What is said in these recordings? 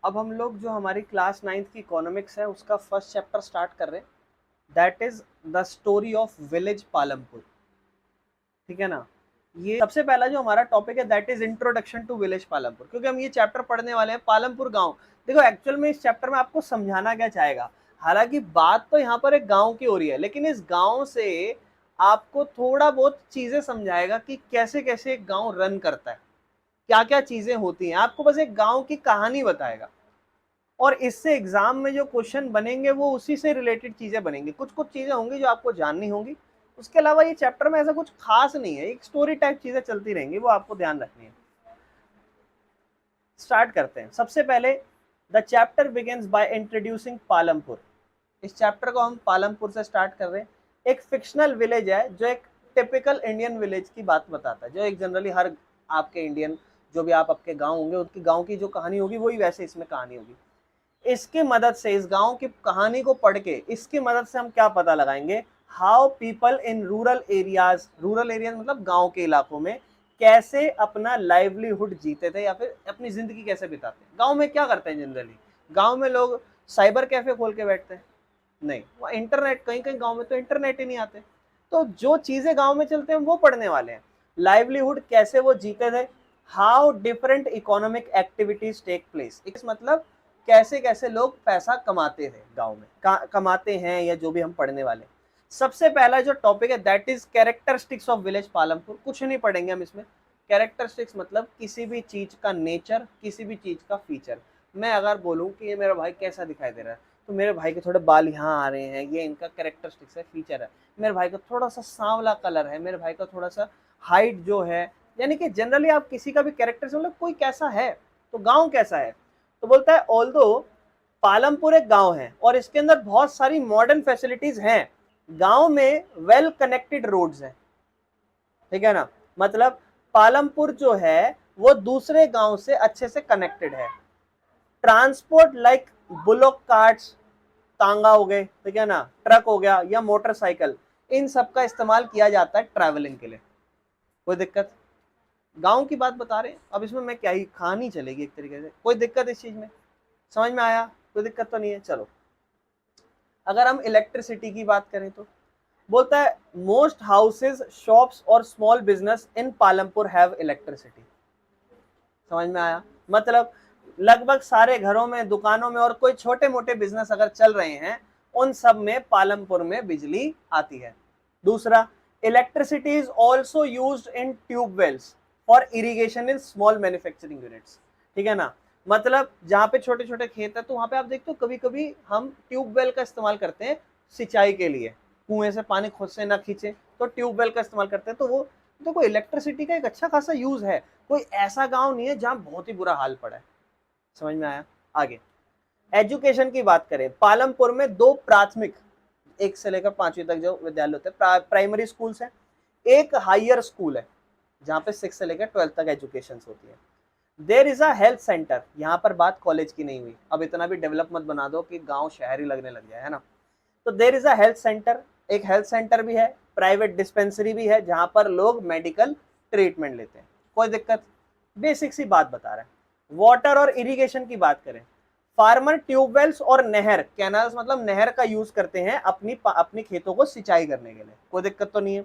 अब हम लोग जो हमारी क्लास 9th की इकोनॉमिक्स है उसका फर्स्ट चैप्टर स्टार्ट कर रहे हैं, that is the story of village Palampur. ठीक है ना। ये सबसे पहला जो हमारा टॉपिक है that is introduction to village Palampur, क्योंकि हम ये चैप्टर पढ़ने वाले हैं पालमपुर गांव। देखो एक्चुअल में इस चैप्टर में आपको समझाना क्या चाहेगा, हालांकि बात तो यहाँ पर एक गांव की हो रही है, लेकिन इस गांव से आपको थोड़ा बहुत चीजें समझाएगा कि कैसे कैसे एक गांव रन करता है, क्या क्या चीजें होती हैं। आपको बस एक गांव की कहानी बताएगा और इससे एग्जाम में जो क्वेश्चन बनेंगे वो उसी से रिलेटेड चीजें बनेंगी। कुछ कुछ चीजें होंगी जो आपको जाननी होंगी, उसके अलावा ये चैप्टर में ऐसा कुछ खास नहीं है, एक स्टोरी टाइप चीजें चलती रहेंगी, वो आपको ध्यान रखनी है। स्टार्ट करते हैं। सबसे पहले the chapter begins by introducing Palampur. इस चैप्टर को हम पालमपुर से स्टार्ट कर रहे हैं। एक फिक्शनल विलेज है जो एक टिपिकल इंडियन विलेज की बात बताता है, जो एक जनरली हर आपके इंडियन जो भी आप आपके गांव होंगे उनकी गांव की जो कहानी होगी वही वैसे इसमें कहानी होगी। इसकी मदद से, इस गांव की कहानी को पढ़ के इसकी मदद से हम क्या पता लगाएंगे, how people in rural areas, rural areas मतलब गांव के इलाकों में कैसे अपना लाइवलीहुड जीते थे या फिर अपनी जिंदगी कैसे बिताते हैं। गांव में क्या करते हैं जनरली, गांव में लोग साइबर कैफे खोल के बैठते हैं, नहीं, वो इंटरनेट, कहीं कहीं गांव में तो इंटरनेट ही नहीं आते। तो जो चीजें गांव में चलते हैं वो पढ़ने वाले हैं। लाइवलीहुड कैसे वो जीते थे, how different economic activities take place, इस मतलब कैसे कैसे लोग पैसा कमाते थे गांव में, कमाते हैं, या जो भी हम पढ़ने वाले। सबसे पहला जो टॉपिक है that is characteristics of village Palampur. कुछ नहीं पढ़ेंगे हम इसमें। कैरेक्टरिस्टिक्स मतलब किसी भी चीज का नेचर, किसी भी चीज का फीचर। मैं अगर बोलूं कि ये मेरा भाई कैसा दिखाई दे रहा है, तो मेरे भाई के थोड़े बाल यहाँ आ रहे हैं, ये इनका कैरेक्टरिस्टिक्स है, फीचर है। मेरे भाई का थोड़ा सा सांवला कलर है, मेरे भाई का थोड़ा सा हाइट जो है, यानी कि जनरली आप किसी का भी कैरेक्टर मतलब कोई कैसा है, तो गांव कैसा है। तो बोलता है ऑल्दो पालमपुर एक गांव है और इसके अंदर बहुत सारी मॉडर्न फैसिलिटीज हैं, गांव में वेल कनेक्टेड रोड्स हैं। ठीक है ना, मतलब पालमपुर जो है वो दूसरे गांव से अच्छे से कनेक्टेड है। ट्रांसपोर्ट लाइक बुलोक कार्ट्स, तांगा हो गए, ठीक है ना, ट्रक हो गया या मोटरसाइकिल, इन सब का इस्तेमाल किया जाता है ट्रैवलिंग के लिए। कोई दिक्कत, गांव की बात बता रहे हैं, अब इसमें मैं क्या ही कहानी चलेगी एक तरीके से, कोई दिक्कत इस चीज में, समझ में आया, कोई दिक्कत तो नहीं है। चलो अगर हम इलेक्ट्रिसिटी की बात करें तो बोलता है मोस्ट हाउसेज, शॉप्स और small business in Palampur have electricity. समझ में आया, मतलब लगभग सारे घरों में, दुकानों में और कोई छोटे मोटे बिजनेस अगर चल रहे हैं उन सब में पालमपुर में बिजली आती है। दूसरा, electricity is also used in tube wells for irrigation in small manufacturing units. ठीक है ना, मतलब जहाँ पे छोटे छोटे खेत है तो वहां पे आप देखते हो कभी कभी हम ट्यूबवेल का इस्तेमाल करते हैं सिंचाई के लिए, कुएं से पानी खुद से ना खींचे तो ट्यूबवेल का इस्तेमाल करते हैं। तो वो देखो इलेक्ट्रिसिटी का एक अच्छा खासा यूज है, कोई ऐसा गांव नहीं है जहां बहुत ही बुरा हाल पड़ा है। समझ में आया। आगे एजुकेशन की बात करें, पालमपुर में 2 प्राथमिक, 1 से लेकर 5वीं तक जो विद्यालय होते हैं, प्राइमरी स्कूल्स हैं, एक हायर स्कूल है जहां पे 6 से लेकर 12th तक एजुकेशन होती है। There is a health centre, यहाँ पर बात कॉलेज की नहीं हुई, अब इतना भी डेवलप मत बना दो कि गांव शहरी लगने लग जाए, है ना। तो there is a health centre, एक हेल्थ सेंटर भी है, प्राइवेट डिस्पेंसरी भी है जहां पर लोग मेडिकल ट्रीटमेंट लेते हैं। कोई दिक्कत, बेसिक सी बात बता रहे हैं। वाटर और इरिगेशन की बात करें, फार्मर ट्यूबवेल्स और नहर, कैनाल्स मतलब नहर का यूज करते हैं अपनी अपनी खेतों को सिंचाई करने के लिए। कोई दिक्कत तो नहीं है।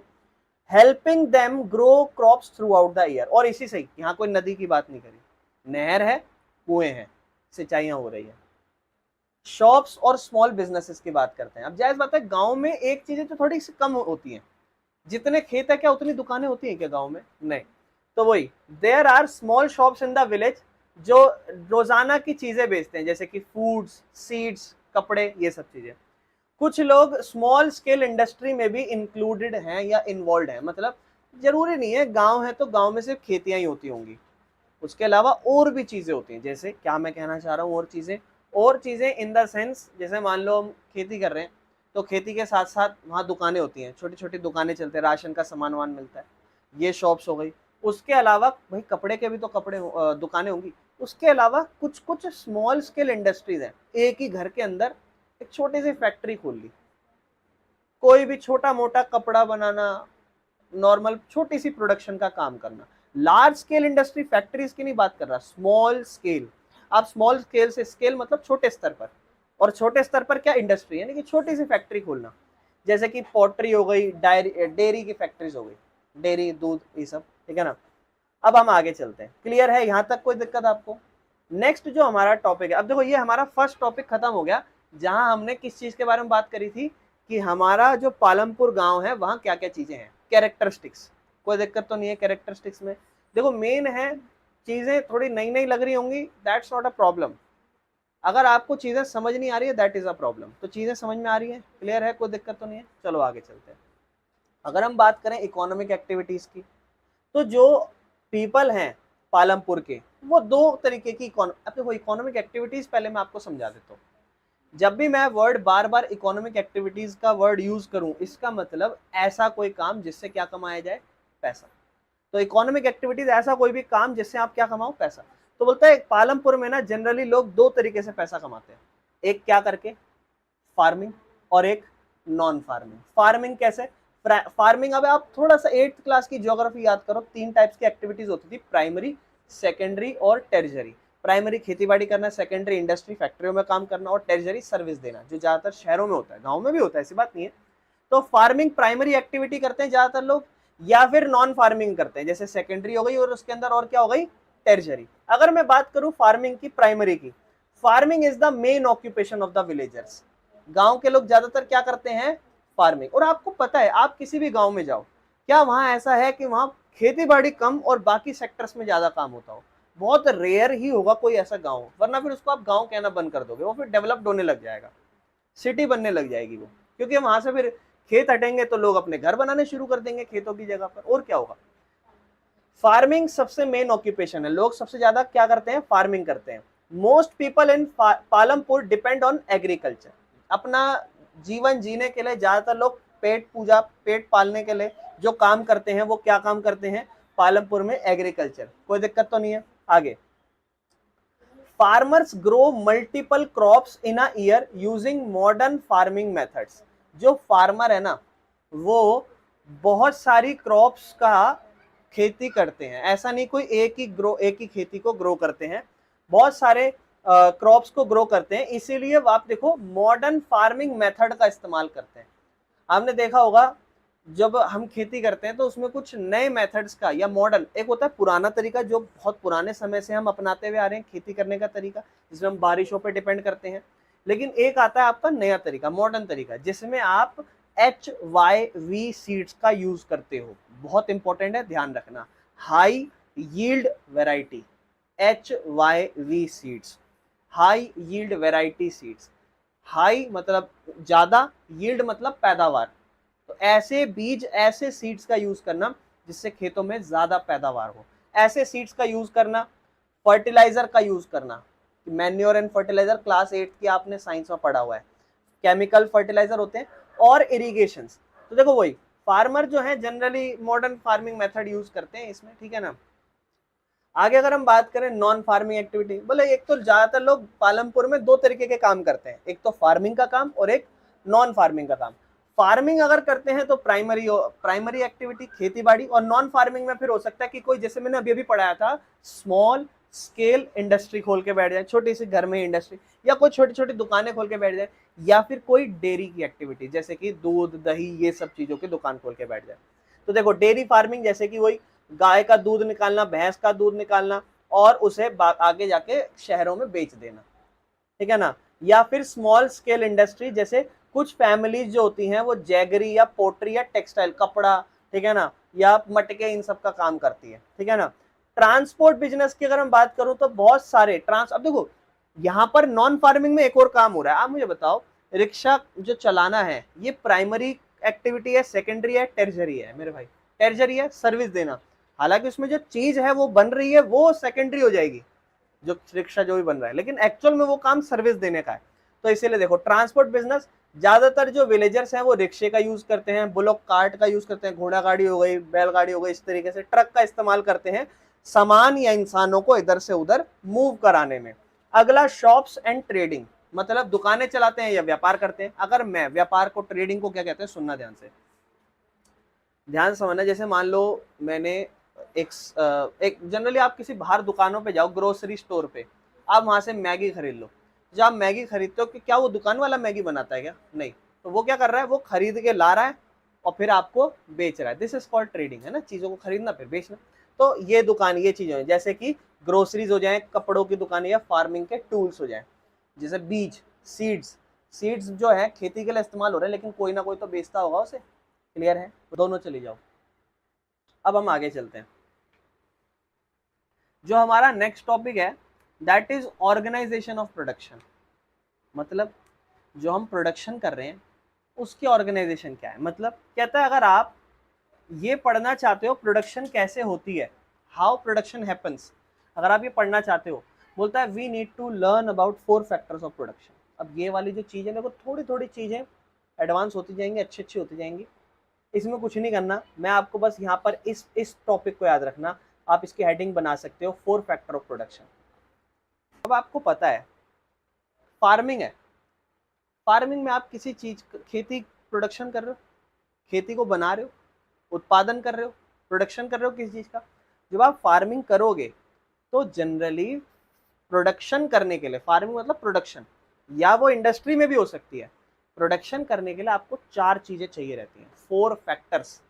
Helping them grow crops through out the year, और इसी से यहाँ कोई नदी की बात नहीं करी, नहर है, कुएं हैं, सिंचाइयां हो रही है। शॉप्स और स्मॉल बिजनेसेस की बात करते हैं। अब जायज बात है गांव में एक चीजें तो थोड़ी सी कम होती हैं, जितने खेत है क्या उतनी दुकानें होती हैं क्या गांव में, नहीं। तो वही there are small shops in the village जो रोजाना की चीजें बेचते हैं, जैसे कि फूड्स, सीड्स, कपड़े, ये सब चीजें। कुछ लोग स्मॉल स्केल इंडस्ट्री में भी इंक्लूडेड हैं या इन्वॉल्व हैं, मतलब जरूरी नहीं है गांव है तो गांव में सिर्फ खेतियां ही होती होंगी, उसके अलावा और भी चीजें होती हैं। जैसे क्या मैं कहना चाह रहा हूँ, और चीजें इन द सेंस, जैसे मान लो हम खेती कर रहे हैं तो खेती के साथ साथ वहाँ दुकानें होती हैं, छोटी छोटी दुकानें चलते हैं, राशन का सामान वान मिलता है, ये शॉप्स हो गई। उसके अलावा भाई कपड़े के भी तो दुकानें होंगी। उसके अलावा कुछ कुछ स्मॉल स्केल इंडस्ट्रीज हैं, एक ही घर के अंदर एक छोटी सी फैक्ट्री खोल ली, कोई भी छोटा मोटा कपड़ा बनाना, नॉर्मल छोटी सी प्रोडक्शन का काम करना। लार्ज स्केल इंडस्ट्री, फैक्ट्रीज की नहीं बात कर रहा, स्मॉल स्केल। आप स्मॉल स्केल से, स्केल मतलब छोटे स्तर पर, और छोटे स्तर पर क्या, इंडस्ट्री, यानी कि छोटी सी फैक्ट्री खोलना, जैसे कि पोल्ट्री हो गई, डेयरी की फैक्ट्रीज हो गई, डेयरी, दूध, ये सब, ठीक है ना। अब हम आगे चलते हैं, क्लियर है यहाँ तक, कोई दिक्कत आपको? नेक्स्ट जो हमारा टॉपिक है, अब देखो ये हमारा फर्स्ट टॉपिक खत्म हो गया, जहां हमने किस चीज के बारे में बात करी थी कि हमारा जो पालमपुर गांव है वहां क्या क्या चीजें हैं, कैरेक्टरिस्टिक्स। कोई दिक्कत तो नहीं है कैरेक्टरिस्टिक्स में? देखो मेन है, चीजें थोड़ी नई नई लग रही होंगी, दैट्स नॉट अ प्रॉब्लम। अगर आपको चीजें समझ नहीं आ रही है, दैट इज अ प्रॉब्लम। तो चीजें समझ में आ रही है, क्लियर है, कोई दिक्कत तो नहीं है? चलो आगे चलते हैं। अगर हम बात करें इकोनॉमिक एक्टिविटीज की, तो जो पीपल हैं पालमपुर के, वो दो तरीके की अब देखो इकोनॉमिक एक्टिविटीज पहले मैं आपको समझा देता हूँ। जब भी मैं वर्ड बार बार इकोनॉमिक एक्टिविटीज का वर्ड यूज करूं, इसका मतलब ऐसा कोई काम जिससे क्या कमाया जाए, पैसा। तो इकोनॉमिक एक्टिविटीज ऐसा कोई भी काम जिससे आप क्या कमाओ, पैसा। तो बोलता है पालमपुर में ना जनरली लोग दो तरीके से पैसा कमाते हैं, एक क्या करके, फार्मिंग, और एक नॉन फार्मिंग। फार्मिंग कैसे? फार्मिंग, अब आप थोड़ा सा 8th क्लास की ज्योग्राफी याद करो, 3 टाइप्स की एक्टिविटीज होती थी, प्राइमरी, सेकेंडरी और टेरिजरी। प्राइमरी खेतीबाड़ी करना, सेकेंडरी इंडस्ट्री फैक्ट्रियों में काम करना, और टेरिजरी सर्विस देना, जो ज्यादातर शहरों में होता है, गाँव में भी होता है, ऐसी बात नहीं है। तो फार्मिंग प्राइमरी एक्टिविटी करते हैं ज्यादातर लोग, या फिर नॉन फार्मिंग करते हैं, जैसे सेकेंडरी हो गई और उसके अंदर और क्या हो गई, टेरिजरी। अगर मैं बात करूं फार्मिंग की, प्राइमरी की, farming is the main occupation of the villagers. गांव के लोग ज्यादातर क्या करते हैं, फार्मिंग। और आपको पता है, आप किसी भी गांव में जाओ, क्या वहां ऐसा है कि वहां खेती बाड़ी कम और बाकी सेक्टर्स में ज्यादा काम होता हो? बहुत रेयर ही होगा कोई ऐसा गांव, वरना फिर उसको आप गांव कहना बंद कर दोगे, वो फिर डेवलप्ड होने लग जाएगा, सिटी बनने लग जाएगी वो, क्योंकि वहां से फिर खेत हटेंगे तो लोग अपने घर बनाने शुरू कर देंगे खेतों की जगह पर, और क्या होगा। फार्मिंग सबसे मेन ऑक्यूपेशन है, लोग सबसे ज्यादा क्या करते हैं, फार्मिंग करते हैं। Most people in Palampur depend on agriculture. अपना जीवन जीने के लिए ज्यादातर लोग पेट पालने के लिए जो काम करते हैं, वो क्या काम करते हैं पालमपुर में, एग्रीकल्चर। कोई दिक्कत तो नहीं है? आगे, farmers grow multiple crops in a year using modern farming methods. जो फार्मर है ना, वो बहुत सारी क्रॉप्स का खेती करते हैं, ऐसा नहीं कोई एक ही खेती को ग्रो करते हैं, बहुत सारे क्रॉप्स को ग्रो करते हैं। इसीलिए आप देखो मॉडर्न फार्मिंग मेथड का इस्तेमाल करते हैं। आपने देखा होगा जब हम खेती करते हैं तो उसमें कुछ नए मेथड्स का, या मॉडर्न, एक होता है पुराना तरीका जो बहुत पुराने समय से हम अपनाते हुए आ रहे हैं खेती करने का तरीका, जिसमें हम बारिशों पर डिपेंड करते हैं। लेकिन एक आता है आपका नया तरीका, मॉडर्न तरीका, जिसमें आप HYV सीड्स का यूज करते हो। बहुत इंपॉर्टेंट है, ध्यान रखना, high yield variety, HYV seeds, high yield variety seeds. High मतलब ज्यादा, यील्ड मतलब पैदावार। तो ऐसे बीज, ऐसे सीड्स का यूज करना जिससे खेतों में ज्यादा पैदावार हो, ऐसे सीड्स का यूज करना। फर्टिलाइजर का यूज करना, मैन्योर एंड फर्टिलाइजर क्लास 8 की आपने साइंस में पढ़ा हुआ है, केमिकल फर्टिलाइजर होते हैं, और इरिगेशन। तो देखो वही फार्मर जो है generally modern farming method use करते हैं इसमें, ठीक है ना। आगे अगर हम बात करें नॉन फार्मिंग एक्टिविटी, बोले एक तो ज्यादातर लोग पालमपुर में दो तरीके के काम करते हैं, एक तो फार्मिंग का काम और एक नॉन फार्मिंग का काम। फार्मिंग अगर करते हैं तो प्राइमरी एक्टिविटी खेती बाड़ी, और नॉन फार्मिंग में फिर हो सकता है कि कोई, जैसे मैंने अभी पढ़ाया था, स्मॉल स्केल इंडस्ट्री खोल के बैठ जाए, छोटी सी घर में इंडस्ट्री, या कोई छोटी छोटी दुकानें खोल के बैठ जाए, या फिर कोई डेयरी की एक्टिविटी, जैसे कि दूध दही ये सब चीजों की दुकान खोल के बैठ जाए। तो देखो डेयरी फार्मिंग जैसे कि वही गाय का दूध निकालना, भैंस का दूध निकालना, और उसे आगे जाके शहरों में बेच देना, ठीक है ना। या फिर स्मॉल स्केल इंडस्ट्री, जैसे कुछ फैमिलीज जो होती हैं वो जैगरी या पोट्री या टेक्सटाइल, कपड़ा, ठीक है ना, या मटके, इन सब का काम करती है, ठीक है ना। ट्रांसपोर्ट बिजनेस की अगर हम बात करूं तो बहुत सारे अब देखो यहाँ पर नॉन फार्मिंग में एक और काम हो रहा है। आप मुझे बताओ, रिक्शा जो चलाना है, ये प्राइमरी एक्टिविटी है, सेकेंडरी है, टेरिजरी है मेरे भाई? टेरिजरी है, सर्विस देना। हालांकि उसमें जो चीज है वो बन रही है, वो सेकेंडरी हो जाएगी, जो रिक्शा जो भी बन रहा है, लेकिन एक्चुअल में वो काम सर्विस देने का है। तो इसीलिए देखो ट्रांसपोर्ट बिजनेस, ज्यादातर जो विलेजर्स हैं वो रिक्शे का यूज करते हैं, बुलॉक कार्ट का यूज करते हैं, घोड़ा गाड़ी हो गई, बैलगाड़ी हो गई, इस तरीके से ट्रक का इस्तेमाल करते हैं सामान या इंसानों को इधर से उधर मूव कराने में। अगला शॉप्स एंड ट्रेडिंग, मतलब दुकानें चलाते हैं या व्यापार करते हैं। अगर मैं व्यापार को, ट्रेडिंग को क्या कहते हैं, सुनना ध्यान से, ध्यान समझना। जैसे मान लो मैंने एक जनरली आप किसी बाहर दुकानों पे जाओ, ग्रोसरी स्टोर पे, आप वहां से मैगी खरीद लो। जब आप मैगी खरीदते हो कि क्या वो दुकान वाला मैगी बनाता है क्या? नहीं। तो वो क्या कर रहा है, वो खरीद के ला रहा है और फिर आपको बेच रहा है। दिस इज कॉल्ड ट्रेडिंग, है ना, चीजों को खरीदना फिर बेचना। तो ये दुकान, ये चीजें हैं जैसे कि ग्रोसरीज हो जाए, कपड़ों की दुकान, या फार्मिंग के टूल्स हो जाए, जैसे बीज, सीड्स। सीड्स जो है खेती के लिए इस्तेमाल हो रहे हैं, लेकिन कोई ना कोई तो बेचता होगा उसे। क्लियर है? दोनों चली जाओ। अब हम आगे चलते हैं। जो हमारा नेक्स्ट टॉपिक है that is organisation of production. मतलब जो हम प्रोडक्शन कर रहे हैं उसकी ऑर्गेनाइजेशन क्या है। मतलब कहता है अगर आप ये पढ़ना चाहते हो प्रोडक्शन कैसे होती है, हाउ प्रोडक्शन हैपन्स, अगर आप ये पढ़ना चाहते हो, बोलता है we need to learn about 4 factors of production. अब ये वाली जो चीज़ है, देखो थोड़ी थोड़ी चीज़ें एडवांस होती जाएंगी, अच्छी अच्छी होती जाएंगी, इसमें कुछ नहीं करना। मैं आपको बस यहाँ पर इस टॉपिक को याद रखना, आप इसकी हेडिंग बना सकते हो 4 फैक्टर ऑफ प्रोडक्शन। अब आपको पता है फार्मिंग है, फार्मिंग में आप किसी चीज, खेती प्रोडक्शन कर रहे हो, खेती को बना रहे हो, उत्पादन कर रहे हो, प्रोडक्शन कर रहे हो किसी चीज का। जब आप फार्मिंग करोगे तो जनरली प्रोडक्शन करने के लिए, फार्मिंग मतलब प्रोडक्शन, या वो इंडस्ट्री में भी हो सकती है, प्रोडक्शन करने के लिए आपको 4 चीजें चाहिए रहती हैं, 4 फैक्टर्स।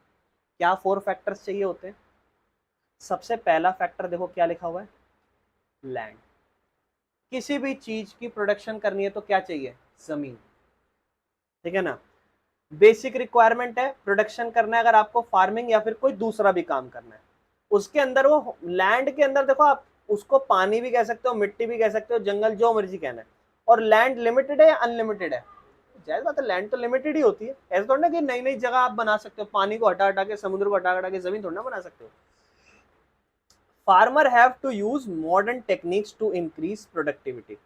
क्या 4 फैक्टर्स चाहिए होते हैं? सबसे पहला फैक्टर देखो क्या लिखा हुआ है, लैंड। किसी भी चीज की प्रोडक्शन करनी है तो क्या चाहिए? जमीन। ठीक है ना, बेसिक रिक्वायरमेंट है प्रोडक्शन करना है। अगर आपको फार्मिंग या फिर कोई दूसरा भी काम करना है, उसके अंदर वो लैंड के अंदर देखो, आप उसको पानी भी कह सकते हो, मिट्टी भी कह सकते हो, जंगल, जो मर्जी कहना है। और लैंड लिमिटेड है या अनलिमिटेड है? जाहिर बात है लैंड तो लिमिटेड ही होती है। ऐसा थोड़ा ना कि नई नई जगह आप बना सकते हो, पानी को हटा हटा के, समुद्र को हटा हटा के जमीन थोड़ा ना बना सकते हो। Farmer have to use modern techniques to increase productivity.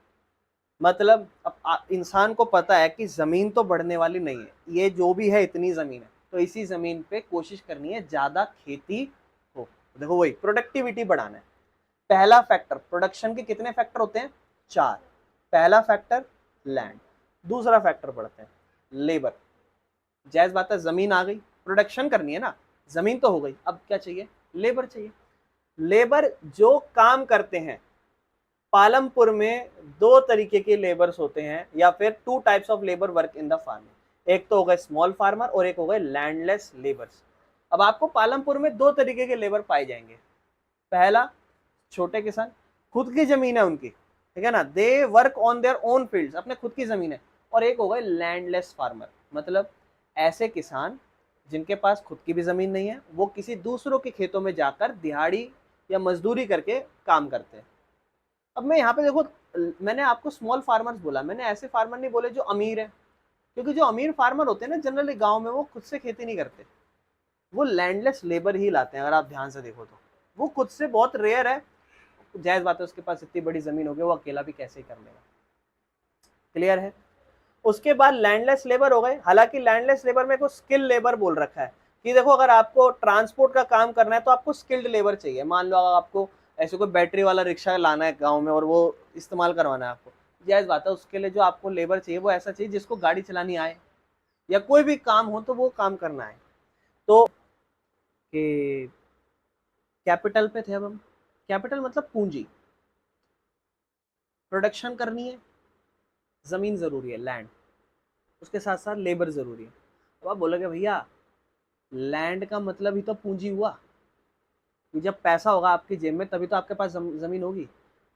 मतलब अब इंसान को पता है कि जमीन तो बढ़ने वाली नहीं है, ये जो भी है इतनी जमीन है, तो इसी जमीन पे कोशिश करनी है ज्यादा खेती हो। देखो वही प्रोडक्टिविटी बढ़ाना है। पहला फैक्टर, प्रोडक्शन के कितने फैक्टर होते हैं? 4। पहला फैक्टर लैंड, दूसरा फैक्टर पढ़ते हैं लेबर। जायज बात है, जमीन आ गई, प्रोडक्शन करनी है ना, जमीन तो हो गई, अब क्या चाहिए? लेबर चाहिए। लेबर जो काम करते हैं, पालमपुर में 2 तरीके के लेबर्स होते हैं, या फिर 2 types of labour work in the farming. एक तो हो गए स्मॉल फार्मर और एक हो गए लैंडलेस लेबर्स। अब आपको पालमपुर में 2 तरीके के लेबर पाए जाएंगे। पहला, छोटे किसान, खुद की जमीन है उनकी, ठीक है ना, they work on their own fields, अपने खुद की जमीन है। और एक हो गए लैंडलेस फार्मर, मतलब ऐसे किसान जिनके पास खुद की भी जमीन नहीं है, वो किसी दूसरों के खेतों में जाकर दिहाड़ी या मजदूरी करके काम करते हैं। अब मैं यहाँ पे देखो, मैंने आपको स्मॉल फार्मर्स बोला, मैंने ऐसे फार्मर नहीं बोले जो अमीर है, क्योंकि जो अमीर फार्मर होते हैं ना जनरली गांव में, वो खुद से खेती नहीं करते, वो लैंडलेस लेबर ही लाते हैं। अगर आप ध्यान से देखो तो वो खुद से बहुत रेयर है। जायज बात है, उसके पास इतनी बड़ी जमीन होगी, वो अकेला भी कैसे ही कर लेगा। क्लियर है? उसके बाद लैंडलेस लेबर हो गए। हालांकि लैंडलेस लेबर में को स्किल लेबर बोल रखा है कि देखो अगर आपको ट्रांसपोर्ट का काम करना है तो आपको स्किल्ड लेबर चाहिए। मान लो अगर आपको ऐसे कोई बैटरी वाला रिक्शा लाना है गांव में और वो इस्तेमाल करवाना है आपको, जायज बात है, उसके लिए जो आपको लेबर चाहिए वो ऐसा चाहिए जिसको गाड़ी चलानी आए, या कोई भी काम हो तो वो काम करना है। तो कि कैपिटल पे थे अब हम। कैपिटल मतलब पूंजी, प्रोडक्शन करनी है, जमीन जरूरी है, लैंड, उसके साथ साथ लेबर जरूरी है। अब आप बोलोगे भैया लैंड का मतलब ही तो पूंजी हुआ, कि जब पैसा होगा आपकी जेब में तभी तो आपके पास जमीन होगी।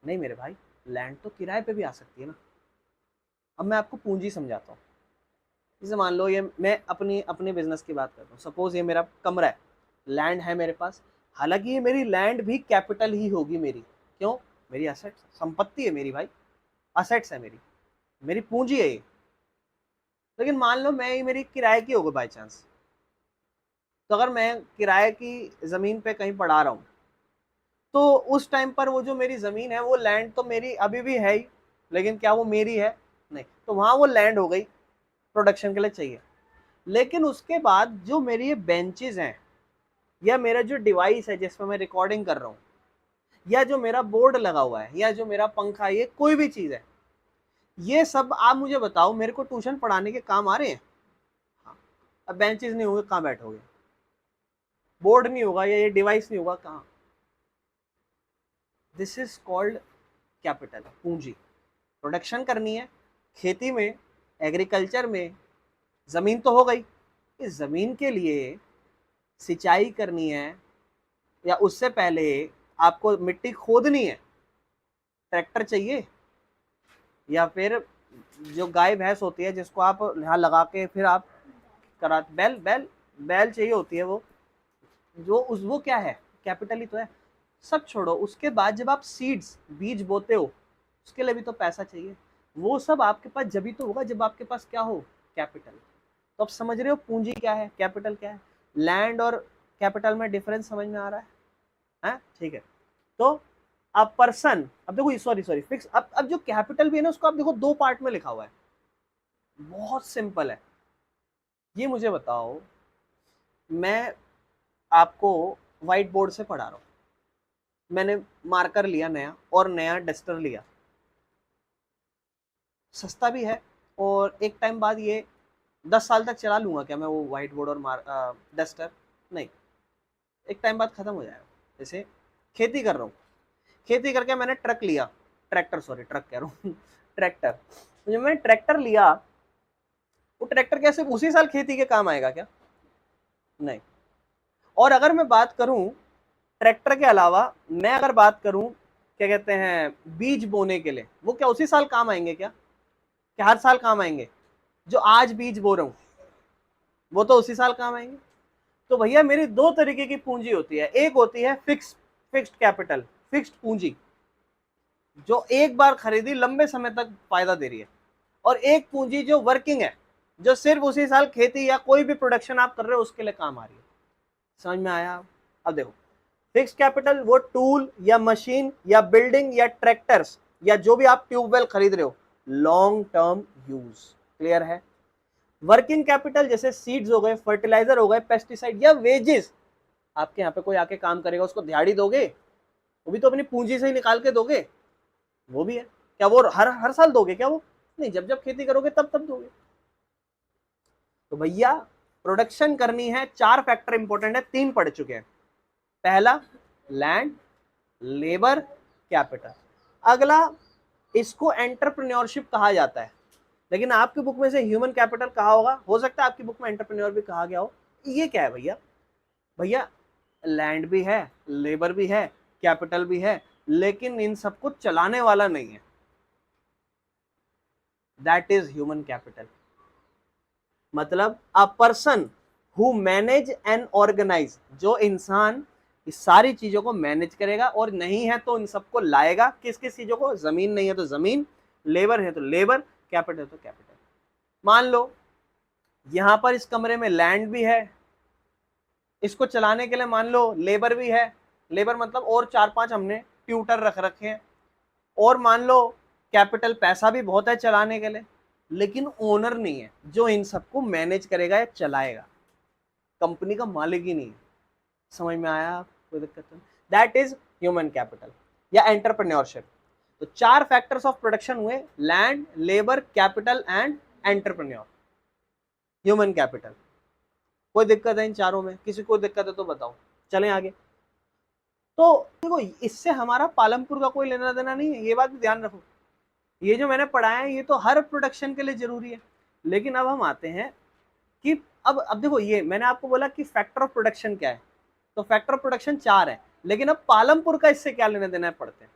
नहीं मेरे भाई, लैंड तो किराए पे भी आ सकती है ना। अब मैं आपको पूंजी समझाता हूँ। जैसे मान लो ये मैं अपनी अपने बिजनेस की बात करता हूँ, सपोज ये मेरा कमरा है, लैंड है मेरे पास। हालांकि ये मेरी लैंड भी कैपिटल ही होगी मेरी, क्यों? मेरी असेट, संपत्ति है मेरी भाई, असेट्स है मेरी, मेरी पूंजी है ये। लेकिन मान लो मैं ही मेरी किराए की होगी बाई चांस, तो अगर मैं किराए की जमीन पे कहीं पड़ा रहा हूँ, तो उस टाइम पर वो जो मेरी जमीन है, वो लैंड तो मेरी अभी भी है ही, लेकिन क्या वो मेरी है? नहीं। तो वहां वो लैंड हो गई, प्रोडक्शन के लिए चाहिए। लेकिन उसके बाद जो मेरी ये बेंचेस हैं, या मेरा जो डिवाइस है जिसमें मैं रिकॉर्डिंग कर रहा हूँ, या जो मेरा बोर्ड लगा हुआ है, या जो मेरा पंखा, ये कोई भी चीज है, ये सब आप मुझे बताओ मेरे को ट्यूशन पढ़ाने के काम आ रहे हैं? हाँ। अब बेंचेस नहीं होंगे कहाँ बैठोगे? बोर्ड नहीं होगा या ये डिवाइस नहीं होगा कहाँ? दिस इज कॉल्ड कैपिटल, पूंजी। प्रोडक्शन करनी है खेती में, एग्रीकल्चर में, जमीन तो हो गई, इस जमीन के लिए सिंचाई करनी है या उससे पहले आपको मिट्टी खोदनी है, ट्रैक्टर चाहिए, या फिर जो गाय भैंस होती है जिसको आप यहाँ लगा के फिर आप करा, बैल बैल बैल चाहिए होती है, वो क्या है, कैपिटल ही तो है। सब छोड़ो, उसके बाद जब आप सीड्स बीज बोते हो उसके लिए भी तो पैसा चाहिए, वो सब आपके पास जब तो होगा जब आपके पास क्या हो, कैपिटल। तो आप समझ रहे हो पूंजी क्या है, कैपिटल क्या है। लैंड और कैपिटल में डिफरेंस समझ में आ रहा है, ठीक है। तो अब पर्सन, अब देखो सॉरी फिक्स, अब जो कैपिटल भी है ना उसको आप देखो दो पार्ट में लिखा हुआ है, बहुत सिंपल है। ये मुझे बताओ, मैं आपको व्हाइट बोर्ड से पढ़ा रहा हूं, मैंने मार्कर लिया नया और नया डस्टर लिया, सस्ता भी है और एक टाइम बाद ये 10 साल तक चला लूंगा क्या मैं वो व्हाइट बोर्ड और डस्टर, नहीं, एक टाइम बाद खत्म हो जाएगा। जैसे खेती कर रहा हूँ, खेती करके मैंने ट्रक लिया, ट्रैक्टर कह रहा हूँ ट्रैक्टर, तो जब मैंने ट्रैक्टर लिया, वो ट्रैक्टर क्या सिर्फ उसी साल खेती के काम आएगा क्या, नहीं। और अगर मैं बात करूं ट्रैक्टर के अलावा, मैं अगर बात करूं क्या कहते हैं बीज बोने के लिए, वो क्या उसी साल काम आएंगे क्या हर साल काम आएंगे, जो आज बीज बो रहा हूं वो तो उसी साल काम आएंगे। तो भैया मेरी दो तरीके की पूंजी होती है, एक होती है फिक्स्ड कैपिटल, फिक्स्ड पूंजी जो एक बार खरीदी लंबे समय तक फायदा दे रही है, और एक पूंजी जो वर्किंग है, जो सिर्फ उसी साल खेती या कोई भी प्रोडक्शन आप कर रहे हो उसके लिए काम आ रही है। समझ में आया। अब देखो फिक्स्ड कैपिटल वो टूल या मशीन या बिल्डिंग या ट्रैक्टर्स या जो भी आप ट्यूबवेल खरीद रहे हो, लॉन्ग टर्म यूज, क्लियर है। वर्किंग कैपिटल जैसे सीड्स हो गए, फर्टिलाइजर हो गए, पेस्टिसाइड या वेजेस, आपके यहाँ पे कोई आके काम करेगा उसको दिहाड़ी दोगे, वो भी तो अपनी पूंजी से ही निकाल के दोगे, वो भी है क्या, वो हर साल दोगे क्या, वो नहीं, जब जब खेती करोगे तब तब दोगे। तो भैया प्रोडक्शन करनी है, 4 फैक्टर इंपॉर्टेंट है, 3 पढ़ चुके हैं। पहला लैंड, लेबर, कैपिटल। अगला इसको एंटरप्रेन्योरशिप कहा जाता है, लेकिन आपकी बुक में से ह्यूमन कैपिटल कहा होगा, हो सकता है आपकी बुक में एंटरप्रेन्योर भी कहा गया हो। ये क्या है भैया, भैया लैंड भी है, लेबर भी है, कैपिटल भी है, लेकिन इन सबको चलाने वाला नहीं है, दैट इज ह्यूमन कैपिटल। मतलब a person who manage and organize, जो इंसान इस सारी चीजों को मैनेज करेगा, और नहीं है तो इन सबको लाएगा, किस किस चीजों को, जमीन नहीं है तो जमीन, लेबर है तो लेबर, कैपिटल तो कैपिटल। मान लो यहां पर इस कमरे में लैंड भी है, इसको चलाने के लिए मान लो लेबर भी है, लेबर मतलब और 4-5 हमने ट्यूटर रख रखे हैं, और मान लो कैपिटल पैसा भी बहुत है चलाने के लिए, लेकिन ओनर नहीं है जो इन सबको मैनेज करेगा या चलाएगा, कंपनी का मालिक ही नहीं है। समझ में आया, कोई दिक्कत नहीं। दैट इज ह्यूमन कैपिटल या एंटरप्रेन्योरशिप। तो 4 फैक्टर्स ऑफ प्रोडक्शन हुए, land, labour, capital and entrepreneur, human capital. कोई दिक्कत है इन चारों में, किसी को दिक्कत है तो बताओ, चलें आगे। तो देखो इससे हमारा पालमपुर का कोई लेना देना नहीं है, ये बात भी ध्यान रखो। ये जो मैंने पढ़ाया है ये तो हर प्रोडक्शन के लिए जरूरी है, लेकिन अब हम आते हैं कि अब देखो, ये मैंने आपको बोला कि फैक्टर ऑफ प्रोडक्शन क्या है, तो फैक्टर ऑफ प्रोडक्शन 4 है, लेकिन अब पालमपुर का इससे क्या लेना देना है पढ़ते हैं।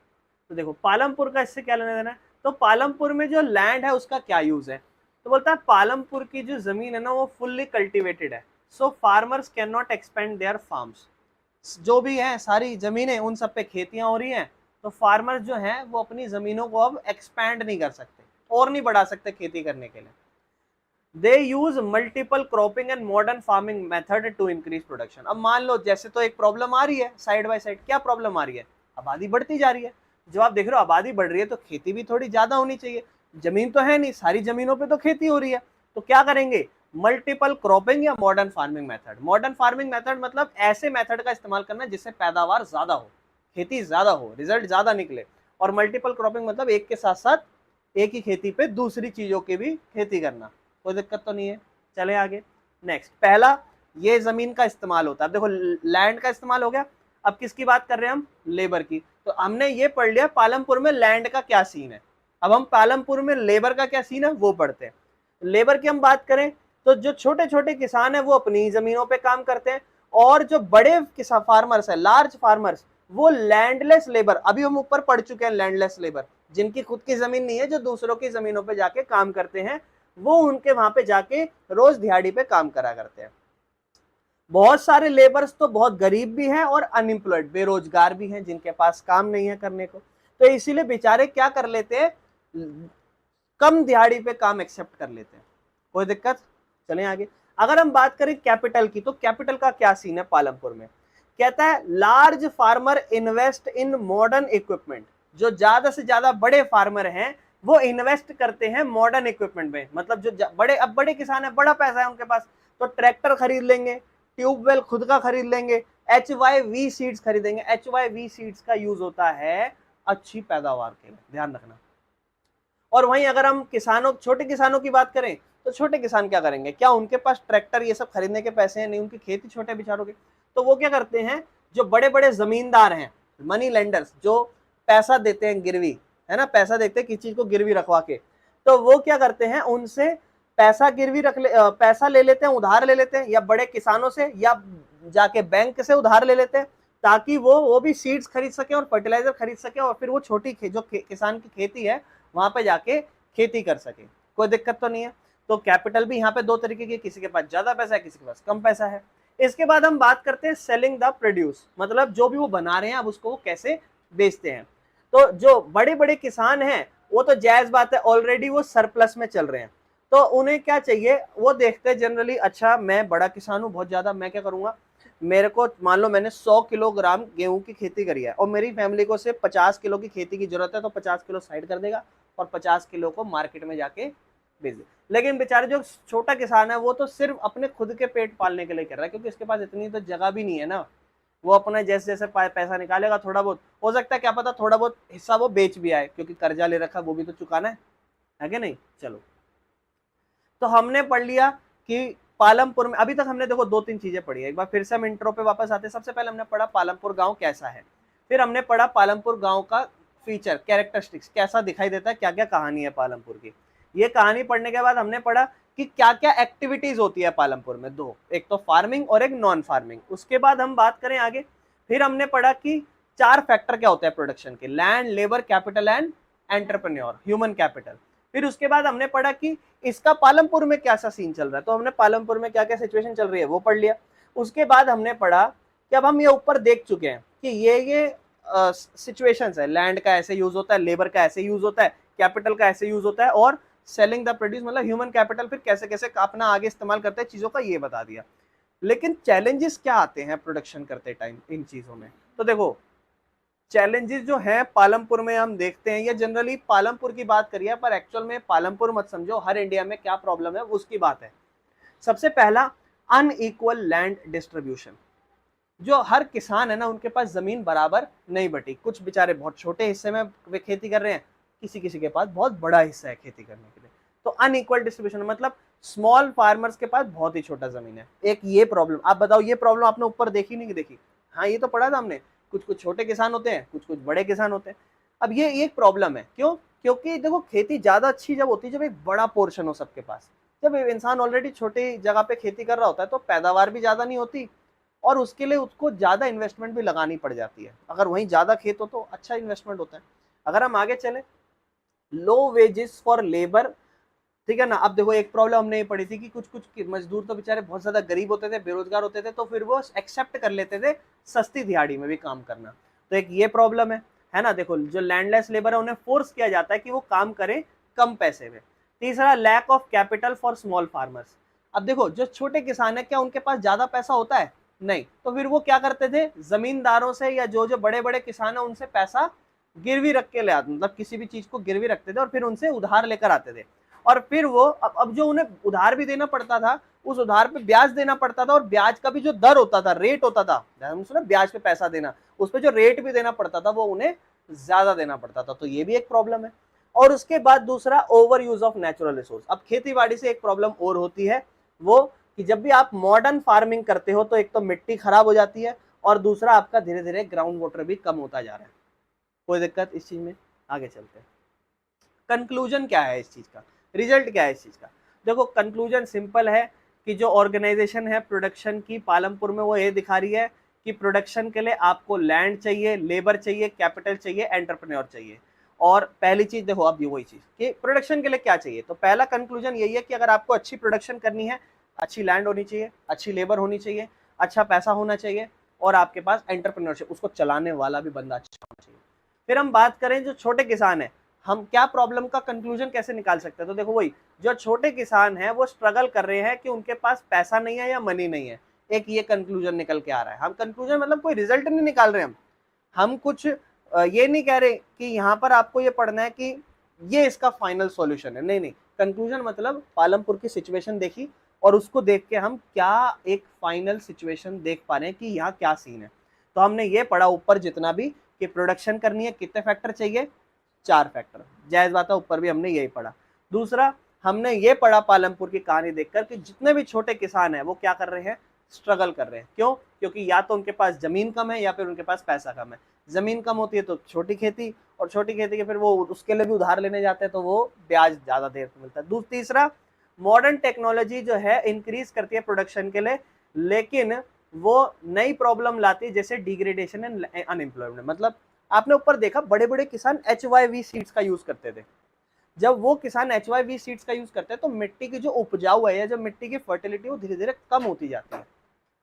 तो देखो पालमपुर का इससे क्या लेना देना है, तो पालमपुर में जो लैंड है उसका क्या यूज है, तो बोलता है पालमपुर की जो जमीन है ना वो फुल्ली कल्टिवेटेड है, so farmers can not expand their farms. जो भी है सारी जमीनें उन सब पे खेतियां हो रही हैं, तो फार्मर्स जो हैं वो अपनी जमीनों को अब एक्सपैंड नहीं कर सकते और नहीं बढ़ा सकते खेती करने के लिए। They use multiple cropping and modern farming method to increase production. अब मान लो जैसे तो एक प्रॉब्लम आ रही है साइड बाय साइड, क्या प्रॉब्लम आ रही है, आबादी बढ़ती जा रही है। जब आप देख रहे हो आबादी बढ़ रही है तो खेती भी थोड़ी ज्यादा होनी चाहिए, जमीन तो है नहीं, सारी जमीनों पे तो खेती हो रही है, तो क्या करेंगे, मल्टीपल क्रॉपिंग या modern farming method. Modern farming method मतलब ऐसे मेथड का इस्तेमाल करना जिससे पैदावार ज्यादा हो, खेती ज्यादा हो, रिजल्ट ज्यादा निकले। और मल्टीपल क्रॉपिंग मतलब एक के साथ साथ एक ही खेती पे दूसरी चीजों की भी खेती करना। कोई दिक्कत तो नहीं है, चले आगे। नेक्स्ट, पहला ये जमीन का इस्तेमाल होता है। अब देखो लैंड का इस्तेमाल हो गया, अब किसकी बात कर रहे हैं हम? लेबर की। तो हमने ये पढ़ लिया पालमपुर में लैंड का क्या सीन है, अब हम पालमपुर में लेबर का क्या सीन है वो पढ़ते हैं। लेबर की हम बात करें तो जो छोटे छोटे किसान है वो अपनी जमीनों पे काम करते हैं, और जो बड़े किसान फार्मर्स है, लार्ज फार्मर्स, वो लैंडलेस लेबर, अभी हम ऊपर पढ़ चुके हैं लैंडलेस लेबर, जिनकी खुद की जमीन नहीं है, जो दूसरों की जमीनों पे जाके काम करते हैं, वो उनके वहां पे जाके रोज दिहाड़ी पे काम करा करते हैं। बहुत सारे लेबर्स तो बहुत गरीब भी हैं और अनएम्प्लॉयड, बेरोजगार भी हैं, जिनके पास काम नहीं है करने को, तो इसीलिए बेचारे क्या कर लेते हैं, कम दिहाड़ी पे काम एक्सेप्ट कर लेते हैं। कोई दिक्कत? चलें आगे। अगर हम बात करें कैपिटल की, तो कैपिटल का क्या सीन है पालमपुर में? कहता है large farmer invest in modern equipment, जो ज्यादा से ज्यादा बड़े फार्मर हैं वो इन्वेस्ट करते हैं मॉडर्न इक्विपमेंट में, मतलब जो बड़े, अब बड़े किसान है, बड़ा पैसा है उनके पास, तो ट्रैक्टर खरीद लेंगे, ट्यूबवेल खुद का खरीद लेंगे, HYV सीड्स खरीदेंगे। HYV सीड्स का यूज होता है अच्छी पैदावार के लिए, ध्यान रखना। और वहीं अगर हम किसानों, छोटे किसानों की बात करें, तो छोटे किसान क्या करेंगे? क्या उनके पास ट्रैक्टर ये सब खरीदने के पैसे हैं? नहीं, उनकी खेती छोटे बेचारों की। तो वो क्या करते हैं, जो बड़े बड़े जमींदार हैं, मनी लेंडर्स, जो पैसा देते हैं गिरवी, है ना, पैसा देते हैं किसी चीज को गिरवी रखवा के, तो वो क्या करते हैं, उनसे पैसा गिरवी पैसा ले लेते हैं, उधार ले लेते हैं, या बड़े किसानों से, या जाके बैंक से उधार ले लेते हैं, ताकि वो भी सीड्स खरीद सके और फर्टिलाइजर खरीद सके, और फिर वो छोटी जो किसान की खेती है वहां पे जाके खेती कर सके। कोई दिक्कत तो नहीं है। तो कैपिटल भी यहाँ पे दो तरीके की, किसी के पास ज्यादा पैसा है, किसी के पास कम पैसा है। इसके बाद हम बात करते हैं सेलिंग द प्रोड्यूस, मतलब जो भी वो बना रहे हैं अब उसको वो कैसे बेचते हैं। तो जो बड़े बड़े किसान हैं वो तो जायज बात है, ऑलरेडी वो सरप्लस में चल रहे हैं, तो उन्हें क्या चाहिए, वो देखते हैं जनरली, अच्छा मैं बड़ा किसान हूँ बहुत ज्यादा, मैं क्या करूंगा, मेरे को मान लो मैंने 100 किलोग्राम गेहूं की खेती करी है और मेरी फैमिली को सिर्फ 50 किलो की खेती की जरूरत है, तो 50 किलो साइड कर देगा और 50 किलो को मार्केट में जाके बेच दे। लेकिन बेचारे जो छोटा किसान है वो तो सिर्फ अपने खुद के पेट पालने के लिए कर रहा है, क्योंकि इसके पास इतनी तो जगह भी नहीं है ना, वो अपना जैसे जैसे पैसा निकालेगा, थोड़ा बहुत हो सकता है, क्या पता थोड़ा बहुत हिस्सा वो बेच भी आए, क्योंकि कर्जा ले रखा वो भी तो चुकाना है कि नहीं। चलो, तो हमने पढ़ लिया कि पालमपुर में, अभी तक हमने देखो 2-3 चीजें पढ़ी है, एक बार फिर से हम इंट्रो पे वापस आते हैं। सबसे पहले हमने पढ़ा पालमपुर गांव कैसा है, फिर हमने पढ़ा पालमपुर गांव का फीचर, कैरेक्टरिस्टिक्स, कैसा दिखाई देता है, क्या क्या कहानी है पालमपुर की। ये कहानी पढ़ने के बाद हमने पढ़ा कि क्या क्या एक्टिविटीज होती है पालमपुर में, दो, एक तो फार्मिंग और एक नॉन फार्मिंग। उसके बाद हम बात करें आगे, फिर हमने पढ़ा कि 4 फैक्टर क्या होते हैं प्रोडक्शन के, land, labour, capital and entrepreneur, human capital. फिर उसके बाद हमने पढ़ा कि इसका पालमपुर में कैसा सीन चल रहा है, तो हमने पालमपुर में क्या क्या सिचुएशन चल रही है वो पढ़ लिया। उसके बाद हमने पढ़ा कि अब हम ये ऊपर देख चुके हैं कि ये सिचुएशंस है, लैंड का ऐसे यूज होता है, लेबर का ऐसे यूज होता है, कैपिटल का ऐसे यूज होता है, और सेलिंग द प्रोड्यूस मतलब ह्यूमन कैपिटल फिर कैसे कैसे अपना आगे इस्तेमाल करते हैं चीजों का, ये बता दिया। लेकिन चैलेंजेस क्या आते हैं प्रोडक्शन करते टाइम इन चीजों में, तो देखो चैलेंजेस जो हैं पालमपुर में हम देखते हैं, ये जनरली पालमपुर की बात करिए, पर एक्चुअल में पालमपुर मत समझो, हर इंडिया में क्या प्रॉब्लम है उसकी बात है। सबसे पहला, अनइक्वल लैंड डिस्ट्रीब्यूशन, जो हर किसान है ना उनके पास जमीन बराबर नहीं बटी, कुछ बेचारे बहुत छोटे हिस्से में वे खेती कर रहे हैं, किसी किसी के पास बहुत बड़ा हिस्सा है खेती करने के लिए, तो अनइक्वल डिस्ट्रीब्यूशन मतलब स्मॉल फार्मर्स के पास बहुत ही छोटा जमीन है। एक ये प्रॉब्लम, आप बताओ ये प्रॉब्लम आपने ऊपर देखी नहीं देखी? हाँ, ये तो पढ़ा था हमने, कुछ कुछ छोटे किसान होते हैं, कुछ कुछ बड़े किसान होते हैं। अब ये एक प्रॉब्लम है, क्यों? क्योंकि देखो खेती ज्यादा अच्छी जब होती है जब एक बड़ा पोर्शन हो सबके पास, जब इंसान ऑलरेडी छोटी जगह पे खेती कर रहा होता है तो पैदावार भी ज्यादा नहीं होती, और उसके लिए उसको ज्यादा इन्वेस्टमेंट भी लगानी पड़ जाती है। अगर वहीं ज्यादा खेत हो तो अच्छा इन्वेस्टमेंट होता है। अगर हम आगे चले, लो वेजेस फॉर लेबर, ठीक है ना। अब देखो एक प्रॉब्लम हमने ये पढ़ी थी कि कुछ कुछ मजदूर तो बेचारे बहुत ज्यादा गरीब होते थे, बेरोजगार होते थे, तो फिर वो एक्सेप्ट कर लेते थे सस्ती दिहाड़ी में भी काम करना, तो एक ये प्रॉब्लम है ना। देखो जो लैंडलेस लेबर है उन्हें फोर्स किया जाता है कि वो काम करें कम पैसे में। तीसरा, lack of capital for small farmers. अब देखो जो छोटे किसान है, क्या उनके पास ज्यादा पैसा होता है? नहीं, तो फिर वो क्या करते थे, जमींदारों से या जो जो बड़े बड़े किसान है उनसे पैसा गिरवी रख के ले आते, मतलब किसी भी चीज को गिरवी रखते थे और फिर उनसे उधार लेकर आते थे, और फिर वो अब जो उन्हें उधार भी देना पड़ता था, उस उधार पे ब्याज देना पड़ता था, और ब्याज का भी जो दर होता था, रेट होता था, सुना ब्याज पे पैसा देना, उस पे जो रेट भी देना पड़ता था वो उन्हें ज्यादा देना पड़ता था, तो ये भी एक प्रॉब्लम है। और उसके बाद दूसरा, over use of natural resource. अब खेती बाड़ी से एक प्रॉब्लम और होती है, वो कि जब भी आप मॉडर्न फार्मिंग करते हो तो एक तो मिट्टी खराब हो जाती है, और दूसरा आपका धीरे धीरे ग्राउंड वाटर भी कम होता जा रहा है। कोई दिक्कत इस चीज में? आगे चलते हैं। कंक्लूजन क्या है इस चीज का, रिजल्ट क्या है इस चीज का? देखो कंक्लूजन सिंपल है कि जो ऑर्गेनाइजेशन है प्रोडक्शन की पालमपुर में, वो ये दिखा रही है कि प्रोडक्शन के लिए आपको लैंड चाहिए, लेबर चाहिए, कैपिटल चाहिए, एंटरप्रेन्योर चाहिए। और पहली चीज देखो, अब ये वही चीज कि प्रोडक्शन के लिए क्या चाहिए, तो पहला कंक्लूजन यही है कि अगर आपको अच्छी प्रोडक्शन करनी है, अच्छी लैंड होनी चाहिए, अच्छी लेबर होनी चाहिए, अच्छा पैसा होना चाहिए, और आपके पास एंटरप्रेन्योरशिप, उसको चलाने वाला भी बंदा अच्छा होना चाहिए। फिर हम बात करें जो छोटे किसान है, हम क्या प्रॉब्लम का कंक्लूजन कैसे निकाल सकते हैं, तो देखो वही, जो छोटे किसान हैं वो स्ट्रगल कर रहे हैं कि उनके पास पैसा नहीं है या मनी नहीं है, एक ये कंक्लूजन निकल के आ रहा है। हम कंक्लूजन मतलब कोई रिजल्ट नहीं निकाल रहे, हम कुछ ये नहीं कह रहे कि यहाँ पर आपको ये पढ़ना है कि ये इसका फाइनल सॉल्यूशन है, नहीं नहीं, कंक्लूजन मतलब पालमपुर की सिचुएशन देखी और उसको देख के हम क्या एक फाइनल सिचुएशन देख पा रहे हैं कि यहाँ क्या सीन है। तो हमने ये पढ़ा ऊपर जितना भी कि प्रोडक्शन करनी है कितने फैक्टर चाहिए, 4 फैक्टर, जायज बात है, ऊपर भी हमने यही पढ़ा। दूसरा हमने ये पढ़ा पालमपुर की कहानी देखकर कि जितने भी छोटे किसान हैं वो क्या कर रहे हैं, स्ट्रगल कर रहे हैं। क्यों? क्योंकि या तो उनके पास जमीन कम है या फिर उनके पास पैसा कम है। जमीन कम होती है तो छोटी खेती, और छोटी खेती के फिर वो उसके लिए भी उधार लेने जाते हैं तो वो ब्याज ज्यादा देर पे मिलता है। तीसरा, मॉडर्न टेक्नोलॉजी जो है इंक्रीज करती है प्रोडक्शन के लिए, लेकिन वो नई प्रॉब्लम लाती है जैसे डिग्रेडेशन एंड अनएम्प्लॉयमेंट। मतलब आपने ऊपर देखा बड़े बड़े किसान HYV सीड्स का यूज करते थे। जब वो किसान HYV सीड्स का यूज करते हैं तो मिट्टी की जो उपजाऊ है या जो मिट्टी की फर्टिलिटी वो धीरे धीरे कम होती जाती है।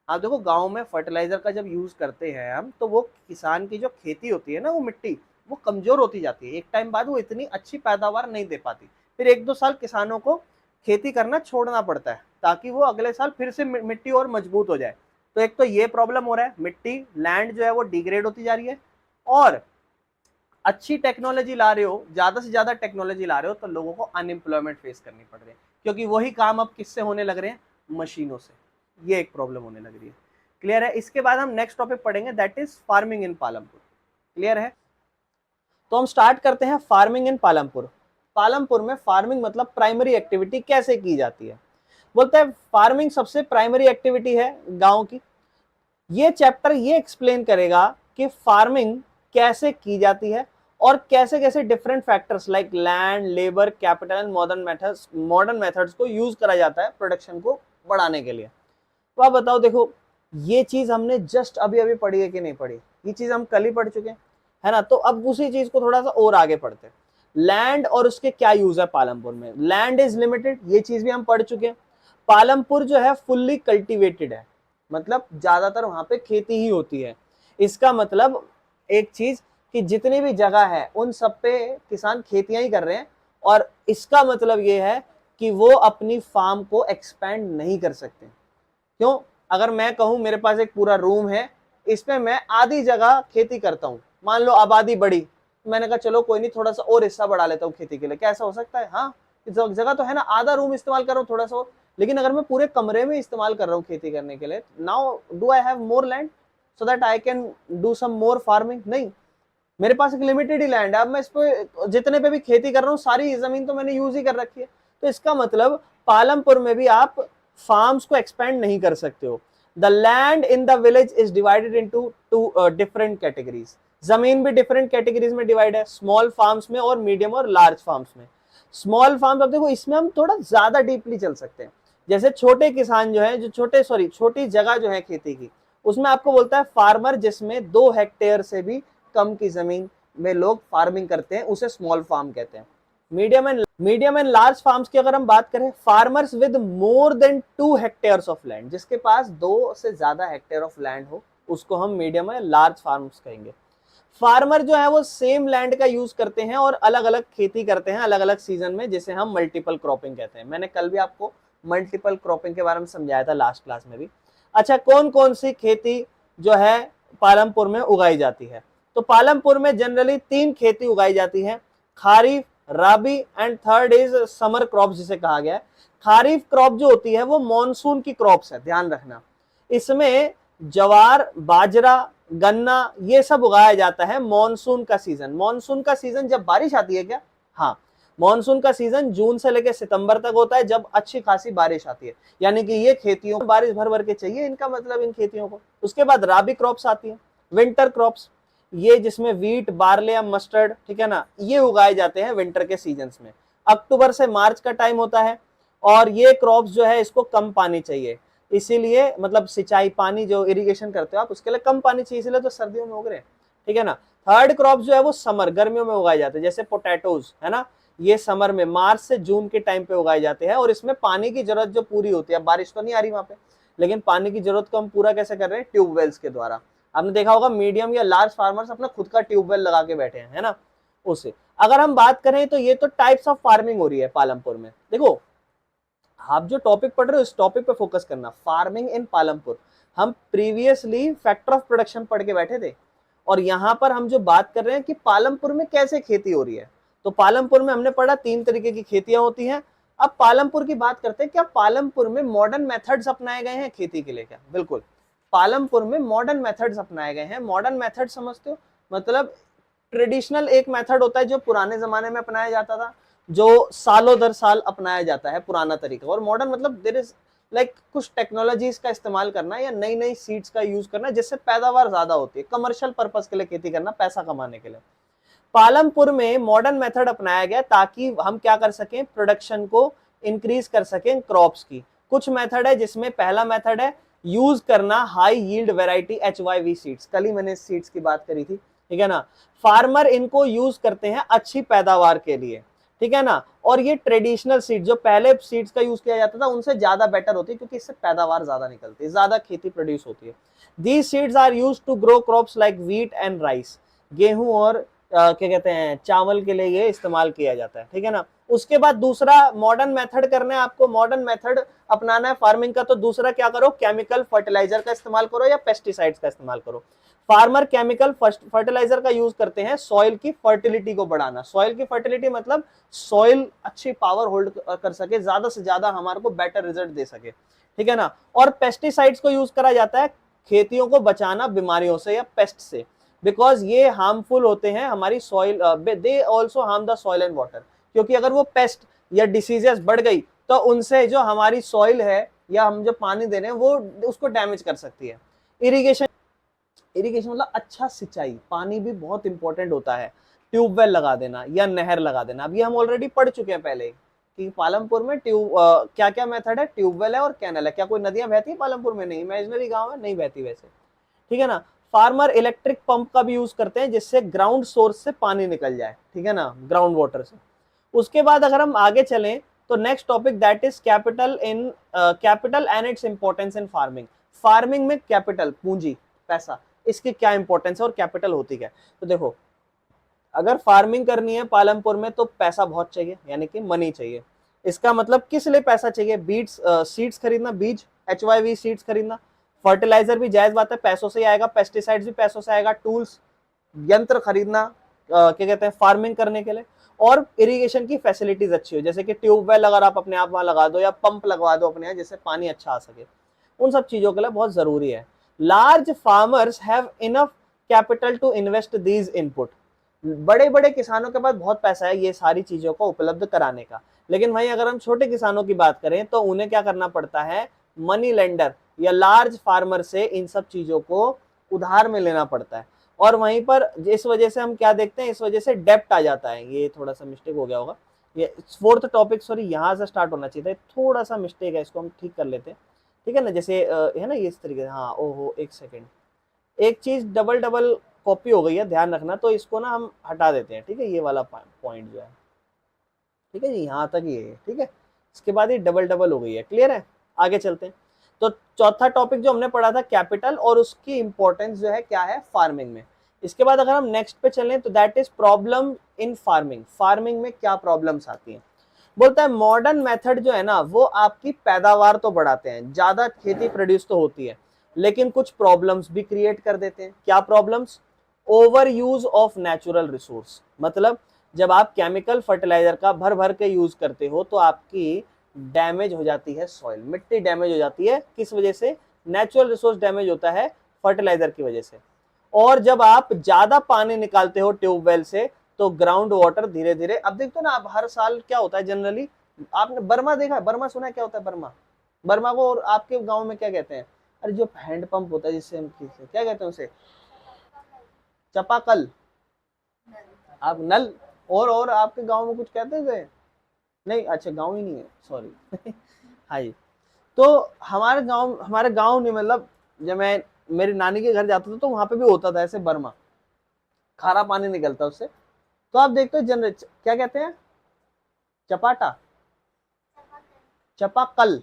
आप देखो गांव में फर्टिलाइजर का जब यूज करते हैं हम, तो वो किसान की जो खेती होती है ना, वो मिट्टी वो कमजोर होती जाती है, एक टाइम बाद वो इतनी अच्छी पैदावार नहीं दे पाती। फिर 1-2 साल किसानों को खेती करना छोड़ना पड़ता है ताकि वो अगले साल फिर से मिट्टी और मजबूत हो जाए। तो एक तो ये प्रॉब्लम हो रहा है, मिट्टी लैंड जो है वो डिग्रेड होती जा रही है, और अच्छी टेक्नोलॉजी ला रहे हो, ज्यादा से ज्यादा टेक्नोलॉजी ला रहे हो, तो लोगों को अनएम्प्लॉयमेंट फेस करनी पड़ रही है, क्योंकि वही काम अब किससे होने लग रहे हैं, मशीनों से। ये एक प्रॉब्लम होने लग रही है। क्लियर है? इसके बाद हम नेक्स्ट टॉपिक पढ़ेंगे, that is farming in Palampur. Clear है? तो हम स्टार्ट करते हैं फार्मिंग इन पालमपुर। पालमपुर में फार्मिंग मतलब प्राइमरी एक्टिविटी कैसे की जाती है। बोलते हैं फार्मिंग सबसे प्राइमरी एक्टिविटी है गांव की। ये चैप्टर ये एक्सप्लेन करेगा कि फार्मिंग कैसे की जाती है और कैसे कैसे different factors like land, labour, capital and modern methods को यूज करा जाता है प्रोडक्शन को बढ़ाने के लिए। तो आप बताओ, देखो ये चीज हमने जस्ट अभी अभी पढ़ी है कि नहीं पढ़ी? ये चीज हम कल ही पढ़ चुके हैं, है ना। तो अब उसी चीज को थोड़ा सा और आगे पढ़ते हैं। लैंड और उसके क्या यूज है पालमपुर में। लैंड इज लिमिटेड, ये चीज भी हम पढ़ चुके हैं। पालमपुर जो है फुल्ली कल्टिवेटेड है, मतलब ज्यादातर वहां पे खेती ही होती है। इसका मतलब एक चीज कि जितनी भी जगह है उन सब पे किसान खेतियां ही कर रहे हैं, और इसका मतलब ये है कि वो अपनी फार्म को एक्सपेंड नहीं कर सकते। क्यों? अगर मैं कहूं मेरे पास एक पूरा रूम है, इसमें मैं आधी जगह खेती करता हूं, मान लो आबादी बढ़ी, मैंने कहा चलो कोई नहीं थोड़ा सा और हिस्सा बढ़ा लेता हूँ खेती के लिए, क्या ऐसा हो सकता है? हाँ, जगह तो है ना, आधा रूम इस्तेमाल कर रहा हूँ थोड़ा सा, लेकिन अगर मैं पूरे कमरे में इस्तेमाल कर रहा हूँ खेती करने के लिए, now do I have more land so that I can do some more farming? नहीं, मेरे पास एक लिमिटेड ही लैंड है, अब मैं इस पे जितने पे भी खेती कर रहा हूँ सारी जमीन तो मैंने यूज ही कर रखी है। तो इसका मतलब पालमपुर में भी आप फार्म्स को एक्सपेंड नहीं कर सकते हो। The land in the village is divided into two different categories. जमीन भी डिफरेंट कैटेगरीज में डिवाइड है, स्मॉल फार्म्स में और मीडियम और लार्ज फार्म्स में। स्मॉल फार्म्स, अब देखो इसमें हम थोड़ा ज्यादा डीपली चल सकते हैं। जैसे छोटे किसान जो है, जो छोटी जगह जो है खेती की, उसमें आपको बोलता है फार्मर जिसमें 2 हेक्टेयर से भी कम की जमीन में लोग फार्मिंग करते हैं, उसे स्मॉल फार्म कहते हैं। मीडियम एंड लार्ज फार्म्स की अगर हम बात करें, farmers with more than 2 hectares of land, जिसके पास 2 से ज्यादा हेक्टेयर ऑफ लैंड हो, उसको हम मीडियम एंड लार्ज फार्म्स कहेंगे। फार्मर जो है वो सेम लैंड का यूज करते हैं और अलग अलग खेती करते हैं अलग अलग सीजन में, जिसे हम मल्टीपल क्रॉपिंग कहते हैं। मैंने कल भी आपको मल्टीपल क्रॉपिंग के बारे में समझाया था लास्ट क्लास में भी। अच्छा, कौन कौन सी खेती जो है पालमपुर में उगाई जाती है? तो पालमपुर में जनरली 3 खेती उगाई जाती है, kharif, rabi and third is summer crop जिसे कहा गया है। खारीफ क्रॉप जो होती है वो मॉनसून की क्रॉप्स है, ध्यान रखना। इसमें ज्वार, बाजरा, गन्ना ये सब उगाया जाता है मॉनसून का सीजन। मॉनसून का सीजन जब बारिश आती है क्या? हाँ, मॉनसून का सीजन जून से लेकर सितंबर तक होता है, जब अच्छी खासी बारिश आती है, यानी कि ये खेतियों को बारिश भर भर के चाहिए, इनका मतलब इन खेतियों को। उसके बाद राबी क्रॉप्स आती है, विंटर क्रॉप्स, ये जिसमें वीट, बार्ले या मस्टर्ड, ठीक है ना, ये उगाए जाते हैं विंटर के सीजन्स में। अक्टूबर से मार्च का टाइम होता है, और ये क्रॉप्स जो है इसको कम पानी चाहिए, इसीलिए मतलब सिंचाई पानी जो इरिगेशन करते हो आप उसके लिए कम पानी चाहिए, इसलिए तो सर्दियों में उग रहे हैं, ठीक है ना। थर्ड क्रॉप जो है वो समर, गर्मियों में उगाए जाते हैं, जैसे पोटैटोज है ना, ये समर में मार्च से जून के टाइम पे उगाए जाते हैं, और इसमें पानी की जरूरत जो पूरी होती है, बारिश तो नहीं आ रही वहां पे, लेकिन पानी की जरूरत को हम पूरा कैसे कर रहे हैं, ट्यूबवेल्स के द्वारा। आपने देखा होगा मीडियम या लार्ज फार्मर्स अपना खुद का ट्यूबवेल लगा के बैठे हैं, है ना, उसे। अगर हम बात करें तो ये तो टाइप्स ऑफ फार्मिंग हो रही है पालमपुर में। देखो आप जो टॉपिक पढ़ रहे हो इस टॉपिक पे फोकस करना, फार्मिंग इन पालमपुर। हम प्रीवियसली फैक्टर ऑफ प्रोडक्शन पढ़ के बैठे थे, और यहाँ पर हम जो बात कर रहे हैं कि पालमपुर में कैसे खेती हो रही है। तो पालमपुर में हमने पढ़ा 3 तरीके की खेतियां होती हैं। अब पालमपुर की बात करते हैं, क्या पालमपुर में मॉडर्न मेथड्स अपनाए गए हैं खेती के लिए? क्या बिल्कुल, पालमपुर में मॉडर्न मेथड्स अपनाए गए हैं। मॉडर्न मेथड समझते हो, मतलब ट्रेडिशनल एक मेथड होता है जो पुराने जमाने में अपनाया जाता था, जो सालों दर साल अपनाया जाता है पुराना तरीका, और मॉडर्न मतलब देयर इज लाइक कुछ टेक्नोलॉजीज का इस्तेमाल करना या नई नई सीड्स का यूज करना जिससे पैदावार ज्यादा होती है, कमर्शियल पर्पस के लिए खेती करना, पैसा कमाने के लिए। पालमपुर में मॉडर्न मेथड अपनाया गया ताकि हम क्या कर सकें, प्रोडक्शन को इंक्रीज कर सकें क्रॉप्स की। कुछ मेथड है जिसमें पहला मेथड है यूज करना high yield variety HYV seeds, कल ही मैंने सीड्स की बात करी थी, ठीक है ना। फार्मर इनको यूज करते हैं अच्छी पैदावार के लिए, ठीक है ना, और ये ट्रेडिशनल सीड जो पहले सीड्स का यूज किया जाता था उनसे ज्यादा बेटर होती है, क्योंकि इससे पैदावार ज्यादा निकलती है, ज्यादा खेती प्रोड्यूस होती है। These seeds are used to grow crops like wheat and rice, गेहूं और क्या कहते हैं चावल के लिए ये इस्तेमाल किया जाता है, ठीक है ना। उसके बाद दूसरा मॉडर्न मेथड करना है आपको, मॉडर्न मेथड अपनाना है फार्मिंग का, तो दूसरा क्या करो, केमिकल फर्टिलाइजर का इस्तेमाल करो या पेस्टिसाइड्स का इस्तेमाल करो। फार्मर केमिकल फर्टिलाइजर का यूज करते हैं सॉइल की फर्टिलिटी को बढ़ाना। सॉइल की फर्टिलिटी मतलब सॉइल अच्छी पावर होल्ड कर सके, ज्यादा से ज्यादा हमारे को बेटर रिजल्ट दे सके, ठीक है ना। और पेस्टिसाइड्स को यूज करा जाता है खेतियों को बचाना बीमारियों से या पेस्ट से, बिकॉज ये हार्मफुल होते हैं हमारी soil, they also harm the soil and water, क्योंकि अगर वो पेस्ट या डिसीजेस बढ़ गई तो उनसे जो हमारी सॉइल है या हम जो पानी दे रहे हैं वो उसको डैमेज कर सकती है। इरिगेशन, इरिगेशन मतलब अच्छा सिंचाई, पानी भी बहुत इंपॉर्टेंट होता है, ट्यूबवेल लगा देना या नहर लगा देना। अब ये हम ऑलरेडी पढ़ चुके हैं पहले कि पालमपुर में क्या क्या मेथड है, ट्यूबवेल है और कैनल है। क्या कोई नदियां बहती है पालमपुर में? नहीं, इमेजिनरी गांव है, नहीं बहती वैसे, ठीक है ना। फार्मर इलेक्ट्रिक पंप का भी यूज करते हैं जिससे ग्राउंड सोर्स से पानी निकल जाए, ठीक है ना, ग्राउंड वाटर से। उसके बाद अगर हम आगे चलें तो next topic that is capital and its importance in farming. Farming में कैपिटल, पूंजी, पैसा, इसकी क्या इंपॉर्टेंस है और कैपिटल होती क्या है। तो देखो अगर फार्मिंग करनी है पालमपुर में तो पैसा बहुत चाहिए, यानी कि मनी चाहिए। इसका मतलब किस लिए पैसा चाहिए, बीज सीड्स खरीदना, बीज HYV सीड्स खरीदना, फर्टिलाइजर भी जायज बात है पैसों से ही आएगा, पेस्टिसाइड्स भी पैसों से आएगा, टूल्स यंत्र खरीदना क्या कहते हैं फार्मिंग करने के लिए, और इरिगेशन की फैसिलिटीज अच्छी हो, जैसे कि ट्यूबवेल अगर आप अपने आप वहां लगा दो या पंप लगवा दो अपने यहाँ जिससे पानी अच्छा आ सके, उन सब चीजों के लिए बहुत जरूरी है। Large farmers have enough capital to invest these input. बड़े बड़े किसानों के पास बहुत पैसा है ये सारी चीजों को उपलब्ध कराने का, लेकिन वहीं अगर हम छोटे किसानों की बात करें तो उन्हें क्या करना पड़ता है, मनी लेंडर या लार्ज फार्मर से इन सब चीजों को उधार में लेना पड़ता है। और वहीं पर इस वजह से हम क्या देखते हैं, इस वजह से डेप्ट आ जाता है। ये थोड़ा सा मिस्टेक हो गया होगा, ये फोर्थ टॉपिक सॉरी यहाँ से स्टार्ट होना चाहिए था, थोड़ा सा मिस्टेक है, इसको हम ठीक कर लेते हैं, ठीक है ना। जैसे है ना ये इस तरीके से, हाँ ओहो एक सेकेंड, एक चीज डबल कॉपी हो गई है, ध्यान रखना, तो इसको ना हम हटा देते हैं, ठीक है, ये वाला पॉइंट जो है, ठीक है जी, यहाँ तक ये है, ठीक है। इसके बाद ये डबल हो गई है, क्लियर है। आगे चलते हैं। तो चौथा टॉपिक जो हमने पढ़ा था कैपिटल और उसकी इंपॉर्टेंस जो है क्या है फार्मिंग में। इसके बाद अगर हम नेक्स्ट पे चलें तो that is problem in farming. Farming में क्या प्रॉब्लम्स आती हैं, बोलता है मॉडर्न मेथड जो है ना वो आपकी पैदावार तो बढ़ाते हैं, ज्यादा खेती प्रोड्यूस तो होती है, लेकिन कुछ प्रॉब्लम्स भी क्रिएट कर देते हैं। क्या problems, over use of natural resource, मतलब जब आप केमिकल फर्टिलाइजर का भर भर के यूज करते हो तो आपकी डैमेज हो जाती है सॉइल, मिट्टी डैमेज हो जाती है, किस वजह से, नेचुरल रिसोर्स डैमेज होता है फर्टिलाइजर की वजह से। और जब आप ज्यादा पानी निकालते हो ट्यूबवेल से तो ग्राउंड वाटर धीरे धीरे, अब देखते हो ना आप हर साल क्या होता है जनरली, आपने बर्मा देखा है, बर्मा सुना है क्या होता है बर्मा? बर्मा को और आपके गांव में क्या कहते हैं? अरे जो हैंड पंप होता है जिससे हम क्या कहते हैं उसे? चापाकल। आप नल। और आपके गांव में कुछ कहते हैं? नहीं, अच्छा गांव ही नहीं है, सॉरी। हाँ जी। तो हमारे गांव नहीं, मतलब जब मैं मेरी नानी के घर जाता था तो वहां पे भी होता था ऐसे बर्मा, खारा पानी निकलता उससे। तो आप देखते हो जनरल क्या कहते हैं? चपाटा, चपाकल।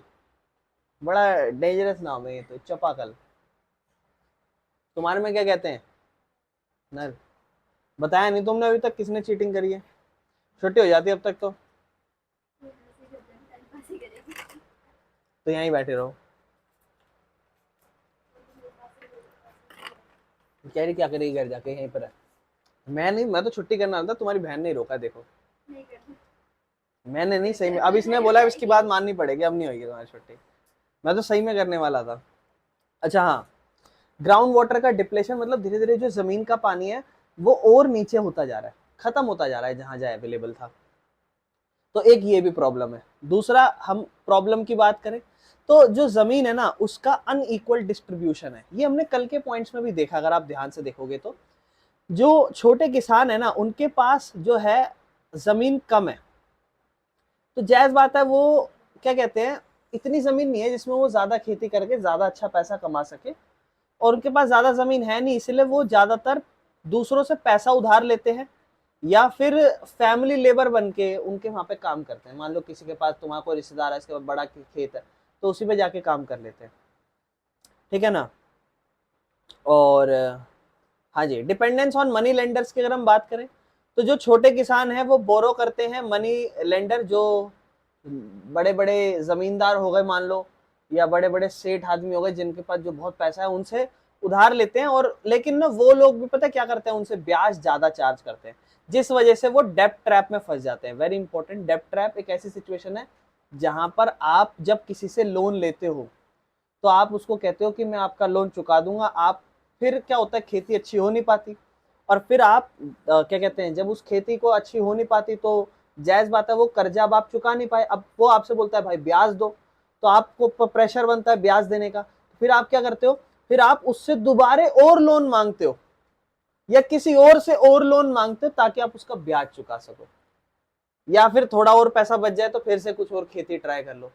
बड़ा डेंजरस नाम है ये तो, चपाकल। तुम्हारे में क्या कहते हैं? नल। बताया नहीं तुमने अभी तक किसने चीटिंग करी है। छुट्टी हो जाती है अब तक तो यहीं बैठे रहो। कह रही क्या करेगी घर जाके, यहीं पर है। मैं नहीं, मैं तो छुट्टी करना था, तुम्हारी बहन ने रोका, देखो। मैंने नहीं, सही में अब इसने बोला इसकी बात माननी पड़ेगी, अब नहीं होगी तुम्हारी छुट्टी। मैं तो सही में करने वाला था। अच्छा हाँ, ग्राउंड वाटर का डिप्लेशन मतलब धीरे धीरे जो जमीन का पानी है वो और नीचे होता जा रहा है, खत्म होता जा रहा है जहां जहां अवेलेबल था। तो एक ये भी प्रॉब्लम है। दूसरा, हम प्रॉब्लम की बात करें तो जो जमीन है ना उसका अनइक्वल डिस्ट्रीब्यूशन है। ये हमने कल के पॉइंट्स में भी देखा, अगर आप ध्यान से देखोगे तो जो छोटे किसान है ना उनके पास जो है जमीन कम है। तो जायज बात है, वो क्या कहते हैं, इतनी जमीन नहीं है जिसमें वो ज्यादा खेती करके ज्यादा अच्छा पैसा कमा सके, और उनके पास ज्यादा जमीन है नहीं, इसलिए वो ज्यादातर दूसरों से पैसा उधार लेते हैं या फिर फैमिली लेबर बन के उनके वहां पे काम करते हैं। मान लो किसी के पास, तुम्हारा कोई रिश्तेदार है, इसके पास बड़ा खेत है, तो उसी पे जाके काम कर लेते हैं, ठीक है ना। और हाँ जी, डिपेंडेंस ऑन मनी लेंडर्स की अगर हम बात करें तो जो छोटे किसान हैं वो बोरो करते हैं मनी लेंडर, जो बड़े बड़े जमींदार हो गए मान लो, या बड़े बड़े सेठ आदमी हो गए जिनके पास जो बहुत पैसा है, उनसे उधार लेते हैं। और लेकिन ना वो लोग भी पता क्या करते हैं, उनसे ब्याज ज्यादा चार्ज करते हैं, जिस वजह से वो डेब्ट ट्रैप में फंस जाते हैं। वेरी इंपॉर्टेंट, डेब्ट ट्रैप एक ऐसी सिचुएशन है जहां पर आप जब किसी से लोन लेते हो तो आप उसको कहते हो कि मैं आपका लोन चुका दूंगा, आप फिर क्या होता है, खेती अच्छी हो नहीं पाती, और फिर आप क्या कहते हैं, जब उस खेती को अच्छी हो नहीं पाती तो जायज बात है वो कर्जा अब आप चुका नहीं पाए, अब वो आपसे बोलता है भाई ब्याज दो, तो आपको प्रेशर बनता है ब्याज देने का। फिर आप क्या करते हो, फिर आप उससे दोबारे और लोन मांगते हो या किसी और से और लोन मांगते हो ताकि आप उसका ब्याज चुका सको, या फिर थोड़ा और पैसा बच जाए तो फिर से कुछ और खेती ट्राई कर लो।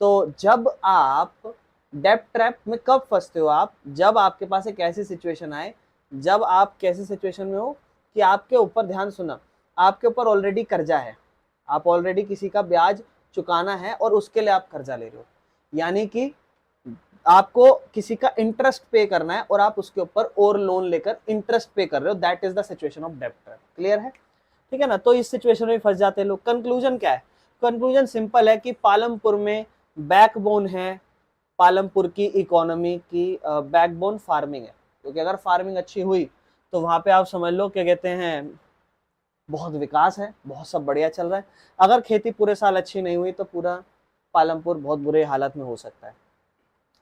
तो जब आप डेब्ट ट्रैप में कब फंसते हो आप, जब आपके पास एक ऐसी सिचुएशन आए, जब आप कैसी सिचुएशन में हो कि आपके ऊपर, ध्यान सुना, आपके ऊपर ऑलरेडी कर्जा है, आप ऑलरेडी किसी का ब्याज चुकाना है और उसके लिए आप कर्जा ले रहे हो, यानी कि आपको किसी का इंटरेस्ट पे करना है और आप उसके ऊपर और लोन लेकर इंटरेस्ट पे कर रहे हो। That is the situation of डेब्ट ट्रैप। क्लियर है, ठीक है ना। तो इस सिचुएशन में फंस जाते हैं लोग। कंक्लूजन क्या है? कंक्लूजन सिंपल है कि पालमपुर में बैकबोन है, पालमपुर की इकोनॉमी की बैकबोन फार्मिंग है, क्योंकि अगर फार्मिंग अच्छी हुई तो वहां पे आप समझ लो क्या कहते हैं, बहुत विकास है, बहुत सब बढ़िया चल रहा है। अगर खेती पूरे साल अच्छी नहीं हुई तो पूरा पालमपुर बहुत बुरे हालत में हो सकता है।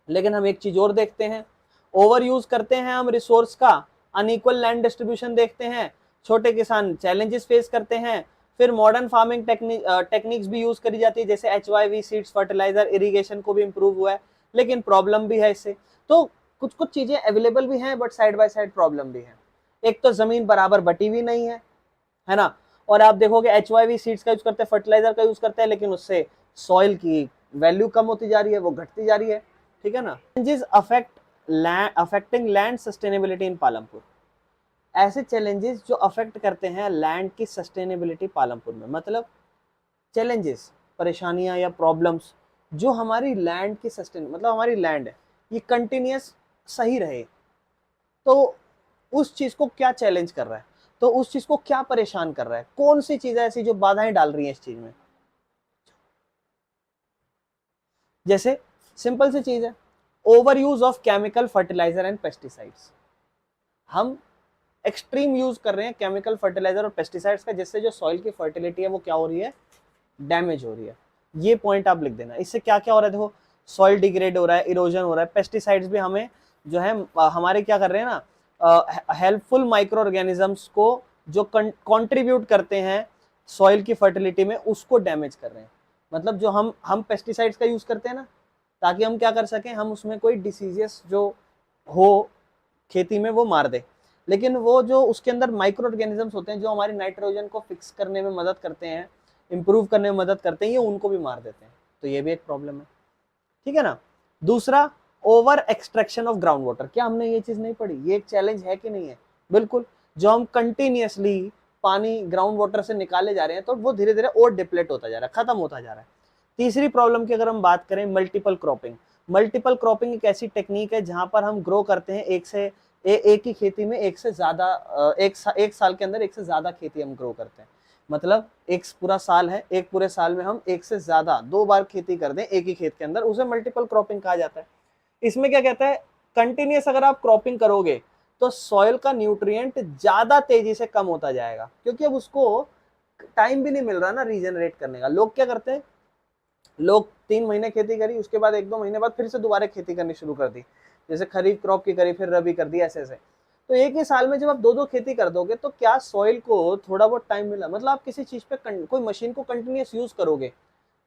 लेकिन हम एक चीज और देखते हैं, ओवर यूज करते हैं हम रिसोर्स का, अनइक्वल लैंड डिस्ट्रीब्यूशन देखते हैं, छोटे किसान चैलेंजेस फेस करते हैं। फिर मॉडर्न फार्मिंग टेक्निक्स भी यूज करी जाती है, जैसे HYV सीड्स, फर्टिलाइजर, इरिगेशन को भी इंप्रूव हुआ है, लेकिन प्रॉब्लम भी है इससे। तो कुछ कुछ चीजें अवेलेबल भी हैं but side by side problem भी है। एक तो जमीन बराबर बटी हुई नहीं है ना, और आप देखोगे HYV सीड्स का यूज करते हैं, फर्टिलाइजर का यूज करते हैं, लेकिन उससे सॉइल की वैल्यू कम होती जा रही है, वो घटती जा रही है, ठीक है ना। चेंजेस अफेक्टिंग लैंड सस्टेनेबिलिटी इन पालमपुर, ऐसे चैलेंजेस जो अफेक्ट करते हैं लैंड की सस्टेनेबिलिटी पालमपुर में, मतलब चैलेंजेस, परेशानियां या प्रॉब्लम्स जो हमारी लैंड की सस्टेन, मतलब हमारी लैंड है ये कंटिन्यूस सही रहे, तो उस चीज को क्या चैलेंज कर रहा है, तो उस चीज को क्या परेशान कर रहा है, कौन सी चीज ऐसी जो बाधाएं डाल रही है इस चीज में। जैसे सिंपल सी चीज है, over use of chemical fertiliser and pesticides. हम एक्सट्रीम यूज कर रहे हैं केमिकल फर्टिलाइजर और पेस्टिसाइड्स का, जिससे जो सॉइल की फर्टिलिटी है वो क्या हो रही है, डैमेज हो रही है। ये पॉइंट आप लिख देना। इससे क्या क्या हो रहा है, देखो सॉइल डिग्रेड हो रहा है, इरोजन हो रहा है। पेस्टिसाइड्स भी हमें जो है हमारे क्या कर रहे हैं ना, हेल्पफुल माइक्रो ऑर्गेनिजम्स को जो कंट्रीब्यूट करते हैं सॉइल की फर्टिलिटी में, उसको डैमेज कर रहे हैं। मतलब जो हम पेस्टिसाइड्स का यूज करते हैं ना, ताकि हम क्या कर सकें, हम उसमें कोई डिसीजेस जो हो खेती में वो मार दे, लेकिन वो जो उसके अंदर माइक्रो ऑर्गेनिजम्स होते हैं जो हमारी नाइट्रोजन को फिक्स करने में मदद करते हैं, इंप्रूव करने में मदद करते हैं, ये उनको भी मार देते हैं। तो ये भी एक प्रॉब्लम है, ठीक है ना। दूसरा, over extraction of ground water. क्या हमने ये चीज नहीं पढ़ी? ये एक चैलेंज है कि नहीं है? बिल्कुल। जो हम कंटिन्यूअसली पानी ग्राउंड वाटर से निकाले जा रहे हैं तो वो धीरे धीरे और डिप्लेट होता जा रहा है, खत्म होता जा रहा है। तीसरी प्रॉब्लम की अगर हम बात करें, मल्टीपल क्रॉपिंग। मल्टीपल क्रॉपिंग एक ऐसी टेक्निक है जहां पर हम ग्रो करते हैं एक ही खेती में एक से ज्यादा एक साल के अंदर एक से ज्यादा खेती हम ग्रो करते हैं। मतलब एक पूरा साल है, एक पूरे साल में हम एक से ज्यादा 2 बार खेती कर दें एक ही खेत के अंदर, उसे मल्टीपल क्रॉपिंग कहा जाता है। इसमें क्या कहता है, कंटिन्यूअस अगर आप क्रॉपिंग करोगे तो सॉइल का न्यूट्रिएंट ज्यादा तेजी से कम होता जाएगा, क्योंकि अब उसको टाइम भी नहीं मिल रहा ना रीजनरेट करने का। लोग क्या करते हैं, लोग 3 महीने खेती करी, उसके बाद 1-2 महीने बाद फिर से दोबारा खेती करनी शुरू कर दी, जैसे खरीफ क्रॉप की करी फिर रबी कर दी, ऐसे ऐसे। तो एक ही साल में जब आप 2-2 खेती कर दोगे तो क्या सॉइल को थोड़ा बहुत टाइम मिला? मतलब आप किसी चीज पे कोई मशीन को कंटिन्यूअस यूज करोगे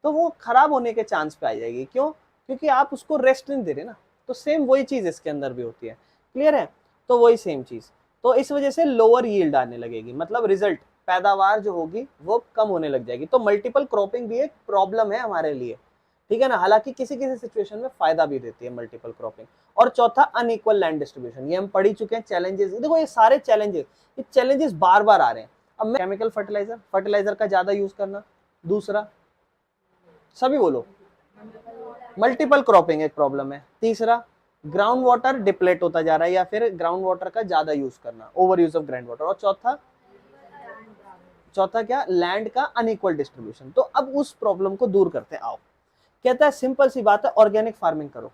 तो वो खराब होने के चांस पे आ जाएगी। क्यों? क्योंकि आप उसको रेस्ट नहीं दे रहे ना। तो सेम वही चीज इसके अंदर भी होती है, क्लियर है? तो वही सेम चीज, तो इस वजह से लोअर यील्ड आने लगेगी, मतलब रिजल्ट, पैदावार जो होगी वो कम होने लग जाएगी। तो मल्टीपल क्रॉपिंग भी एक प्रॉब्लम है हमारे लिए, ठीक है ना। हालांकि किसी किसी सिचुएशन में फायदा भी देती है मल्टीपल क्रॉपिंग। और चौथा, अनइक्वल लैंड डिस्ट्रीब्यूशन। ये हम पढ़ ही चुके हैं, चैलेंजेस। देखो ये सारे चैलेंजेस बार बार आ रहे हैं। अब मैं केमिकल फर्टिलाइजर का ज्यादा यूज करना, दूसरा, सभी बोलो, मल्टीपल क्रॉपिंग एक प्रॉब्लम है। तीसरा, ग्राउंड वाटर डिप्लेट होता जा रहा है या फिर ग्राउंड वाटर का ज्यादा यूज करना, over use of ground water. और चौथा क्या, लैंड का अनइक्वल डिस्ट्रीब्यूशन। तो अब उस प्रॉब्लम को दूर करते हैं, आओ। कहता है सिंपल सी बात है, ऑर्गेनिक फार्मिंग करो।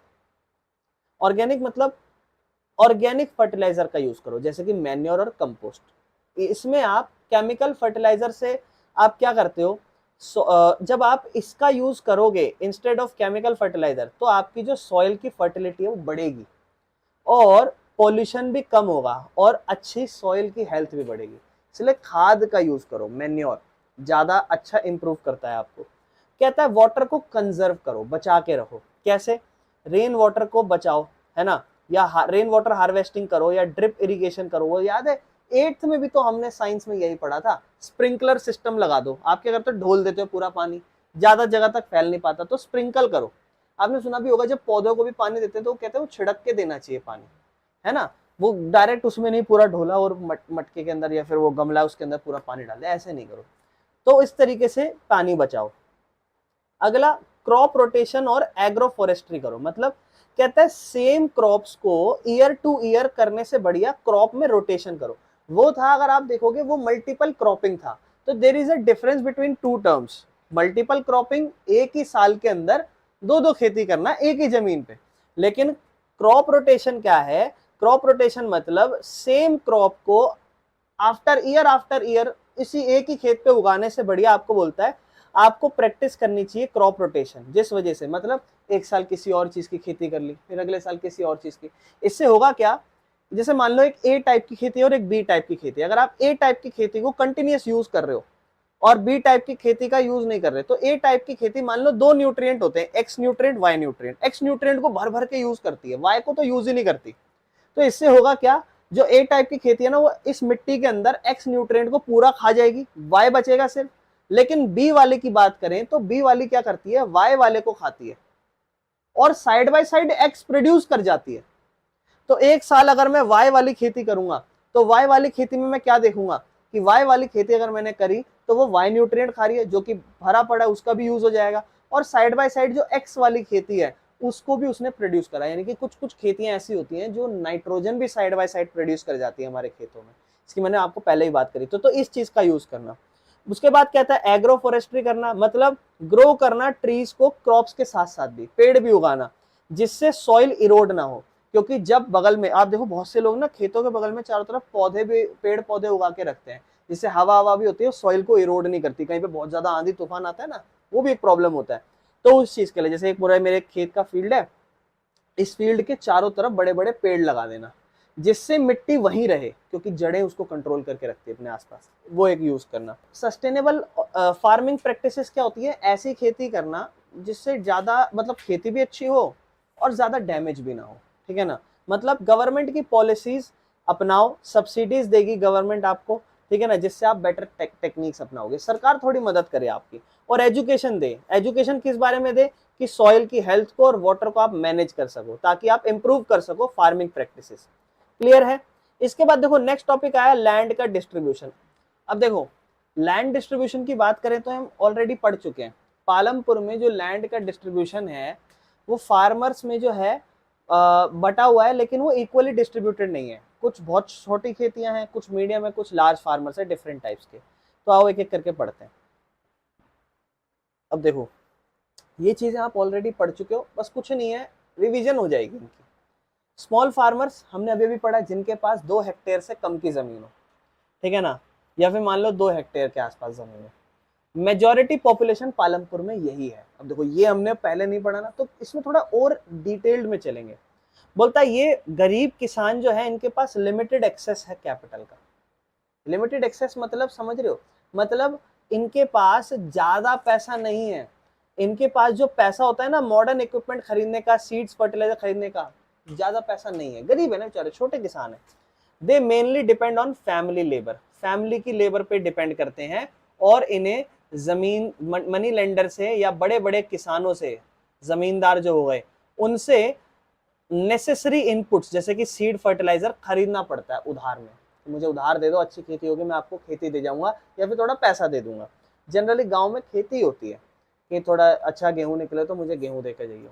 ऑर्गेनिक मतलब ऑर्गेनिक फर्टिलाइजर का यूज करो, जैसे कि मैन्योर और कंपोस्ट। इसमें आप केमिकल फर्टिलाइजर से आप क्या करते हो, जब आप इसका यूज करोगे इंस्टेड ऑफ केमिकल फर्टिलाइजर, तो आपकी जो सॉइल की फर्टिलिटी है वो बढ़ेगी और पॉल्यूशन भी कम होगा और अच्छी सॉइल की हेल्थ भी बढ़ेगी। इसलिए खाद का यूज करो, मैन्योर ज्यादा अच्छा इंप्रूव करता है आपको। कहता है वाटर को कंजर्व करो, बचा के रखो। कैसे? रेन वाटर को बचाओ, है ना, या रेन वाटर हार्वेस्टिंग करो या ड्रिप इरिगेशन करो। वो याद है 8th में भी तो हमने साइंस में यही पढ़ा था। स्प्रिंकलर सिस्टम लगा दो, आप क्या करते हो, ढोल देते हो पूरा पानी, ज्यादा जगह तक फैल नहीं पाता तो स्प्रिंकल करो। आपने सुना भी होगा जब पौधों को भी पानी देते हैं तो कहते हैं वो छिड़क के देना चाहिए पानी, है ना, वो डायरेक्ट उसमें नहीं पूरा ढोला और मटके के अंदर या फिर वो गमला उसके अंदर पूरा पानी डाल दे, ऐसे नहीं करो। तो इस तरीके से पानी बचाओ। अगला, क्रॉप रोटेशन और एग्रो फॉरेस्ट्री करो। मतलब कहता है सेम क्रॉप्स को ईयर टू ईयर करने से बढ़िया क्रॉप में रोटेशन करो। वो था, अगर आप देखोगे, वो मल्टीपल क्रॉपिंग था। तो there is a difference between two terms. Multiple cropping एक ही साल के अंदर 2-2 खेती करना एक ही जमीन पे, लेकिन क्रॉप रोटेशन क्या है? क्रॉप रोटेशन मतलब सेम क्रॉप को आफ्टर ईयर इसी एक ही खेत पे उगाने से बढ़िया आपको बोलता है आपको प्रैक्टिस करनी चाहिए क्रॉप रोटेशन। जिस वजह से, मतलब एक साल किसी और चीज की खेती कर ली, फिर अगले साल किसी और चीज की। इससे होगा क्या, जैसे मान लो एक ए टाइप की खेती है और एक बी टाइप की खेती है। अगर आप ए टाइप की खेती को कंटिन्यूअस यूज कर रहे हो और बी टाइप की खेती का यूज नहीं कर रहे, तो ए टाइप की खेती, मान लो 2 न्यूट्रिएंट होते हैं, X nutrient, Y nutrient. X nutrient को भर भर के यूज करती है, वाई को तो यूज ही नहीं करती। तो इससे होगा क्या, जो ए टाइप की खेती है ना, वो इस मिट्टी के अंदर एक्स न्यूट्रिएंट को पूरा खा जाएगी, वाई बचेगा सिर्फ। लेकिन बी वाले की बात करें तो बी वाली क्या करती है, वाई वाले को खाती है और side by side x produce कर जाती है। तो एक साल अगर मैं वाई वाली खेती करूंगा तो वाई वाली खेती में मैं क्या देखूंगा कि वाई वाली खेती अगर मैंने करी तो वो वाई न्यूट्रिएंट खा रही है जो कि भरा पड़ा है, उसका भी यूज हो जाएगा। और साइड बाय साइड जो एक्स वाली खेती है उसको भी उसने प्रोड्यूस करा। यानी कि कुछ कुछ खेतियां ऐसी होती हैं जो नाइट्रोजन भी साइड बाय साइड प्रोड्यूस कर जाती है हमारे खेतों में। इसकी मैंने आपको पहले ही बात करी। तो इस चीज का यूज करना। उसके बाद कहता है एग्रो फॉरेस्ट्री करना, मतलब ग्रो करना ट्रीज को क्रॉप्स के साथ साथ भी, पेड़ भी उगाना जिससे सॉइल इरोड ना हो। क्योंकि जब बगल में आप देखो, बहुत से लोग ना खेतों के बगल में चारों तरफ पौधे भी, पेड़ पौधे उगा के रखते हैं जिससे हवा भी होती है, सॉइल को इरोड नहीं करती। कहीं पे बहुत ज्यादा आंधी तूफान आता है ना, वो भी एक प्रॉब्लम होता है। तो उस चीज के लिए, जैसे एक पूरा मेरे खेत का फील्ड है, इस फील्ड के चारों तरफ बड़े बड़े पेड़ लगा देना। जिससे मिट्टी वहीं रहे, क्योंकि जड़ें उसको कंट्रोल करके रखती है अपने आसपास, वो एक यूज करना। सस्टेनेबल फार्मिंग प्रैक्टिसेस क्या होती है? ऐसी खेती करना जिससे ज्यादा मतलब खेती भी अच्छी हो और ज्यादा डैमेज भी ना हो, ठीक है ना। मतलब गवर्नमेंट की पॉलिसीज अपनाओ, सब्सिडीज देगी गवर्नमेंट आपको, ठीक है ना, जिससे आप बेटर टेक्निक्स अपनाओगे, सरकार थोड़ी मदद करे आपकी। और एजुकेशन दे, एजुकेशन किस बारे में दे? कि सॉइल की हेल्थ को और वाटर को आप मैनेज कर सको, ताकि आप इंप्रूव कर सको फार्मिंग प्रैक्टिसेस। क्लियर है? इसके बाद देखो नेक्स्ट टॉपिक आया लैंड का डिस्ट्रीब्यूशन। अब देखो लैंड डिस्ट्रीब्यूशन की बात करें तो हम ऑलरेडी पढ़ चुके हैं, पालमपुर में जो लैंड का डिस्ट्रीब्यूशन है वो फार्मर्स में जो है बटा हुआ है, लेकिन वो इक्वली डिस्ट्रीब्यूटेड नहीं है। कुछ बहुत छोटी खेतियां हैं, कुछ मीडियम है, कुछ लार्ज फार्मर्स है डिफरेंट टाइप्स के। तो आओ एक एक करके पढ़ते हैं। अब देखो ये चीजें आप ऑलरेडी पढ़ चुके हो, बस कुछ नहीं है, रिवीजन हो जाएगी इनकी। स्मॉल फार्मर्स हमने अभी भी पढ़ा, जिनके पास 2 हेक्टेयर से कम की जमीन हो, ठीक है ना, या फिर मान लो 2 हेक्टेयर के आसपास जमीन है। मेजॉरिटी पॉपुलेशन पालमपुर में यही है। अब देखो ये हमने पहले नहीं पढ़ा ना, तो इसमें थोड़ा और डिटेल्ड में चलेंगे। बोलता है ये गरीब किसान जो है इनके पास लिमिटेड एक्सेस है कैपिटल का। लिमिटेड एक्सेस मतलब समझ रहे हो? मतलब इनके पास ज्यादा पैसा नहीं है। इनके पास जो पैसा होता है ना मॉडर्न इक्विपमेंट खरीदने का, सीड्स फर्टिलाइजर खरीदने का, ज्यादा पैसा नहीं है, गरीब है ना बेचारे, छोटे किसान है। दे mainly depend on family labour, family की लेबर पे डिपेंड करते हैं। और इन्हें जमीन मनी लेंडर से या बड़े बड़े किसानों से, जमींदार जो हो गए, उनसे नेसेसरी इनपुट्स जैसे कि सीड फर्टिलाइजर खरीदना पड़ता है उधार में। मुझे उधार दे दो, अच्छी खेती होगी, मैं आपको खेती दे जाऊंगा या फिर थोड़ा पैसा दे दूंगा। जनरली गांव में खेती होती है कि थोड़ा अच्छा गेहूं निकले तो मुझे गेहूं देकर जाइए।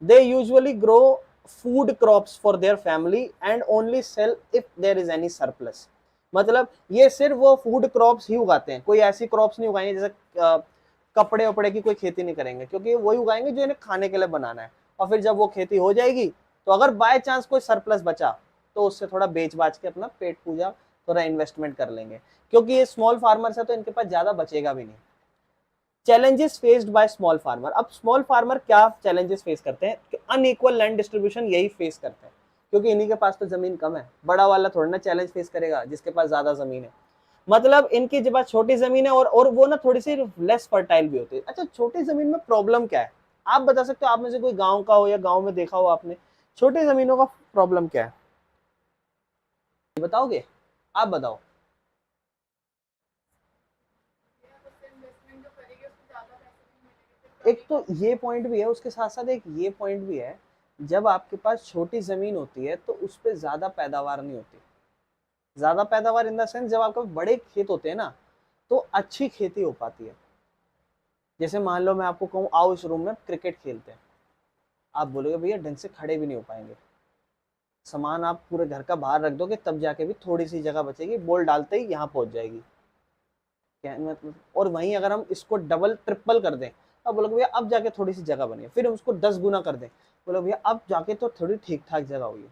They usually grow food crops for their family and only sell if there is any surplus. मतलब ये सिर्फ वो फूड क्रॉप्स ही उगाते हैं, कोई ऐसी क्रॉप्स नहीं उगाएंगे जैसे कपड़े वपड़े की कोई खेती नहीं करेंगे, क्योंकि वही उगाएंगे जो इन्हें खाने के लिए बनाना है। और फिर जब वो खेती हो जाएगी तो अगर बाय चांस कोई सरप्लस बचा तो उससे थोड़ा बेच बाच के अपना पेट पूजा, थोड़ा इन्वेस्टमेंट कर लेंगे, क्योंकि ये स्मॉल फार्मर्स है तो इनके पास ज्यादा बचेगा भी नहीं। Challenges faced by small farmer. अब स्मॉल फार्मर क्या चैलेंजेस फेस करते हैं? कि अनइक्वल लैंड डिस्ट्रीब्यूशन यही फेस करते हैं, क्योंकि इन्हीं के पास तो जमीन कम है। बड़ा वाला थोड़ा ना चैलेंज फेस करेगा जिसके पास ज्यादा जमीन है। मतलब इनकी जब छोटी जमीन है और वो ना थोड़ी सी लेस फर्टाइल भी होती है। अच्छा छोटी जमीन में प्रॉब्लम क्या है? आप बता सकते हो, आप में से कोई गांव का हो या गांव में देखा हो आपने, छोटी जमीनों का प्रॉब्लम क्या है बताओगे? आप बताओ। एक तो ये पॉइंट भी है, उसके साथ साथ एक ये पॉइंट भी है, जब आपके पास छोटी जमीन होती है तो उस पर ज्यादा पैदावार नहीं होती। ज्यादा पैदावार इन द सेंस जब आपके बड़े खेत होते हैं ना तो अच्छी खेती हो पाती है। जैसे मान लो मैं आपको कहूँ आओ इस रूम में क्रिकेट खेलते हैं, आप बोलोगे भैया ढंग से खड़े भी नहीं हो पाएंगे, सामान आप पूरे घर का बाहर रख दोगे तब जाके भी थोड़ी सी जगह बचेगी, बॉल डालते ही यहाँ पहुंच जाएगी। क्या मतलब? और वहीं अगर हम इसको डबल ट्रिपल कर दें, अब बोलोगे भैया अब जाके थोड़ी सी जगह बनी है, फिर हम उसको 10 गुना कर दें, बोलो भैया अब जाके तो थोड़ी ठीक ठाक जगह हुई है।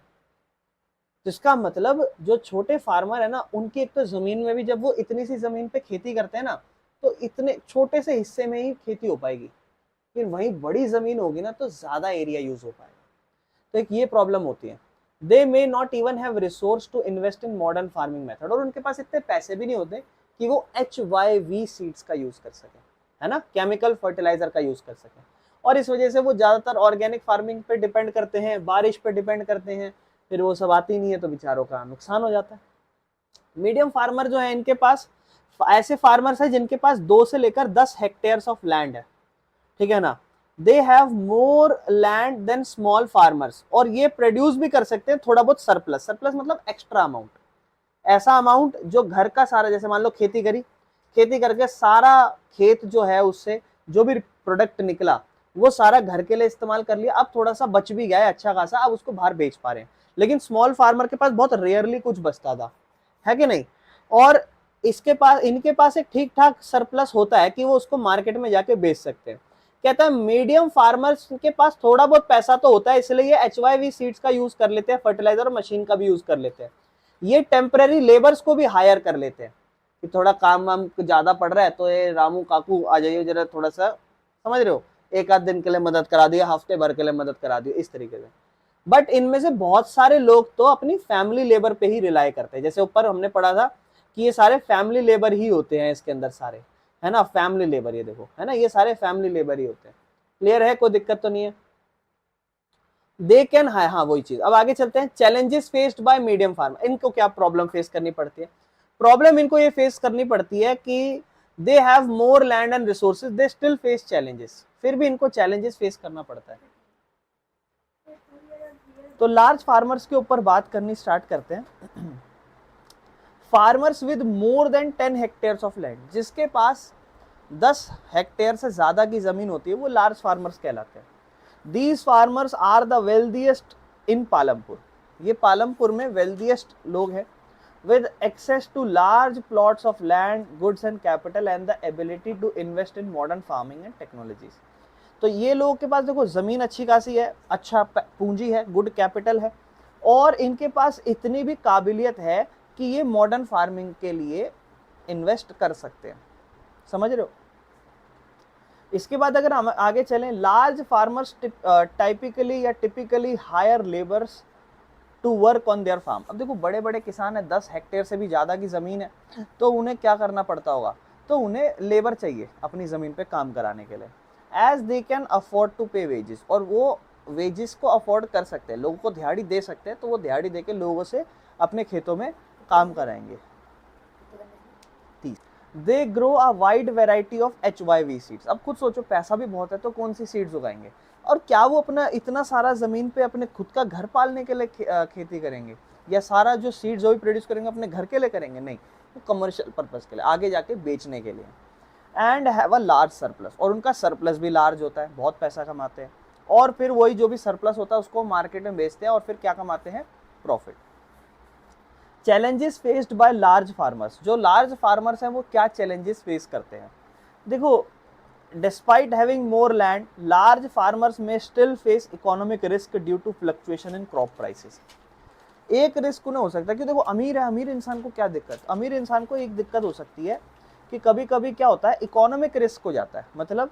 जिसका मतलब जो छोटे फार्मर है ना, उनकी एक तो जमीन में भी जब वो इतनी सी जमीन पे खेती करते हैं ना, तो इतने छोटे से हिस्से में ही खेती हो पाएगी। फिर वहीं बड़ी जमीन होगी ना तो ज्यादा एरिया यूज हो पाएगा। तो एक ये प्रॉब्लम होती है। They may not even have resource to invest in modern farming method, और उनके पास इतने पैसे भी नहीं होते कि वो HYV सीड्स का यूज कर सके, है ना, केमिकल फर्टिलाइजर का यूज कर सके। और इस वजह से वो ज्यादातर ऑर्गेनिक फार्मिंग पे डिपेंड करते हैं, बारिश पे डिपेंड करते हैं, फिर वो सब आती नहीं है तो बेचारों का नुकसान हो जाता है। मीडियम फार्मर जो है इनके पास ऐसे फार्मर्स है जिनके पास 2 से लेकर 10 हेक्टेयर ऑफ लैंड है, ठीक है ना। They have more land than small farmers, और ये प्रोड्यूस भी कर सकते हैं थोड़ा बहुत सरप्लस। सरप्लस मतलब एक्स्ट्रा अमाउंट, ऐसा अमाउंट जो घर का सारा, जैसे मान लो खेती करी, खेती करके सारा खेत जो है उससे जो भी प्रोडक्ट निकला वो सारा घर के लिए इस्तेमाल कर लिया, अब थोड़ा सा बच भी गया है अच्छा खासा, अब उसको बाहर बेच पा रहे हैं। लेकिन स्मॉल फार्मर के पास बहुत रेयरली कुछ बचता था, है कि नहीं। और इनके पास एक ठीक ठाक सरप्लस होता है कि वो उसको मार्केट में जाके बेच सकते हैं। कहता है मीडियम फार्मर्स के पास थोड़ा बहुत पैसा तो होता है, इसलिए ये HYV सीड्स का यूज कर लेते हैं, फर्टिलाइजर और मशीन का भी यूज कर लेते हैं। ये टेम्परेरी लेबर्स को भी हायर कर लेते हैं कि थोड़ा काम वाम ज्यादा पड़ रहा है तो ये रामू काकू आ जाइए जरा, थोड़ा सा समझ रहे हो, एक आध दिन के लिए मदद करा दिया, हफ्ते भर के लिए मदद करा दी, इस तरीके से। बट इनमें से बहुत सारे लोग तो अपनी फैमिली लेबर पे ही रिलाई करते हैं। जैसे ऊपर हमने पढ़ा था कि ये सारे फैमिली लेबर ही होते हैं इसके अंदर सारे, है ना, फैमिली लेबर, ये देखो, है ना, ये सारे फैमिली लेबर ही होते हैं। क्लियर है, कोई दिक्कत तो नहीं है? दे कैन, हाँ वही चीज। अब आगे चलते हैं, challenges faced bye medium farmer. इनको क्या प्रॉब्लम फेस करनी पड़ती है? प्रॉब्लम इनको ये फेस करनी पड़ती है कि दे have more land and resources, they still face challenges, फिर भी इनको चैलेंजेस फेस करना पड़ता है। तो लार्ज फार्मर्स के ऊपर बात करनी स्टार्ट करते हैं। Farmers with more than 10 hectares of land, जिसके पास 10 हेक्टेयर से ज्यादा की जमीन होती है वो लार्ज फार्मर्स कहलाते हैं। These farmers are the wealthiest in Palampur, ये पालमपुर में वेल्दीएस्ट लोग हैं। with access to large plots of land, goods and capital and the ability to invest in modern farming and technologies। तो ये लोगों के पास देखो जमीन अच्छी खासी है, अच्छा पूंजी है, गुड कैपिटल है, और इनके पास इतनी भी काबिलियत है कि ये मॉडर्न फार्मिंग के लिए इन्वेस्ट कर सकते हैं। समझ रहे हो? इसके बाद अगर हम आगे चलें, लार्ज फार्मर्स टाइपिकली या typically hire labours to work on their farm. अब देखो बड़े बड़े किसान है, 10 हेक्टेयर से भी ज़्यादा की ज़मीन है, तो उन्हें क्या करना पड़ता होगा? तो उन्हें लेबर चाहिए अपनी ज़मीन पे काम कराने के लिए। As they can afford to pay wages, और वो वेजेस को अफोर्ड कर सकते हैं, लोगों को दिहाड़ी दे सकते हैं, तो वो दिहाड़ी दे के लोगों से अपने खेतों में काम कराएंगे। They grow a wide variety of HYV seeds. अब खुद सोचो, पैसा भी बहुत है तो कौन सी सीड्स उगाएंगे? और क्या वो अपना इतना सारा जमीन पे अपने खुद का घर पालने के लिए खेती करेंगे, या सारा जो सीड्स जो भी प्रोड्यूस करेंगे अपने घर के लिए करेंगे? नहीं, वो कमर्शियल पर्पस के लिए, आगे जाके बेचने के लिए। And have a large surplus, और उनका सरप्लस भी लार्ज होता है, बहुत पैसा कमाते हैं, और फिर वही जो भी सरप्लस होता है उसको मार्केट में बेचते हैं और फिर क्या कमाते हैं? Profit. Challenges faced by large farmers, जो लार्ज फार्मर्स हैं वो क्या चैलेंजेस फेस करते हैं? देखो, despite having more land, large farmers may still face economic risk due to fluctuation in crop prices. एक रिस्क उन्हें हो सकता है कि देखो अमीर है, अमीर इंसान को क्या दिक्कत? अमीर इंसान को एक दिक्कत हो सकती है कि कभी कभी क्या होता है, इकोनॉमिक रिस्क हो जाता है, मतलब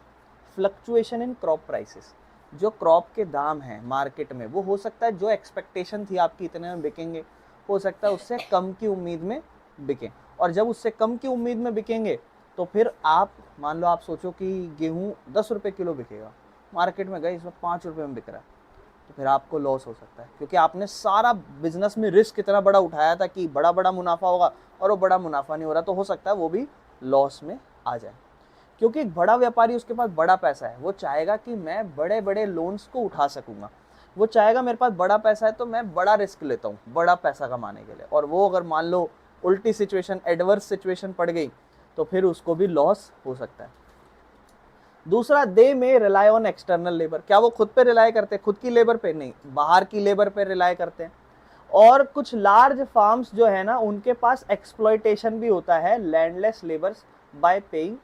फ्लक्चुएशन इन क्रॉप प्राइसेस। जो क्रॉप के दाम हैं मार्केट में, वो हो सकता है जो एक्सपेक्टेशन थी आपकी इतने में बिकेंगे, हो सकता है उससे कम की उम्मीद में बिकें, और जब उससे कम की उम्मीद में बिकेंगे तो फिर आप मान लो, आप सोचो कि गेहूँ 10 रुपये किलो बिकेगा, मार्केट में गए इस वक्त 5 रुपये में बिक रहा है, तो फिर आपको लॉस हो सकता है, क्योंकि आपने सारा बिजनेस में रिस्क इतना बड़ा उठाया था कि बड़ा बड़ा मुनाफा होगा, और वो बड़ा मुनाफा नहीं हो रहा, तो हो सकता है वो भी लॉस में आ जाए। क्योंकि एक बड़ा व्यापारी, उसके पास बड़ा पैसा है, वो चाहेगा कि मैं बड़े बड़े लोन्स को उठा सकूंगा, वो चाहेगा मेरे पास बड़ा पैसा है तो मैं बड़ा रिस्क लेता हूँ बड़ा पैसा कमाने के लिए, और वो अगर मान लो उल्टी सिचुएशन, एडवर्स सिचुएशन पड़ गई, तो फिर उसको भी लॉस हो सकता है। दूसरा, दे में रिलाई ऑन एक्सटर्नल लेबर, क्या वो खुद पे रिलाई करते हैं? खुद की लेबर पे नहीं, बाहर की लेबर पे रिलाई करते हैं। और कुछ लार्ज फार्म्स जो है ना, उनके पास एक्सप्लॉयटेशन भी होता है landless labours bye paying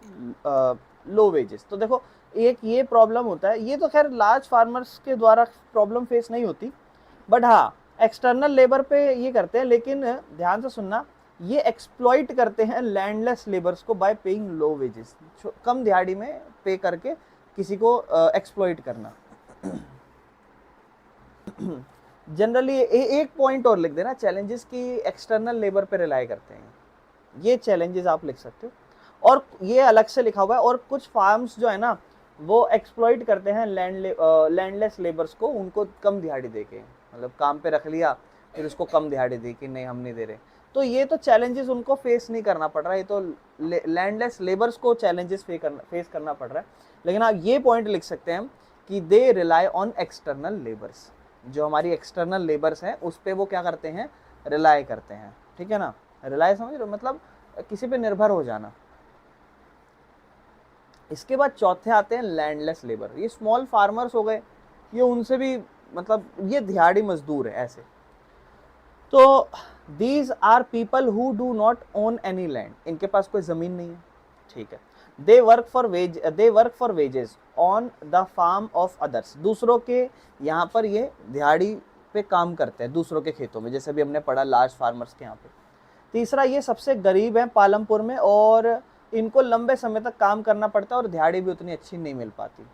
low wages. तो देखो, एक ये प्रॉब्लम होता है, ये तो खैर लार्ज फार्मर्स के द्वारा प्रॉब्लम फेस नहीं होती, बट हाँ एक्सटर्नल लेबर पे ये करते हैं, लेकिन ध्यान से सुनना, ये एक्सप्लॉइट करते हैं लैंडलेस लेबर्स को बाय पेइंग लो वेजेस, कम दिहाड़ी में पे करके किसी को एक्सप्लॉइट करना। जनरली एक पॉइंट और लिख देना, चैलेंजेस की एक्सटर्नल लेबर पे रिलाई करते हैं, ये चैलेंजेस आप लिख सकते हो, और ये अलग से लिखा हुआ है। और कुछ फार्म्स जो है ना, वो एक्सप्लॉइट करते हैं लैंडलेस लेबर्स को, उनको कम दिहाड़ी दे के, मतलब काम पे रख लिया फिर उसको कम दिहाड़ी दी कि नहीं हम नहीं दे रहे, तो ये तो चैलेंजेस उनको फेस नहीं करना पड़ रहा है, ये तो लैंडलेस लेबर्स को चैलेंजेस फेस करना पड़ रहा है। लेकिन आप ये पॉइंट लिख सकते हैं कि they rely on external labours, जो हमारी एक्सटर्नल लेबर्स हैं उस पर वो क्या करते हैं? रिलाई करते हैं। ठीक है ना, रिलाई समझ रहे हो, मतलब किसी पे निर्भर हो जाना। इसके बाद चौथे आते हैं लैंडलेस लेबर, ये स्मॉल फार्मर्स हो गए, ये उनसे भी मतलब ये दिहाड़ी मजदूर है ऐसे। तो these are people who do not own any land, इनके पास कोई जमीन नहीं है, ठीक है। They work for wages on the farm of others, दूसरों के यहाँ पर ये दिहाड़ी पे काम करते हैं दूसरों के खेतों में, जैसे भी हमने पढ़ा लार्ज फार्मर्स के यहाँ पे। तीसरा, ये सबसे गरीब हैं पालमपुर में, और इनको लंबे समय तक काम करना पड़ता है और दिहाड़ी भी उतनी अच्छी नहीं मिल पाती।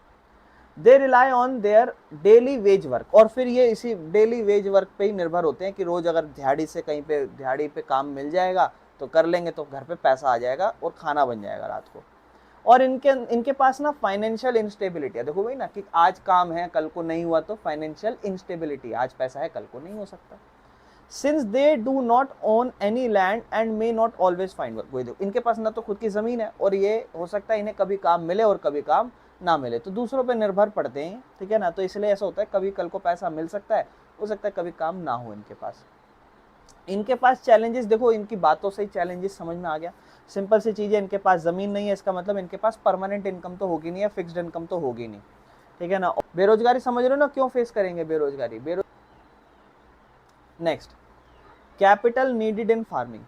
They rely on their daily veg work, और फिर ये इसी डेली वेज वर्क पे ही निर्भर होते हैं कि रोज अगर दिहाड़ी से कहीं पे दिहाड़ी पे काम मिल जाएगा तो कर लेंगे, तो घर पे पैसा आ जाएगा और खाना बन जाएगा रात को। और इनके इनके पास ना फाइनेंशियल इंस्टेबिलिटी है, देखो भाई ना कि आज काम है कल को नहीं हुआ, तो फाइनेंशियल इंस्टेबिलिटी, आज पैसा है कल को नहीं हो सकता। Since they do not own any land and may not always find work, वही देखो इनके पास ना तो खुद की जमीन है और ये हो सकता है इन्हें कभी काम मिले और कभी काम ना मिले, तो दूसरों पे निर्भर पड़ते हैं, ठीक है ना। तो इसलिए ऐसा होता है कभी कल को पैसा मिल सकता है, हो सकता है कभी काम ना हो इनके पास। इनके पास चैलेंजेस, देखो इनकी बातों से ही चैलेंजेस समझ में आ गया, सिंपल सी चीज़ है, इनके पास ज़मीन नहीं है, इसका मतलब इनके पास परमानेंट इनकम तो होगी नहीं है, फिक्स्ड इनकम तो होगी नहीं, ठीक है ना। बेरोजगारी समझ रहे हो ना, क्यों फेस करेंगे बेरोजगारी। Next, capital needed in farming.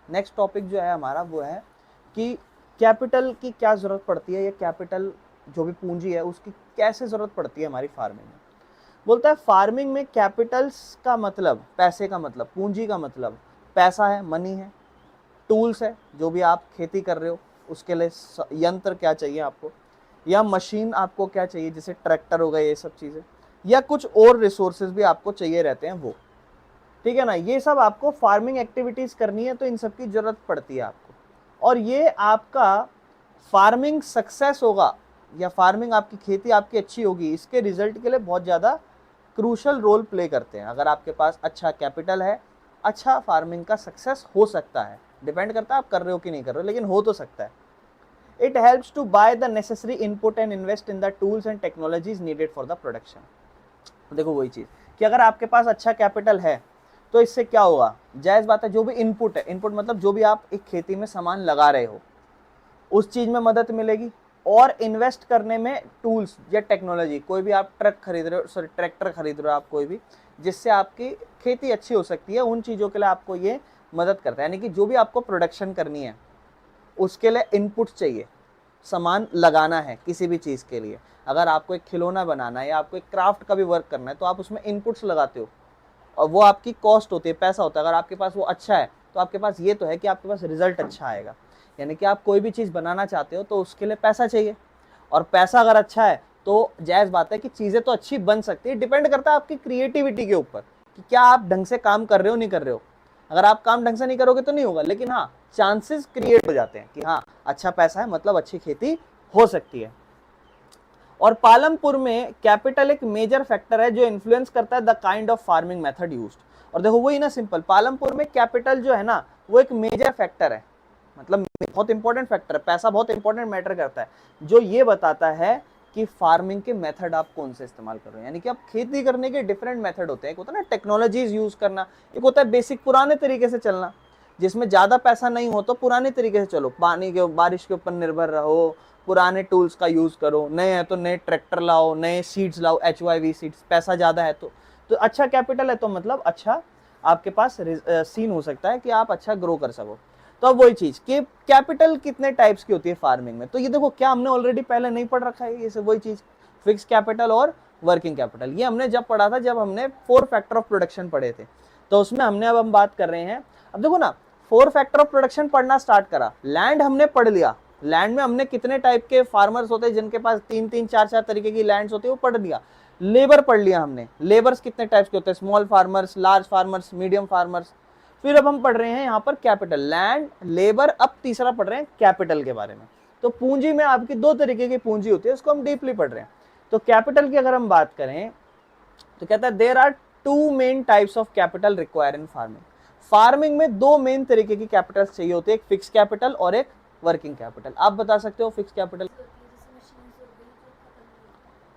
Next topic जो है हमारा वो है कि कैपिटल की क्या ज़रूरत पड़ती है, या कैपिटल जो भी पूंजी है उसकी कैसे ज़रूरत पड़ती है हमारी फार्मिंग में। बोलता है फार्मिंग में कैपिटल्स का मतलब पैसे का मतलब, पूंजी का मतलब पैसा है, मनी है, टूल्स है, जो भी आप खेती कर रहे हो उसके लिए यंत्र क्या चाहिए आपको, या मशीन आपको क्या चाहिए जैसे ट्रैक्टर हो गए ये सब चीज़ें, या कुछ और रिसोर्सेज भी आपको चाहिए रहते हैं वो, ठीक है ना। ये सब आपको फार्मिंग एक्टिविटीज़ करनी है तो इन सब की ज़रूरत पड़ती है आपको, और ये आपका फार्मिंग सक्सेस होगा या फार्मिंग आपकी खेती आपकी अच्छी होगी, इसके रिजल्ट के लिए बहुत ज़्यादा क्रूशल रोल प्ले करते हैं। अगर आपके पास अच्छा कैपिटल है, अच्छा फार्मिंग का सक्सेस हो सकता है, डिपेंड करता है आप कर रहे हो कि नहीं कर रहे हो, लेकिन हो तो सकता है। It helps to buy the necessary input and invest in the tools and technologies needed for the production. देखो वही चीज़ कि अगर आपके पास अच्छा कैपिटल है तो इससे क्या होगा, जायज़ बात है, जो भी इनपुट है, इनपुट मतलब जो भी आप एक खेती में सामान लगा रहे हो उस चीज़ में मदद मिलेगी, और इन्वेस्ट करने में टूल्स या टेक्नोलॉजी, कोई भी आप ट्रक खरीद रहे हो, सॉरी ट्रैक्टर खरीद रहे हो आप कोई भी, जिससे आपकी खेती अच्छी हो सकती है, उन चीज़ों के लिए आपको ये मदद करता है। यानी कि जो भी आपको प्रोडक्शन करनी है उसके लिए इनपुट चाहिए, सामान लगाना है किसी भी चीज़ के लिए। अगर आपको एक खिलौना बनाना है या आपको एक क्राफ्ट का भी वर्क करना है तो आप उसमें इनपुट्स लगाते हो और वो आपकी कॉस्ट होती है, पैसा होता है। अगर आपके पास वो अच्छा है तो आपके पास ये तो है कि आपके पास रिजल्ट अच्छा आएगा। यानी कि आप कोई भी चीज़ बनाना चाहते हो तो उसके लिए पैसा चाहिए, और पैसा अगर अच्छा है तो जायज़ बात है कि चीज़ें तो अच्छी बन सकती है। डिपेंड करता है आपकी क्रिएटिविटी के ऊपर कि क्या आप ढंग से काम कर रहे हो नहीं कर रहे हो। अगर आप काम ढंग से नहीं करोगे तो नहीं होगा, लेकिन हाँ चांसेस क्रिएट हो जाते हैं कि हाँ अच्छा पैसा है मतलब अच्छी खेती हो सकती है। और पालमपुर में कैपिटल एक मेजर फैक्टर है जो इन्फ्लुएंस करता है the kind of farming method used. और देखो वही ना सिंपल, पालमपुर में कैपिटल जो है ना वो एक मेजर फैक्टर है, मतलब बहुत इंपॉर्टेंट फैक्टर है, पैसा बहुत इंपॉर्टेंट मैटर करता है, जो ये बताता है कि फार्मिंग के मेथड आप कौन से इस्तेमाल कर रहे हो। यानी कि आप खेती करने के डिफरेंट मेथड होते हैं, एक होता है ना टेक्नोलॉजीज यूज करना, एक होता है बेसिक पुराने तरीके से चलना जिसमें ज्यादा पैसा नहीं हो तो पुराने तरीके से चलो, पानी के बारिश के ऊपर निर्भर रहो, पुराने टूल्स का यूज करो, नए हैं तो नए ट्रैक्टर लाओ, नए सीड्स लाओ, HYV सीड्स, पैसा ज्यादा है तो अच्छा कैपिटल है तो मतलब अच्छा आपके पास सीन हो सकता है कि आप अच्छा ग्रो कर सको। तो अब वही चीज कि कैपिटल कितने टाइप्स की होती है फार्मिंग में, तो ये देखो क्या हमने ऑलरेडी पहले नहीं पढ़ रखा है, ये सब वही चीज फिक्स कैपिटल और वर्किंग कैपिटल, ये हमने जब पढ़ा था जब हमने 4 फैक्टर ऑफ प्रोडक्शन पढ़े थे, तो उसमें हमने अब हम बात कर रहे हैं। अब देखो ना 4 फैक्टर ऑफ प्रोडक्शन पढ़ना स्टार्ट करा, लैंड हमने पढ़ लिया, लैंड में हमने कितने टाइप के फार्मर्स होते हैं जिनके पास 3-3 4-4 तरीके की लैंड्स होती है वो पढ़ लिया। लेबर पढ़ लिया हमने, लेबर्स कितने टाइप्स के होते हैं, small farmers, large farmers, medium farmers. फिर अब हम पढ़ रहे हैं यहाँ पर कैपिटल, लैंड, लेबर, अब तीसरा पढ़ रहे हैं कैपिटल के बारे में। तो पूंजी में आपकी 2 तरीके की पूंजी होती है, उसको हम डीपली पढ़ रहे हैं। तो कैपिटल की अगर हम बात करें तो कहता है there are 2 main types of capital require in farming. Farming में 2 मेन तरीके की कैपिटल चाहिए होती है, एक फिक्स कैपिटल और एक वर्किंग कैपिटल। आप बता सकते हो फिक्स कैपिटल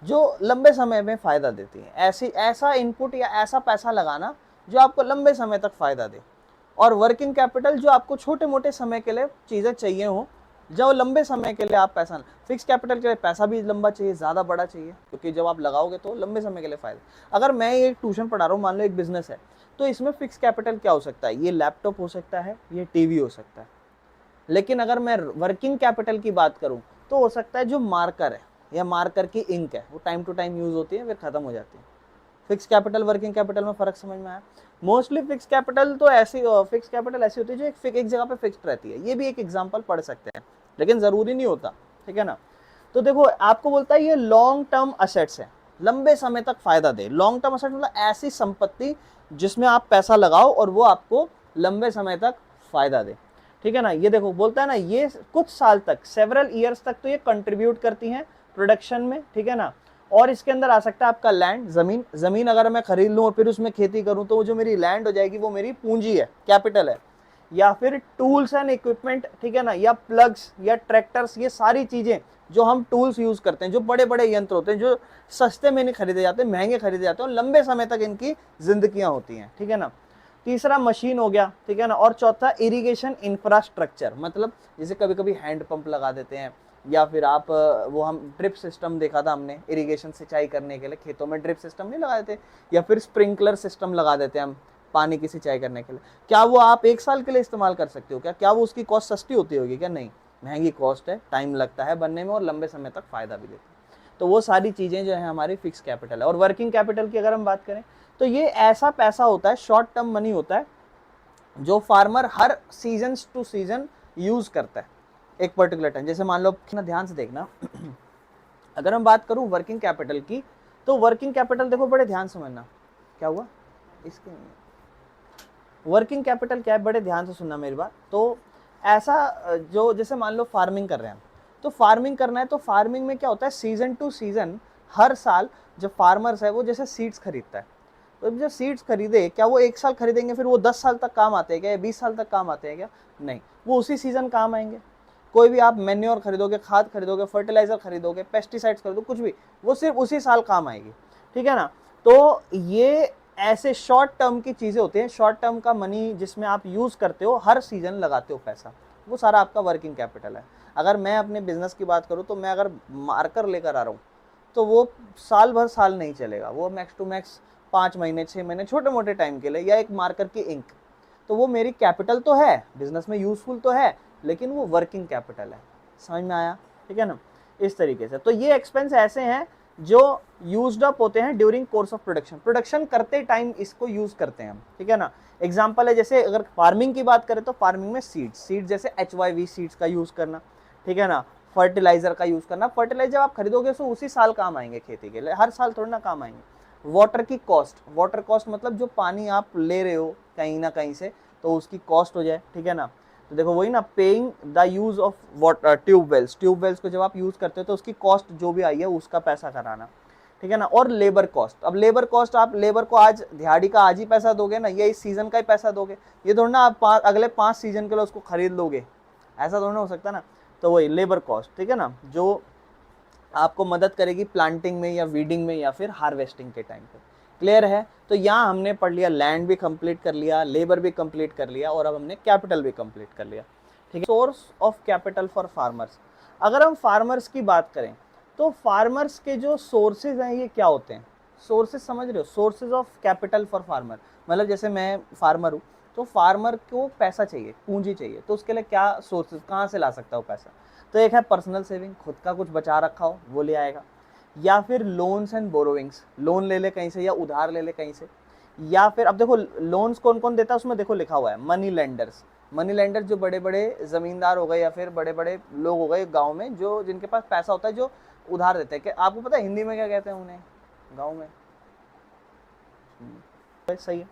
जो लंबे समय में फायदा देती है, ऐसा इनपुट या ऐसा पैसा लगाना जो आपको लंबे समय तक फायदा दे, और वर्किंग कैपिटल जो आपको छोटे मोटे समय के लिए चीजें चाहिए हो, जो लंबे समय के लिए आप पैसा, फिक्स कैपिटल के लिए पैसा भी लंबा चाहिए, ज्यादा बड़ा चाहिए, क्योंकि जब आप लगाओगे तो लंबे समय के लिए फायदा। अगर मैं एक ट्यूशन पढ़ा रहा हूँ, मान लो एक बिजनेस है, तो इसमें फिक्स कैपिटल क्या हो सकता है, ये लैपटॉप हो सकता है, ये टीवी हो सकता है। लेकिन अगर मैं वर्किंग कैपिटल की बात करूं तो हो सकता है जो मार्कर है या मार्कर की इंक है वो टाइम टू टाइम यूज होती है फिर खत्म हो जाती है। फिक्स कैपिटल वर्किंग कैपिटल में फर्क समझ में आया। मोस्टली फिक्स कैपिटल तो ऐसी होती है जो एक जगह पे फिक्स्ड रहती है, ये भी एक एग्जांपल पढ़ सकते हैं लेकिन जरूरी नहीं होता, ठीक है ना। तो देखो आपको बोलता है ये लॉन्ग टर्म असेट्स है, लंबे समय तक फायदा दे। लॉन्ग टर्म असेट मतलब ऐसी संपत्ति जिसमें आप पैसा लगाओ और वो आपको लंबे समय तक फायदा दे, ठीक है ना। ये देखो बोलता है ना ये कुछ साल तक, सेवरल ईयर्स तक तो ये कंट्रीब्यूट करती हैं प्रोडक्शन में, ठीक है ना। और इसके अंदर आ सकता है आपका लैंड, जमीन। जमीन अगर मैं खरीद लूं और फिर उसमें खेती करूं तो वो जो मेरी लैंड हो जाएगी वो मेरी पूंजी है, कैपिटल है। या फिर टूल्स एंड इक्विपमेंट, ठीक है ना, या प्लग्स या ट्रैक्टर्स, ये सारी चीजें जो हम टूल्स यूज करते हैं, जो बड़े बड़े यंत्र होते हैं, जो सस्ते में नहीं खरीदे जाते, महंगे खरीदे जाते हैं और लंबे समय तक इनकी जिंदगियां होती हैं, ठीक है ना। तीसरा मशीन हो गया, ठीक है ना। और चौथा इरिगेशन इंफ्रास्ट्रक्चर, मतलब जैसे कभी कभी हैंड पंप लगा देते हैं, या फिर आप वो हम ड्रिप सिस्टम देखा था हमने, इरिगेशन सिंचाई करने के लिए खेतों में ड्रिप सिस्टम नहीं लगा देते, या फिर स्प्रिंकलर सिस्टम लगा देते हैं हम पानी की सिंचाई करने के लिए। क्या वो आप 1 साल के लिए इस्तेमाल कर सकते हो? क्या वो उसकी कॉस्ट सस्ती होती होगी क्या? नहीं, महंगी कॉस्ट है, टाइम लगता है बनने में और लंबे समय तक फायदा भी देती है। तो वो सारी चीज़ें जो है हमारी फिक्स कैपिटल है। और वर्किंग कैपिटल की अगर हम बात करें तो ये ऐसा पैसा होता है, शॉर्ट टर्म मनी होता है, जो फार्मर हर सीजन टू सीजन यूज करता है एक पर्टिकुलर टाइम। जैसे मान लो, ध्यान से देखना अगर हम बात करूं वर्किंग कैपिटल की, तो वर्किंग कैपिटल देखो बड़े ध्यान से समझना। क्या हुआ इसके, वर्किंग कैपिटल क्या है, बड़े ध्यान से सुनना मेरी बात। तो ऐसा जो जैसे मान लो फार्मिंग कर रहे हैं, तो फार्मिंग करना है, तो फार्मिंग में क्या होता है, सीजन टू सीजन हर साल जो फार्मर्स है वो जैसे सीड्स खरीदता है, तो जो सीड्स खरीदे, क्या वो 1 साल खरीदेंगे फिर वो 10 साल तक काम आते हैं क्या, या 20 साल तक काम आते हैं क्या? नहीं, वो उसी सीजन काम आएंगे। कोई भी आप मेन्योर खरीदोगे, खाद खरीदोगे, फर्टिलाइजर खरीदोगे, पेस्टिसाइड्स खरीदोगे, कुछ भी, वो सिर्फ उसी साल काम आएगी, ठीक है ना। तो ये ऐसे शॉर्ट टर्म की चीजें होती हैं, शॉर्ट टर्म का मनी जिसमें आप यूज करते हो, हर सीजन लगाते हो पैसा, वो सारा आपका वर्किंग कैपिटल है। अगर मैं अपने बिजनेस की बात करूँ तो मैं अगर मार्कर लेकर आ रहा हूँ तो वो साल भर साल नहीं चलेगा, वो मैक्स टू मैक्स 5 महीने 6 महीने छोटे मोटे टाइम के लिए, या एक मार्कर की इंक, तो वो मेरी कैपिटल तो है, बिजनेस में यूजफुल तो है, लेकिन वो वर्किंग कैपिटल है। समझ में आया, ठीक है ना। इस तरीके से तो ये एक्सपेंस ऐसे हैं जो यूज्ड अप होते हैं during course of production, production करते टाइम इसको यूज करते हैं हम, ठीक है ना। एग्जांपल है, जैसे अगर फार्मिंग की बात करें तो फार्मिंग में सीड्स जैसे HYV सीड्स का यूज करना, ठीक है ना। फर्टिलाइजर का यूज करना, फर्टिलाइजर आप खरीदोगे तो उसी साल काम आएंगे खेती के लिए, हर साल थोड़ा ना काम आएंगे। वाटर की कॉस्ट, वाटर कॉस्ट मतलब जो पानी आप ले रहे हो कहीं ना कहीं से, तो उसकी कॉस्ट हो जाए, ठीक है ना। तो देखो वही ना, paying the use of water, tube wells को जब आप यूज करते हो तो उसकी कॉस्ट जो भी आई है उसका पैसा कराना, ठीक है ना। और लेबर कॉस्ट, अब लेबर कॉस्ट, आप लेबर को आज दिहाड़ी का आज ही पैसा दोगे ना, या इस सीजन का ही पैसा दोगे, ये थोड़ा ना आप अगले 5 सीजन के लिए उसको खरीद लोगे, ऐसा थोड़ा ना हो सकता ना। तो वही लेबर कॉस्ट, ठीक है ना, जो आपको मदद करेगी प्लांटिंग में या वीडिंग में या फिर हार्वेस्टिंग के टाइम पे। क्लियर है? तो यहाँ हमने पढ़ लिया, लैंड भी कंप्लीट कर लिया, लेबर भी कंप्लीट कर लिया, और अब हमने कैपिटल भी कंप्लीट कर लिया, ठीक है। Source of capital for farmers, अगर हम फार्मर्स की बात करें तो फार्मर्स के जो सोर्सेज हैं ये क्या होते हैं? सोर्सेज समझ रहे हो, sources of capital for farmer, मतलब जैसे मैं फार्मर हूँ तो फार्मर को पैसा चाहिए, पूंजी चाहिए, तो उसके लिए क्या सोर्सेज, कहाँ से ला सकता हो पैसा? तो एक है पर्सनल सेविंग, खुद का कुछ बचा रखा हो वो ले आएगा, या फिर लोन्स एंड बोरोविंग्स, लोन ले ले कहीं से या उधार ले ले कहीं से, या फिर अब देखो लोन्स कौन कौन देता है उसमें देखो लिखा हुआ है, मनी लेंडर्स। मनी लेंडर जो बड़े बड़े जमींदार हो गए या फिर बड़े बड़े लोग हो गए गांव में, जो जिनके पास पैसा होता है, जो उधार देते हैं। क्या आपको पता है हिंदी में क्या कहते हैं उन्हें गाँव में? सही है।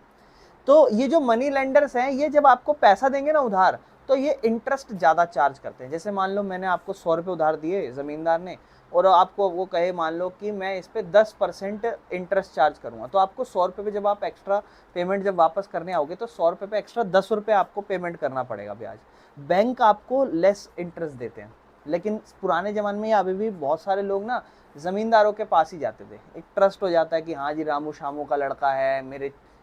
तो ये जो मनी लेंडर्स हैं, ये जब आपको पैसा देंगे ना उधार, तो ये इंटरेस्ट ज़्यादा चार्ज करते हैं। जैसे मान लो मैंने आपको 100 रुपये उधार दिए ज़मींदार ने, और आपको वो कहे मान लो कि मैं इस पर 10% इंटरेस्ट चार्ज करूँगा, तो आपको 100 रुपये पे जब आप एक्स्ट्रा पेमेंट जब वापस करने आओगे तो 100 रुपये पे एक्स्ट्रा 10 रुपये आपको पेमेंट करना पड़ेगा ब्याज। बैंक आपको लेस इंटरेस्ट देते हैं, लेकिन पुराने ज़माने में अभी भी बहुत सारे लोग ना ज़मींदारों के पास ही जाते थे, एक ट्रस्ट हो जाता है कि हाँ जी रामू शामू का लड़का है,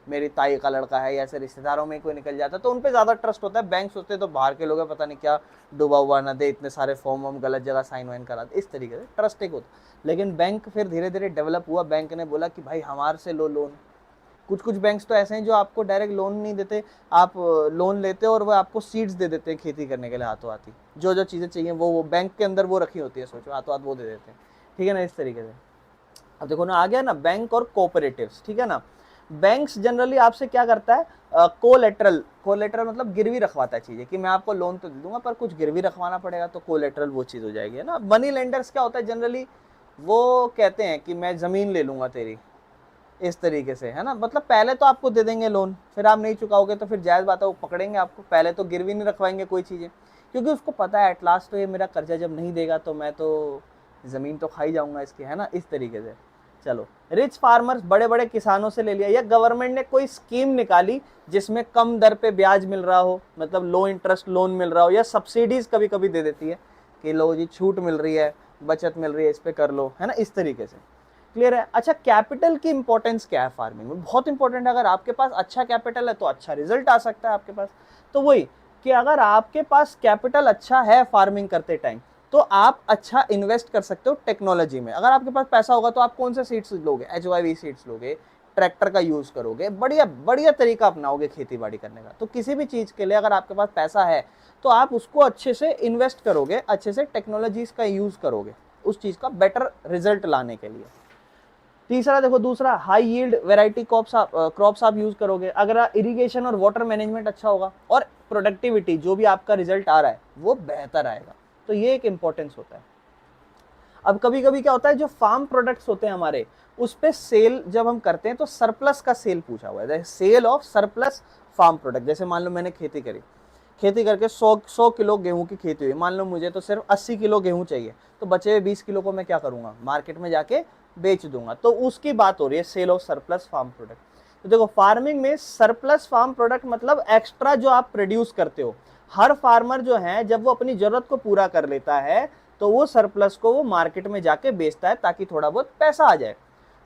मेरी ताई का लड़का है, या ऐसे रिश्तेदारों में कोई निकल जाता है तो उन पे ज़्यादा ट्रस्ट होता है। बैंक सोचते तो बाहर के लोग हैं, पता नहीं क्या डूबा हुआ ना दे, इतने सारे फॉर्म वॉर्म गलत जगह साइन वाइन करा दे, इस तरीके से ट्रस्ट एक होता। लेकिन बैंक फिर धीरे धीरे डेवलप हुआ, बैंक ने बोला कि भाई हमारे से लो लोन। कुछ बैंक्स तो ऐसे हैं जो आपको डायरेक्ट लोन नहीं देते, आप लोन लेते हो और वो आपको सीड्स दे देते हैं खेती करने के लिए, हाथों हाथ ही जो चीज़ें चाहिए वो बैंक के अंदर वो रखी होती है, सोचो हाथों हाथ वो दे देते हैं, ठीक है ना, इस तरीके से। अब देखो ना आ गया ना बैंक और कोऑपरेटिव्स, ठीक है ना। बैंक्स जनरली आपसे क्या करता है, कोलेटरल, कोलेटरल मतलब गिरवी रखवाता है चीजें, कि मैं आपको लोन तो दे दूंगा पर कुछ गिरवी रखवाना पड़ेगा, तो कोलेटरल वो चीज हो जाएगी, है ना। मनी लेंडर्स क्या होता है जनरली, वो कहते हैं कि मैं जमीन ले लूंगा तेरी, इस तरीके से, है ना। मतलब पहले तो आपको दे देंगे लोन, फिर आप नहीं चुकाओगे तो फिर जायज बात है वो पकड़ेंगे आपको, पहले तो गिरवी नहीं रखवाएंगे कोई चीजें, क्योंकि उसको पता है एट लास्ट तो ये मेरा कर्जा जब नहीं देगा तो मैं तो जमीन तो खा ही जाऊंगा इसकी, है ना, इस तरीके से। चलो, रिच फार्मर्स, बड़े बड़े किसानों से ले लिया, या गवर्नमेंट ने कोई स्कीम निकाली जिसमें कम दर पे ब्याज मिल रहा हो, मतलब लो इंटरेस्ट लोन मिल रहा हो, या सब्सिडीज कभी कभी दे देती है कि लो जी छूट मिल रही है, बचत मिल रही है, इस पे कर लो, है ना, इस तरीके से। क्लियर है। अच्छा, कैपिटल की इंपॉर्टेंस क्या है फार्मिंग में, बहुत इंपॉर्टेंट है। अगर आपके पास अच्छा कैपिटल है तो अच्छा रिजल्ट आ सकता है आपके पास। तो वही कि अगर आपके पास कैपिटल अच्छा है फार्मिंग करते टाइम, तो आप अच्छा इन्वेस्ट कर सकते हो टेक्नोलॉजी में। अगर आपके पास पैसा होगा तो आप कौन से सीड्स लोगे, HYV सीड्स लोगे, ट्रैक्टर का यूज करोगे, बढ़िया बढ़िया तरीका अपनाओगे खेती बाड़ी करने का। तो किसी भी चीज के लिए अगर आपके पास पैसा है तो आप उसको अच्छे से इन्वेस्ट करोगे, अच्छे से टेक्नोलॉजीज का यूज करोगे उस चीज का बेटर रिजल्ट लाने के लिए। तीसरा देखो, दूसरा हाई यील्ड वेराइटी क्रॉप्स आप यूज करोगे, अगर इरिगेशन और वाटर मैनेजमेंट अच्छा होगा, और प्रोडक्टिविटी जो भी आपका रिजल्ट आ रहा है वो बेहतर आएगा। तो ये एक इंपॉर्टेंस होता है। अब कभी कभी क्या होता है, जो फार्म प्रोडक्ट्स होते हैं हमारे, उस पे सेल जब हम करते हैं तो सरप्लस का सेल पूछा हुआ है, sale of surplus farm product. जैसे मान लो मैंने खेती करी, खेती करके 100 किलो गेहूं की खेती हुई, मान लो मुझे तो सिर्फ 80 किलो गेहूं चाहिए, तो बचे हुए 20 किलो को मैं क्या करूंगा, मार्केट में जाके बेच दूंगा। तो उसकी बात हो रही है sale of surplus farm product. तो देखो, फार्मिंग में सरप्लस फार्म प्रोडक्ट मतलब एक्स्ट्रा जो आप प्रोड्यूस करते हो। हर फार्मर जो है जब वो अपनी जरूरत को पूरा कर लेता है तो वो सरप्लस को वो मार्केट में जाके बेचता है ताकि थोड़ा बहुत पैसा आ जाए।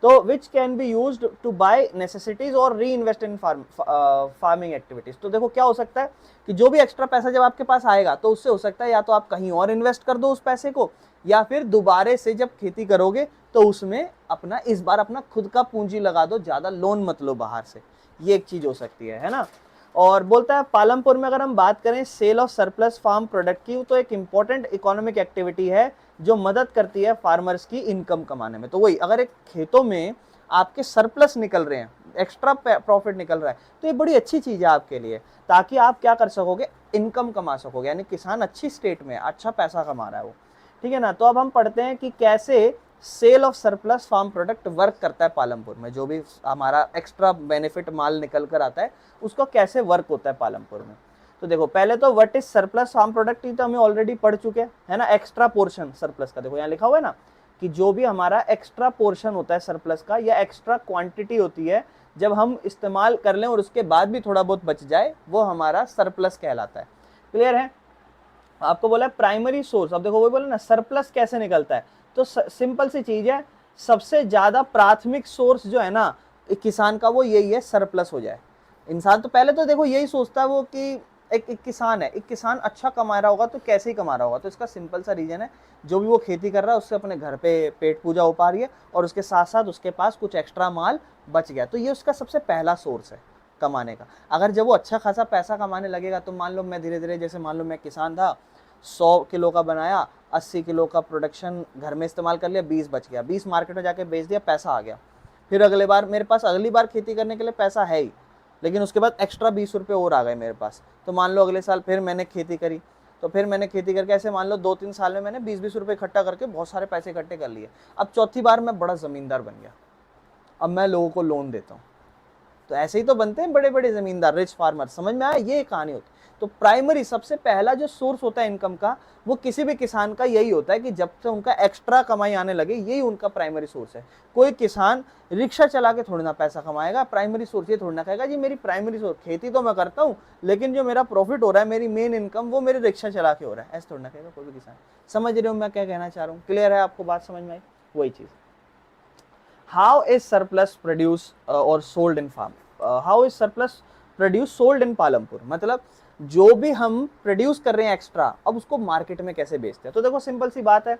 तो which can be used to buy necessities और री इन्वेस्ट इन फार्मिंग एक्टिविटीज। तो देखो क्या हो सकता है कि जो भी एक्स्ट्रा पैसा जब आपके पास आएगा तो उससे हो सकता है या तो आप कहीं और इन्वेस्ट कर दो उस पैसे को, या फिर दोबारे से जब खेती करोगे तो उसमें अपना इस बार अपना खुद का पूंजी लगा दो, ज्यादा लोन मत लो बाहर से। ये एक चीज हो सकती है ना। और बोलता है पालमपुर में अगर हम बात करें sale of surplus farm product की, तो एक इंपॉर्टेंट इकोनॉमिक एक्टिविटी है जो मदद करती है फार्मर्स की इनकम कमाने में। तो वही, अगर एक खेतों में आपके सरप्लस निकल रहे हैं, एक्स्ट्रा प्रॉफिट निकल रहा है, तो ये बड़ी अच्छी चीज है आपके लिए, ताकि आप क्या कर सकोगे, इनकम कमा सकोगे। यानी किसान अच्छी स्टेट में अच्छा पैसा कमा रहा है वो, ठीक है ना। तो अब हम पढ़ते हैं कि कैसे sale of surplus farm product work करता है पालमपुर में। जो भी हमारा एक्स्ट्रा बेनिफिट माल निकल कर आता है उसको कैसे वर्क होता है पालमपुर में। तो देखो, पहले तो what is surplus farm product, तो हमें ऑलरेडी पढ़ चुके हैं, है ना। एक्स्ट्रा पोर्शन सरप्लस का, देखो यहाँ लिखा हुआ है ना, कि जो भी हमारा एक्स्ट्रा पोर्शन होता है सरप्लस का, या एक्स्ट्रा क्वांटिटी होती है जब हम इस्तेमाल कर लें और उसके बाद भी थोड़ा बहुत बच जाए, वो हमारा सरप्लस कहलाता है। क्लियर है। आपको बोला प्राइमरी सोर्स, अब देखो वो बोले ना सरप्लस कैसे निकलता है, तो सिंपल सी चीज है, सबसे ज्यादा प्राथमिक सोर्स जो है ना एक किसान का वो यही है, सरप्लस हो जाए। इंसान तो पहले तो देखो यही सोचता है वो कि एक किसान है, एक किसान अच्छा कमा रहा होगा तो कैसे ही कमा रहा होगा। तो इसका सिंपल सा रीजन है, जो भी वो खेती कर रहा है उससे अपने घर पे पेट पूजा हो पा रही है, और उसके साथ साथ उसके पास कुछ एक्स्ट्रा माल बच गया, तो ये उसका सबसे पहला सोर्स है कमाने का। अगर जब वो अच्छा खासा पैसा कमाने लगेगा, तो मान लो मैं धीरे धीरे, जैसे मान लो मैं किसान था, 100 किलो का बनाया, 80 किलो का प्रोडक्शन घर में इस्तेमाल कर लिया, 20 बच गया, 20 मार्केट में जाके बेच दिया, पैसा आ गया। फिर अगले बार मेरे पास अगली बार खेती करने के लिए पैसा है ही, लेकिन उसके बाद एक्स्ट्रा 20 रुपये और आ गए मेरे पास। तो मान लो अगले साल फिर मैंने खेती करी, तो फिर मैंने खेती करके ऐसे मान लो 2-3 साल में मैंने 20-20 रुपये इकट्ठा करके बहुत सारे पैसे इकट्ठे कर लिए। अब चौथी बार मैं बड़ा ज़मींदार बन गया, अब मैं लोगों को लोन देता हूँ। तो ऐसे ही तो बनते हैं बड़े बड़े जमींदार, रिच फार्मर। समझ में आया, ये कहानी होती है। तो प्राइमरी सबसे पहला जो सोर्स होता है इनकम का, वो किसी भी किसान का यही होता है कि जब से उनका एक्स्ट्रा कमाई आने लगे, यही उनका प्राइमरी सोर्स है। कोई किसान रिक्शा चला के थोड़ी ना पैसा कमाएगा, प्राइमरी सोर्स ये थोड़ी ना कहेगा जी मेरी प्राइमरी सोर्स खेती तो मैं करता हूँ, लेकिन जो मेरा प्रॉफिट हो रहा है, मेरी मेन इनकम, वो मेरे रिक्शा चला के हो रहा है, ऐसा थोड़ी ना कहेगा कोई भी किसान। समझ रहे हो मैं क्या कहना चाह रहा हूँ? क्लियर है आपको बात, समझ में आई? वही चीज। हाउ इज सरप्लस प्रोड्यूस और sold in farm, how is surplus produce sold in Palampur, मतलब जो भी हम प्रोड्यूस कर रहे हैं एक्स्ट्रा, अब उसको मार्केट में कैसे बेचते हैं। तो देखो सिंपल सी बात है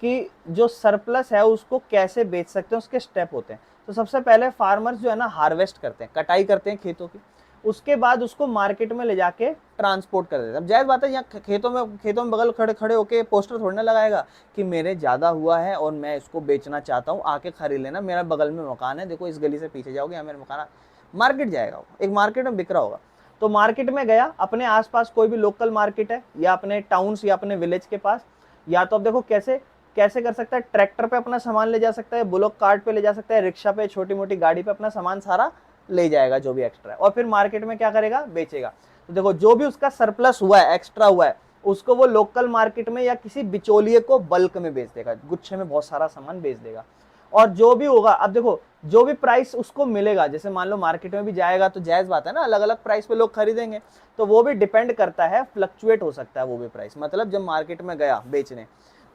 कि जो सरप्लस है उसको कैसे बेच सकते हैं, उसके स्टेप होते हैं। तो सबसे पहले फार्मर्स जो है ना हार्वेस्ट करते हैं, कटाई करते हैं खेतों की। उसके बाद उसको मार्केट में ले जाके ट्रांसपोर्ट कर देते हैं। अब जायज़ बात है, यहाँ खेतों में बगल खड़े खड़े होके पोस्टर थोड़ी ना लगाएगा कि मेरे ज़्यादा हुआ है और मैं इसको बेचना चाहता हूँ, आके खरीद लेना, मेरा बगल में मकान है, देखो इस गली से पीछे जाओगे यहाँ मेरा मकान। मार्केट जाएगा, एक मार्केट में बिक रहा होगा। तो मार्केट में गया, अपने आसपास कोई भी लोकल मार्केट है या अपने टाउन्स या अपने विलेज के पास, या तो अब देखो कैसे कैसे कर सकता है, ट्रैक्टर पे अपना सामान ले जा सकता है, बुलॉक कार्ट पे ले जा सकता है, रिक्शा पे, छोटी मोटी गाड़ी पे अपना सामान सारा ले जाएगा जो भी एक्स्ट्रा है, और फिर मार्केट में क्या करेगा, बेचेगा। तो देखो जो भी उसका सरप्लस हुआ है, एक्स्ट्रा हुआ है, उसको वो लोकल मार्केट में या किसी बिचौलिए को बल्क में बेच देगा, गुच्छे में बहुत सारा सामान बेच देगा। और जो भी होगा, अब देखो जो भी प्राइस उसको मिलेगा, जैसे मान लो मार्केट में भी जाएगा तो जायज बात है ना, अलग अलग प्राइस पे लोग खरीदेंगे, तो वो भी डिपेंड करता है, फ्लक्चुएट हो सकता है वो भी प्राइस। मतलब जब मार्केट में गया बेचने,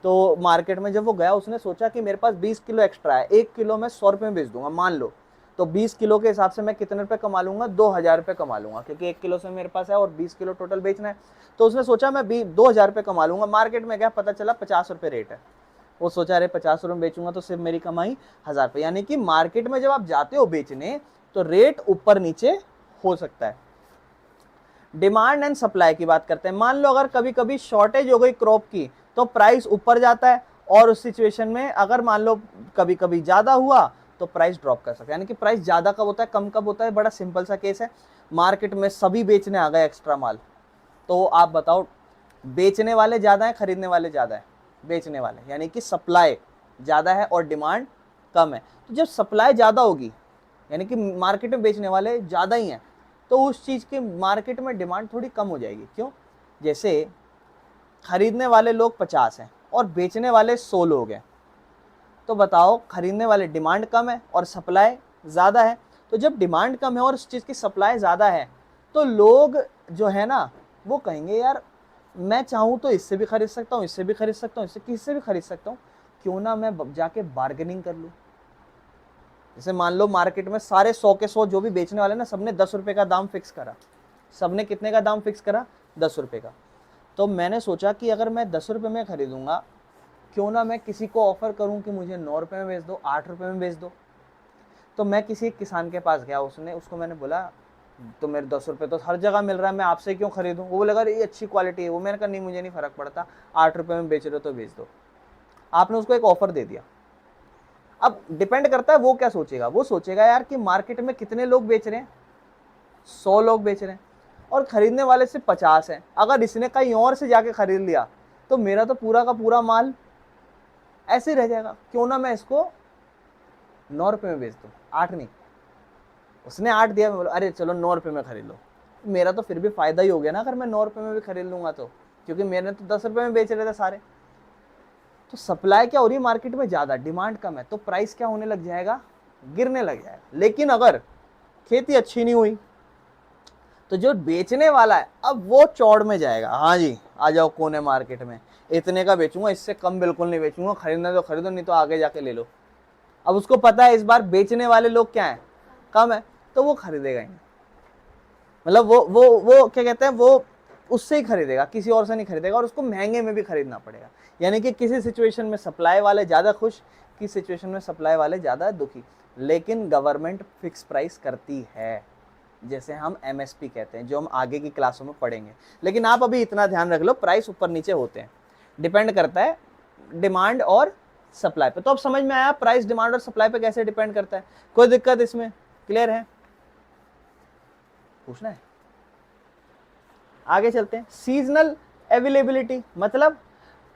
तो मार्केट में जब वो गया, उसने सोचा कि मेरे पास 20 किलो एक्स्ट्रा है, 1 किलो मैं 100 रुपये में बेच दूंगा मान लो, तो 20 किलो के हिसाब से मैं कितने रुपए कमा लूंगा, 2000 रुपये कमा लूंगा, क्योंकि 1 किलो से मेरे पास है और 20 किलो टोटल बेचना है। तो उसने सोचा मैं 2000 रुपये कमा लूंगा। मार्केट में गया, पता चला 50 रुपये रेट है। वो सोचा अरे 50 रुपये में बेचूंगा तो सिर्फ मेरी कमाई 1000 रुपये। यानी कि मार्केट में जब आप जाते हो बेचने तो रेट ऊपर नीचे हो सकता है। डिमांड एंड सप्लाई की बात करते हैं। मान लो अगर कभी कभी शॉर्टेज हो गई क्रॉप की तो प्राइस ऊपर जाता है, और उस सिचुएशन में अगर मान लो कभी कभी ज्यादा हुआ तो प्राइस ड्रॉप कर सकता है। यानी कि प्राइस ज्यादा कब होता है, कम कब होता है, बड़ा सिंपल सा केस है। मार्केट में सभी बेचने आ गए एक्स्ट्रा माल, तो आप बताओ बेचने वाले ज्यादा है, खरीदने वाले ज्यादा है, बेचने वाले, यानी कि सप्लाई ज्यादा है और डिमांड कम है। तो जब सप्लाई ज्यादा होगी, यानी कि मार्केट में बेचने वाले ज्यादा ही हैं, तो उस चीज की मार्केट में डिमांड थोड़ी कम हो जाएगी। क्यों? जैसे खरीदने वाले लोग 50 हैं और बेचने वाले 100 लोग हैं, तो बताओ खरीदने वाले डिमांड कम है और सप्लाई ज़्यादा है। तो जब डिमांड कम है और उस चीज़ की सप्लाई ज़्यादा है, तो लोग जो है ना वो कहेंगे यार मैं चाहूँ तो इससे भी खरीद सकता हूँ, इससे भी खरीद सकता हूँ, इससे किससे भी खरीद सकता हूँ, क्यों ना मैं जाके बार्गेनिंग कर लूँ। जैसे मान लो मार्केट में सारे 100 के 100 जो भी बेचने वाले ना, सबने 10 रुपये का दाम फिक्स करा। सबने कितने का दाम फिक्स करा? 10 रुपये का। तो मैंने सोचा कि अगर मैं 10 रुपये में खरीदूंगा, क्यों ना मैं किसी को ऑफर करूं कि मुझे 9 रुपये में बेच दो, 8 रुपये में बेच दो। तो मैं किसी किसान के पास गया, उसको मैंने बोला तो मेरे 10 रुपये तो हर जगह मिल रहा है, मैं आपसे क्यों खरीदूं? वो बोलेगा ये अच्छी क्वालिटी है। वो मैंने कहा नहीं, मुझे नहीं फर्क पड़ता, 8 रुपये में बेच रहे हो तो बेच दो। आपने उसको एक ऑफर दे दिया। अब डिपेंड करता है वो क्या सोचेगा। वो सोचेगा यार कि मार्केट में कितने लोग बेच रहे हैं, 100 लोग बेच रहे हैं और खरीदने वाले सिर्फ 50 हैं। अगर इसने कहीं और से जाके खरीद लिया तो मेरा तो पूरा का पूरा माल ऐसे ही रह जाएगा। क्यों ना मैं इसको 9 रुपये में बेच दूँ, 8 नहीं। उसने 8 दिया, मैं बोला अरे चलो 9 रुपये में खरीद लो, मेरा तो फिर भी फायदा ही हो गया ना अगर मैं 9 रुपये में भी खरीद लूंगा तो, क्योंकि मैंने तो 10 रुपये में बेच रहे थे सारे। तो सप्लाई क्या हो रही है मार्केट में ज़्यादा, डिमांड कम है, तो प्राइस क्या होने लग जाएगा, गिरने लग जाएगा। लेकिन अगर खेती अच्छी नहीं हुई तो जो बेचने वाला है अब वो चौड़ में जाएगा, हाँ जी आ जाओ कोने मार्केट में, इतने का बेचूंगा, इससे कम बिल्कुल नहीं बेचूंगा, खरीदना तो खरीदो नहीं तो आगे जाके ले लो। अब उसको पता है इस बार बेचने वाले लोग क्या है, कम है, तो वो खरीदेगा ही नहीं। मतलब वो क्या कहते हैं, वो उससे ही खरीदेगा, किसी और से नहीं खरीदेगा, और उसको महंगे में भी खरीदना पड़ेगा। यानी कि किसी सिचुएशन में सप्लाई वाले ज़्यादा खुश, किसी सिचुएशन में सप्लाई वाले ज़्यादा दुखी। लेकिन गवर्नमेंट फिक्स प्राइस करती है, जैसे हम एमएसपी कहते हैं, जो हम आगे की क्लासों में पढ़ेंगे। लेकिन आप अभी इतना ध्यान रख लो, प्राइस ऊपर नीचे होते हैं, डिपेंड करता है डिमांड और सप्लाई पे। तो अब समझ में आया प्राइस डिमांड और सप्लाई पे कैसे डिपेंड करता है। कोई दिक्कत इसमें? क्लियर है? पूछना है? आगे चलते हैं। सीजनल अवेलेबिलिटी, मतलब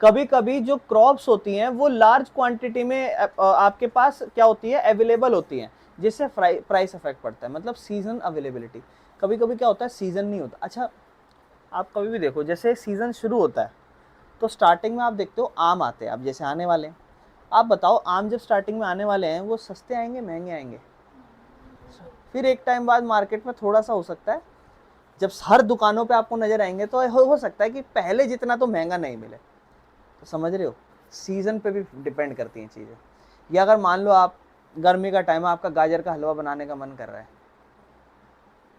कभी कभी जो क्रॉप्स होती हैं वो लार्ज क्वांटिटी में आपके पास क्या होती है, अवेलेबल होती हैं, जिससे प्राइस इफेक्ट पड़ता है। मतलब सीजन अवेलेबिलिटी, कभी कभी क्या होता है सीजन नहीं होता। अच्छा आप कभी भी देखो, जैसे सीजन शुरू होता है तो स्टार्टिंग में आप देखते हो आम आते हैं, अब जैसे आने वाले हैं, आप बताओ आम जब स्टार्टिंग में आने वाले हैं वो सस्ते आएंगे महंगे आएंगे? फिर एक टाइम बाद मार्केट में थोड़ा सा हो सकता है, जब हर दुकानों पे आपको नजर आएंगे तो हो सकता है कि पहले जितना तो महंगा नहीं मिले। तो समझ रहे हो, सीजन पे भी डिपेंड करती हैं चीज़ें। या अगर मान लो आप गर्मी का टाइम है, आपका गाजर का हलवा बनाने का मन कर रहा है,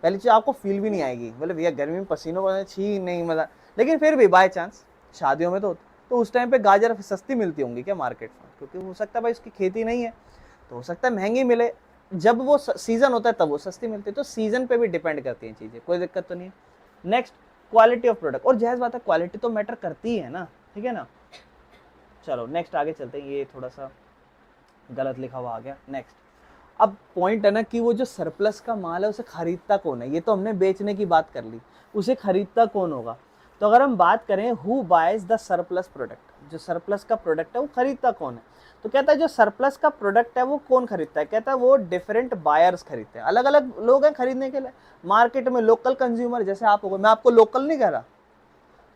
पहली चीज़ आपको फील भी नहीं आएगी, बोले भैया गर्मी में पसीनों का छी नहीं मज़ा, लेकिन फिर भी बाय चांस शादियों में तो उस टाइम पे गाजर सस्ती मिलती होंगी क्या मार्केट में, क्योंकि हो सकता है भाई उसकी खेती नहीं है, तो हो सकता है महंगी मिले। जब वो सीजन होता है तब वो सस्ती मिलती है। तो सीजन पे भी डिपेंड करती हैं चीजें, कोई दिक्कत तो नहीं है। नेक्स्ट, क्वालिटी ऑफ प्रोडक्ट, और जायज बात है क्वालिटी तो मैटर करती है ना, ठीक है ना। चलो नेक्स्ट आगे चलते हैं, ये थोड़ा सा गलत लिखा हुआ आ गया। नेक्स्ट, अब पॉइंट है ना कि वो जो सरप्लस का माल है उसे खरीदता कौन है। ये तो हमने बेचने की बात कर ली, उसे खरीदता कौन होगा। तो अगर हम बात करें who boys the surplus product, जो सरप्लस का प्रोडक्ट है वो खरीदता कौन है, तो कहता है जो सरप्लस का प्रोडक्ट है वो कौन खरीदता है, कहता है वो डिफरेंट बायर्स खरीदते हैं, अलग अलग लोग हैं खरीदने के लिए। मार्केट में लोकल कंज्यूमर जैसे आप हो गए, मैं आपको लोकल नहीं कह रहा,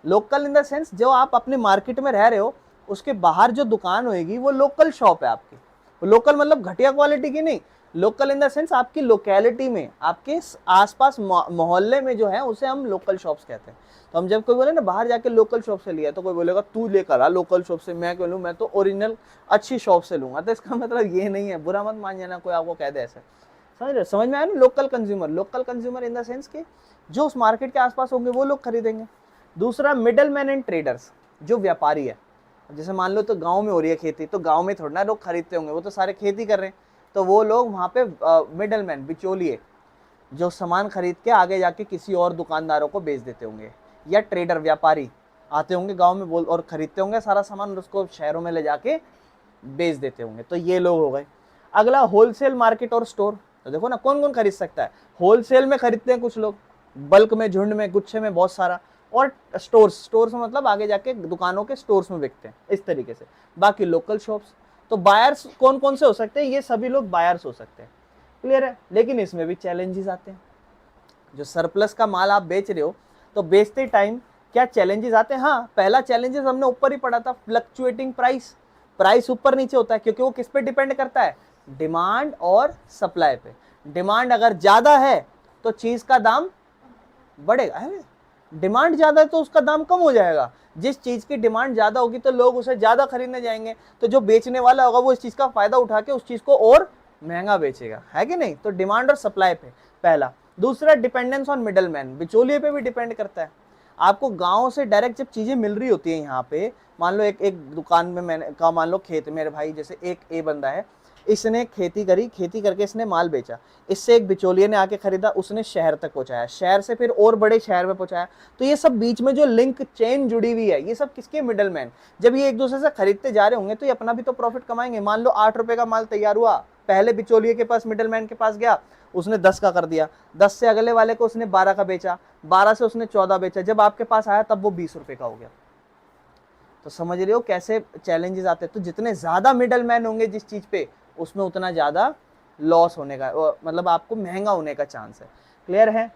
लोकल इन द सेंस जो आप अपने मार्केट में रह रहे हो उसके बाहर जो दुकान होगी वो लोकल शॉप है आपकी। लोकल मतलब घटिया क्वालिटी की नहीं, लोकल इन द सेंस आपकी लोकेलिटी में, आपके आसपास मोहल्ले में जो है उसे हम लोकल शॉप्स कहते हैं। तो हम जब कोई बोले ना बाहर जाके लोकल शॉप से लिया, तो कोई बोलेगा तू लेकर आ लोकल शॉप से, मैं क्यों लूँ, मैं तो ओरिजिनल अच्छी शॉप से लूंगा। तो इसका मतलब ये नहीं है, बुरा मत मान जाना कोई आपको कह दे ऐसे, समझ रहे, समझ में आया ना। Local consumer, local consumer in the sense के जो उस मार्केट के आसपास होंगे वो लोग खरीदेंगे। दूसरा, मिडल मैन एंड ट्रेडर्स, जो व्यापारी है। जैसे मान लो तो गांव में हो रही है खेती, तो गांव में थोड़ा ना लोग खरीदते होंगे, वो तो सारे खेती कर रहे हैं, तो वो लोग वहाँ पे मिडल मैन, बिचौलिए, जो सामान खरीद के आगे जाके किसी और दुकानदारों को बेच देते होंगे। या ट्रेडर, व्यापारी आते होंगे गांव में बोल और खरीदते होंगे सारा सामान और उसको शहरों में ले जाके बेच देते होंगे, तो ये लोग हो गए। अगला, होलसेल मार्केट और स्टोर। तो देखो ना कौन कौन खरीद सकता है, होलसेल में खरीदते हैं कुछ लोग, बल्क में, झुंड में, गुच्छे में बहुत सारा, और स्टोर्स, स्टोर्स में मतलब आगे जाके दुकानों के स्टोर्स में बिकते हैं इस तरीके से। बाकी लोकल शॉप्स। तो बायर्स कौन कौन से हो सकते हैं, ये सभी लोग बायर्स हो सकते हैं, क्लियर है। लेकिन इसमें भी चैलेंजेस आते हैं। जो सरप्लस का माल आप बेच रहे हो तो बेचते टाइम क्या चैलेंजेस आते हैं। हाँ, पहला चैलेंजेस हमने ऊपर ही पढ़ा था, फ्लक्चुएटिंग प्राइस, प्राइस ऊपर नीचे होता है क्योंकि वो किस पे डिपेंड करता है, डिमांड और सप्लाई पे। डिमांड अगर ज्यादा है तो चीज का दाम बढ़ेगा, डिमांड ज्यादा है तो उसका दाम कम हो जाएगा। जिस चीज की डिमांड ज्यादा होगी तो लोग उसे ज्यादा खरीदने जाएंगे, तो जो बेचने वाला होगा वो इस चीज का फायदा उठा के उस चीज को और महंगा बेचेगा, है कि नहीं। तो डिमांड और सप्लाई पे पहला। दूसरा, डिपेंडेंस ऑन मिडल मैन, बिचौलिए पे भी डिपेंड करता है। आपको गांव से डायरेक्ट जब चीजें मिल रही होती है यहाँ पे, मान लो एक दुकान में मैंने कहा, मान लो खेत, मेरे भाई जैसे एक ए बंदा है, इसने खेती करी, खेती करके इसने माल बेचा, इससे एक बिचौलिए ने आके खरीदा, उसने शहर तक पहुंचाया, शहर से फिर और बड़े शहर में पहुंचाया। तो ये सब बीच में जो लिंक चेन जुड़ी हुई है, ये सब किसके, मिडल मैन। जब ये एक दूसरे से खरीदते जा रहे होंगे तो ये अपना भी तो प्रॉफिट कमाएंगे। मान लो 8 रुपए का माल तैयार हुआ, पहले बिचौलिए के पास, मिडल मैन के पास गया, उसने 10 का कर दिया, 10 से अगले वाले को उसने 12 का बेचा, 12 से उसने 14 बेचा, जब आपके पास आया तब वो 20 रुपए का हो गया। तो समझ रहे हो कैसे चैलेंजेस आते हैं। तो जितने ज्यादा मिडल मैन होंगे जिस चीज पे, उसमें उतना ज्यादा लॉस होने का, मतलब आपको महंगा होने का चांस है, क्लियर है।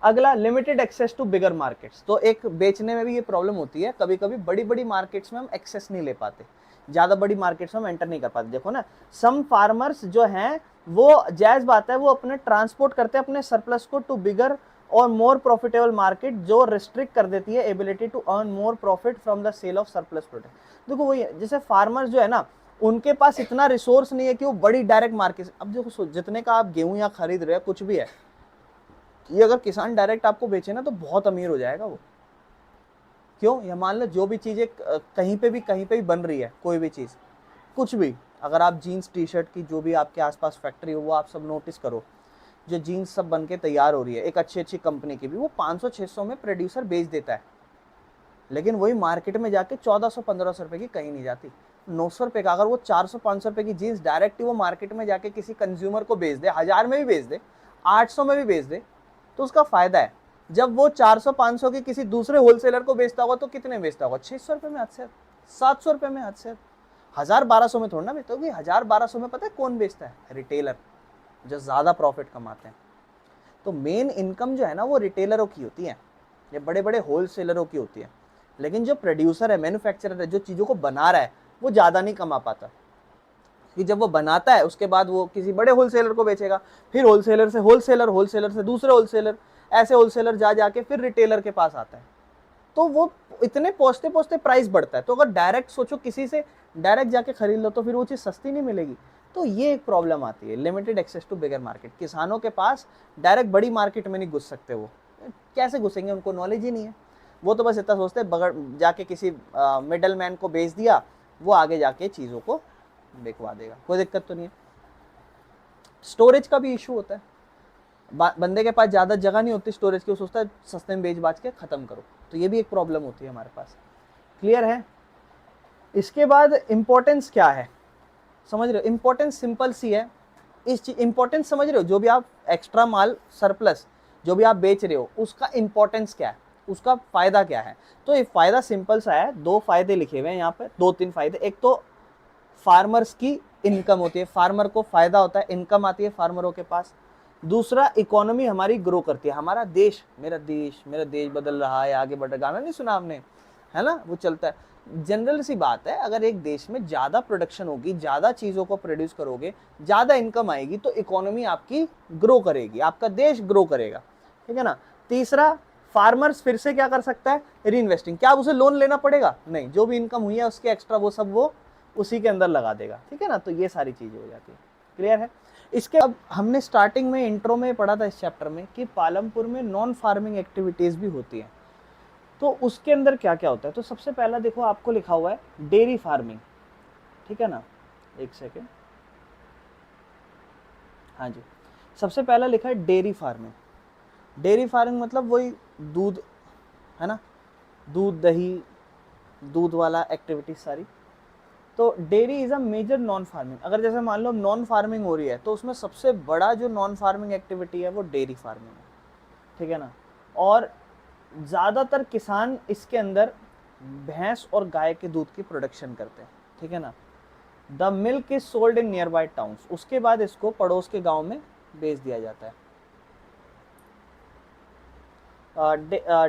अगला, limited access to bigger markets. तो एक बेचने में भी ये प्रॉब्लम होती है, कभी कभी बड़ी बड़ी मार्केट्स में हम एक्सेस नहीं ले पाते, ज्यादा बड़ी मार्केट्स में हम एंटर नहीं कर पाते। देखो ना, सम फार्मर्स जो हैं वो, जायज बात है, वो अपने ट्रांसपोर्ट करते हैं अपने सरप्लस को टू बिगर और मोर प्रॉफिटेबल मार्केट, जो रिस्ट्रिक्ट कर देती है ability to earn more profit from the sale of surplus product. देखो वही है, जैसे फार्मर्स जो है ना, उनके पास इतना रिसोर्स नहीं है कि वो बड़ी डायरेक्ट मार्केट, अब देखो जितने का आप गेहूं या खरीद रहे हो कुछ भी है, ये अगर किसान डायरेक्ट आपको बेचे ना तो बहुत अमीर हो जाएगा वो। क्यों, या मान लो जो भी चीजें कहीं पे भी बन रही है, कोई भी चीज, कुछ भी, अगर आप जीन्स टी शर्ट की जो भी आपके आसपास फैक्ट्री हो वो आप सब नोटिस करो, जो जीन्स सब बन के तैयार हो रही है एक अच्छी अच्छी कंपनी की भी, वो 500-600 में प्रोड्यूसर बेच देता है, लेकिन वही मार्केट में जाके 1400-1500 रुपए की कहीं नहीं जाती, 900 रुपए का। अगर वो 400-500 रुपए की जीन्स डायरेक्ट वो मार्केट में जाके किसी कंज्यूमर को बेच दे, 1000 में भी बेच दे, 800 में भी बेच दे, तो उसका फायदा है। जब वो 400-500 की किसी दूसरे होलसेलर को बेचता होगा तो कितने बेचता होगा, 600 रुपए में हद से, 700 रुपए में हद से, 1000-1200 में थोड़ा ना बेचता होगी। 1000-1200 में पता है कौन बेचता है, रिटेलर, जो ज्यादा प्रॉफिट कमाते हैं। तो मेन इनकम जो है ना वो रिटेलरों की होती है, या बड़े बड़े होलसेलरों की होती है। लेकिन जो प्रोड्यूसर है, मैन्युफैक्चरर है, जो चीजों को बना रहा है, वो ज्यादा नहीं कमा पाता, कि जब वो बनाता है उसके बाद वो किसी बड़े होलसेलर को बेचेगा, फिर होलसेलर से होलसेलर, होलसेलर से दूसरे होलसेलर, ऐसे होलसेलर जा जाके फिर रिटेलर के पास आता है। तो वो इतने पहुंचते पहुंचते प्राइस बढ़ता है। तो अगर डायरेक्ट सोचो किसी से डायरेक्ट जाके खरीद लो तो फिर वो चीज सस्ती नहीं मिलेगी। तो ये एक प्रॉब्लम आती है, limited access to bigger market. किसानों के पास डायरेक्ट बड़ी मार्केट में नहीं घुस सकते, वो कैसे घुसेंगे, उनको नॉलेज ही नहीं है। वो तो बस इतना सोचते हैं बगड़ जाके किसी मिडल मैन को बेच दिया, वो आगे जाके चीज़ों को बिकवा देगा, कोई दिक्कत तो नहीं है। स्टोरेज का भी इशू होता है, बंदे के पास ज़्यादा जगह नहीं होती स्टोरेज की, वो सोचता है सस्ते में बेच बाच के ख़त्म करो, तो ये भी एक प्रॉब्लम होती है हमारे पास। क्लियर है? इसके बाद इम्पोर्टेंस क्या है, समझ रहे हो? इम्पोर्टेंस सिंपल सी है, इस चीज इम्पोर्टेंस समझ रहे हो? जो भी आप एक्स्ट्रा माल सरप्लस जो भी आप बेच रहे हो उसका इम्पोर्टेंस क्या है, उसका फायदा क्या है? तो ये फायदा सिंपल सा है, दो फायदे लिखे हुए हैं यहाँ पे, दो तीन फायदे। एक तो फार्मर्स की इनकम होती है, फार्मर को फायदा होता है, इनकम आती है फार्मरों के पास। दूसरा, इकोनॉमी हमारी ग्रो करती है, हमारा देश, मेरा देश बदल रहा है, आगे बढ़ रहा। गाना नहीं सुना आपने, है ना, वो चलता है। जनरल सी बात है, अगर एक देश में ज्यादा प्रोडक्शन होगी, ज्यादा चीजों को प्रोड्यूस करोगे, ज्यादा इनकम आएगी, तो इकोनॉमी आपकी ग्रो करेगी, आपका देश ग्रो करेगा, ठीक है ना। तीसरा, फार्मर्स फिर से क्या कर सकता है, री इन्वेस्टिंग। क्या उसे लोन लेना पड़ेगा? नहीं, जो भी इनकम हुई है उसके एक्स्ट्रा वो सब वो उसी के अंदर लगा देगा, ठीक है ना। तो ये सारी चीजें हो जाती है। क्लियर है? इसके अब हमने स्टार्टिंग में इंट्रो में पढ़ा था इस चैप्टर में कि पालमपुर में नॉन फार्मिंग एक्टिविटीज भी होती हैं, तो उसके अंदर क्या क्या होता है। तो सबसे पहला देखो, आपको लिखा हुआ है डेयरी फार्मिंग, ठीक है ना, एक सेकेंड, हाँ जी, सबसे पहला लिखा है डेयरी फार्मिंग। डेयरी फार्मिंग मतलब वही दूध, है ना, दूध दही, दूध वाला एक्टिविटीज सारी। तो dairy is a major non farming. अगर जैसे मान लो नॉन फार्मिंग हो रही है, तो उसमें सबसे बड़ा जो नॉन फार्मिंग एक्टिविटी है वो डेयरी फार्मिंग है, ठीक है ना। और ज़्यादातर किसान इसके अंदर भैंस और गाय के दूध की प्रोडक्शन करते हैं, ठीक है ना। The milk is sold in near by towns, उसके बाद इसको पड़ोस के गांव में बेच दिया जाता है।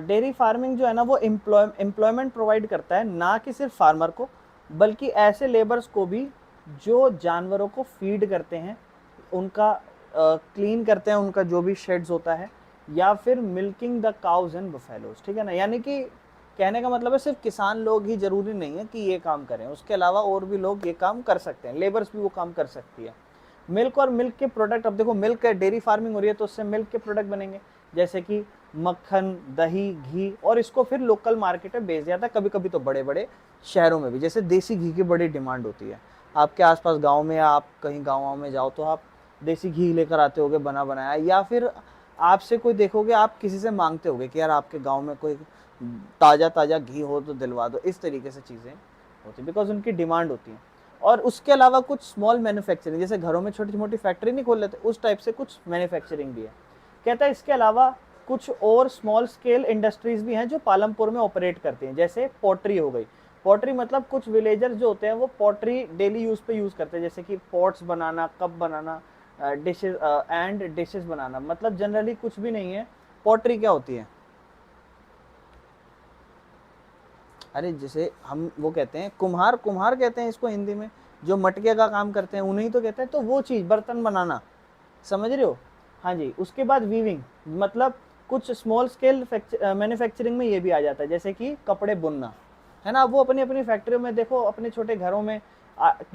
डेयरी फार्मिंग जो है ना वो एम्प्लॉयमेंट प्रोवाइड करता है, ना कि सिर्फ फार्मर को, बल्कि ऐसे लेबर्स को भी जो जानवरों को फीड करते हैं, उनका क्लीन करते हैं, उनका जो भी शेड्स होता है, या फिर milking the cows and buffaloes, ठीक है ना। यानी कि कहने का मतलब है सिर्फ किसान लोग ही जरूरी नहीं है कि ये काम करें, उसके अलावा और भी लोग ये काम कर सकते हैं, लेबर्स भी वो काम कर सकती है। मिल्क और मिल्क के प्रोडक्ट, अब देखो मिल्क डेयरी फार्मिंग हो रही है तो उससे मिल्क के प्रोडक्ट बनेंगे, जैसे कि मक्खन, दही, घी, और इसको फिर लोकल मार्केट में बेच दिया जाता है, कभी कभी तो बड़े बड़े शहरों में भी। जैसे देसी घी की बड़ी डिमांड होती है, आपके आसपास गांव में, आप कहीं गाँव में जाओ तो आप देसी घी लेकर आते होगे बना बनाया, या फिर आपसे कोई देखोगे, आप किसी से मांगते होगे कि यार आपके गांव में कोई ताज़ा ताज़ा घी हो तो दिलवा दो, इस तरीके से चीज़ें होती, बिकॉज उनकी डिमांड होती है। और उसके अलावा कुछ स्मॉल मैन्युफैक्चरिंग, जैसे घरों में छोटी मोटी फैक्ट्री नहीं खोल लेते, उस टाइप से कुछ मैन्युफैक्चरिंग भी है। कहता है इसके अलावा कुछ और स्मॉल स्केल इंडस्ट्रीज भी हैं जो पालमपुर में ऑपरेट करती हैं, जैसे पॉटरी हो गई। पॉटरी मतलब कुछ विलेजर्स जो होते हैं वो पॉटरी डेली यूज पे यूज करते हैं, जैसे कि पॉट्स बनाना, कप बनाना, डिशेज एंड डिशेज बनाना। मतलब जनरली कुछ भी नहीं है। पॉटरी क्या होती है, अरे जैसे हम वो कहते हैं कुम्हार, कुम्हार कहते हैं इसको हिंदी में, जो मटके का काम करते हैं उन्हें तो कहते हैं। तो वो चीज़, बर्तन बनाना, समझ रहे हो? हाँ जी। उसके बाद वीविंग, मतलब कुछ स्मॉल स्केल मैन्युफैक्चरिंग में ये भी आ जाता है, जैसे कि कपड़े बुनना, है ना। वो अपनी अपनी फैक्ट्रियों में देखो, अपने छोटे घरों में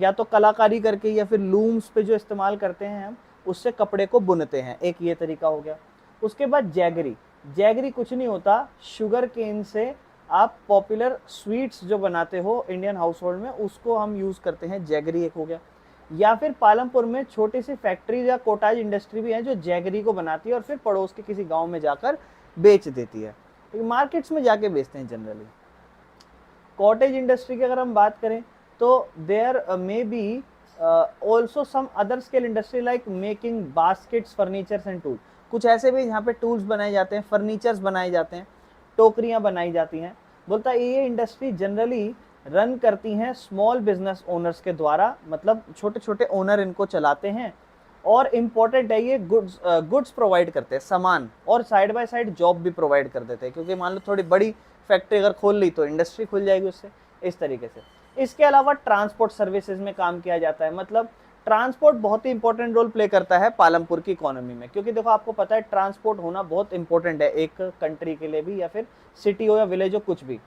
या तो कलाकारी करके या फिर लूम्स पे जो इस्तेमाल करते हैं हम, उससे कपड़े को बुनते हैं, एक ये तरीका हो गया। उसके बाद जैगरी, जैगरी कुछ नहीं होता, शुगर केन से आप पॉपुलर स्वीट्स जो बनाते हो इंडियन हाउस होल्ड में, उसको हम यूज़ करते हैं, जैगरी एक हो गया। या फिर पालमपुर में छोटी सी फैक्ट्री या कोटाज इंडस्ट्री भी है जो जैगरी को बनाती है और फिर पड़ोस के किसी गांव में जाकर बेच देती है, मार्केट्स में जाके बेचते हैं जनरली। कॉटेज इंडस्ट्री की अगर हम बात करें तो there may be also some other scale industry like making baskets, furnitures and tool. कुछ ऐसे भी यहाँ पे टूल्स बनाए जाते हैं, फर्नीचर्स बनाए जाते हैं, टोकरियाँ बनाई जाती हैं। बोलता है ये इंडस्ट्री जनरली रन करती हैं स्मॉल बिजनेस ओनर्स के द्वारा, मतलब छोटे छोटे ओनर इनको चलाते हैं। और इम्पोर्टेंट है ये गुड्स प्रोवाइड करते हैं, सामान, और साइड बाय साइड जॉब भी प्रोवाइड कर देते हैं, क्योंकि मान लो थोड़ी बड़ी फैक्ट्री अगर खोल ली तो इंडस्ट्री खुल जाएगी उससे, इस तरीके से। इसके अलावा ट्रांसपोर्ट सर्विसेज में काम किया जाता है, मतलब ट्रांसपोर्ट बहुत ही इंपॉर्टेंट रोल प्ले करता है पालमपुर की इकोनॉमी में, क्योंकि देखो आपको पता है ट्रांसपोर्ट होना बहुत इंपॉर्टेंट है एक कंट्री के लिए भी, या फिर सिटी हो या विलेज हो, कुछ भी।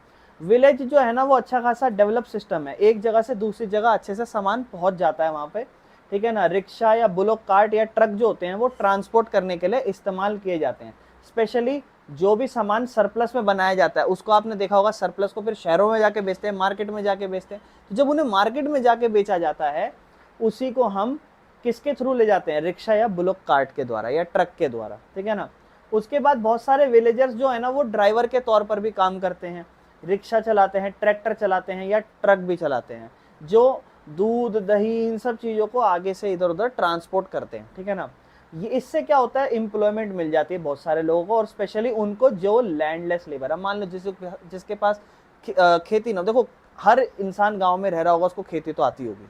विलेज जो है ना वो अच्छा खासा डेवलप सिस्टम है, एक जगह से दूसरी जगह अच्छे से सामान पहुंच जाता है वहाँ पे, ठीक है ना। रिक्शा या बुलोक कार्ट या ट्रक जो होते हैं वो ट्रांसपोर्ट करने के लिए इस्तेमाल किए जाते हैं। स्पेशली जो भी सामान सरप्लस में बनाया जाता है उसको आपने देखा होगा, सरप्लस को फिर शहरों में जाके बेचते हैं, मार्केट में जाके बेचते हैं। तो जब उन्हें मार्केट में जाके बेचा जाता है उसी को हम किसके थ्रू ले जाते हैं, रिक्शा या बुलक कार्ट के द्वारा या ट्रक के द्वारा, ठीक है ना। उसके बाद बहुत सारे विलेजर्स जो है ना वो ड्राइवर के तौर पर भी काम करते हैं, रिक्शा चलाते हैं, ट्रैक्टर चलाते हैं या ट्रक भी चलाते हैं, जो दूध दही इन सब चीज़ों को आगे से इधर उधर ट्रांसपोर्ट करते हैं, ठीक है ना। ये इससे क्या होता है, एम्प्लॉयमेंट मिल जाती है बहुत सारे लोगों को, और स्पेशली उनको जो लैंडलेस लेबर है। मान लो जिसके पास खेती ना हो, देखो हर इंसान गांव में रह रहा होगा, उसको खेती तो आती होगी,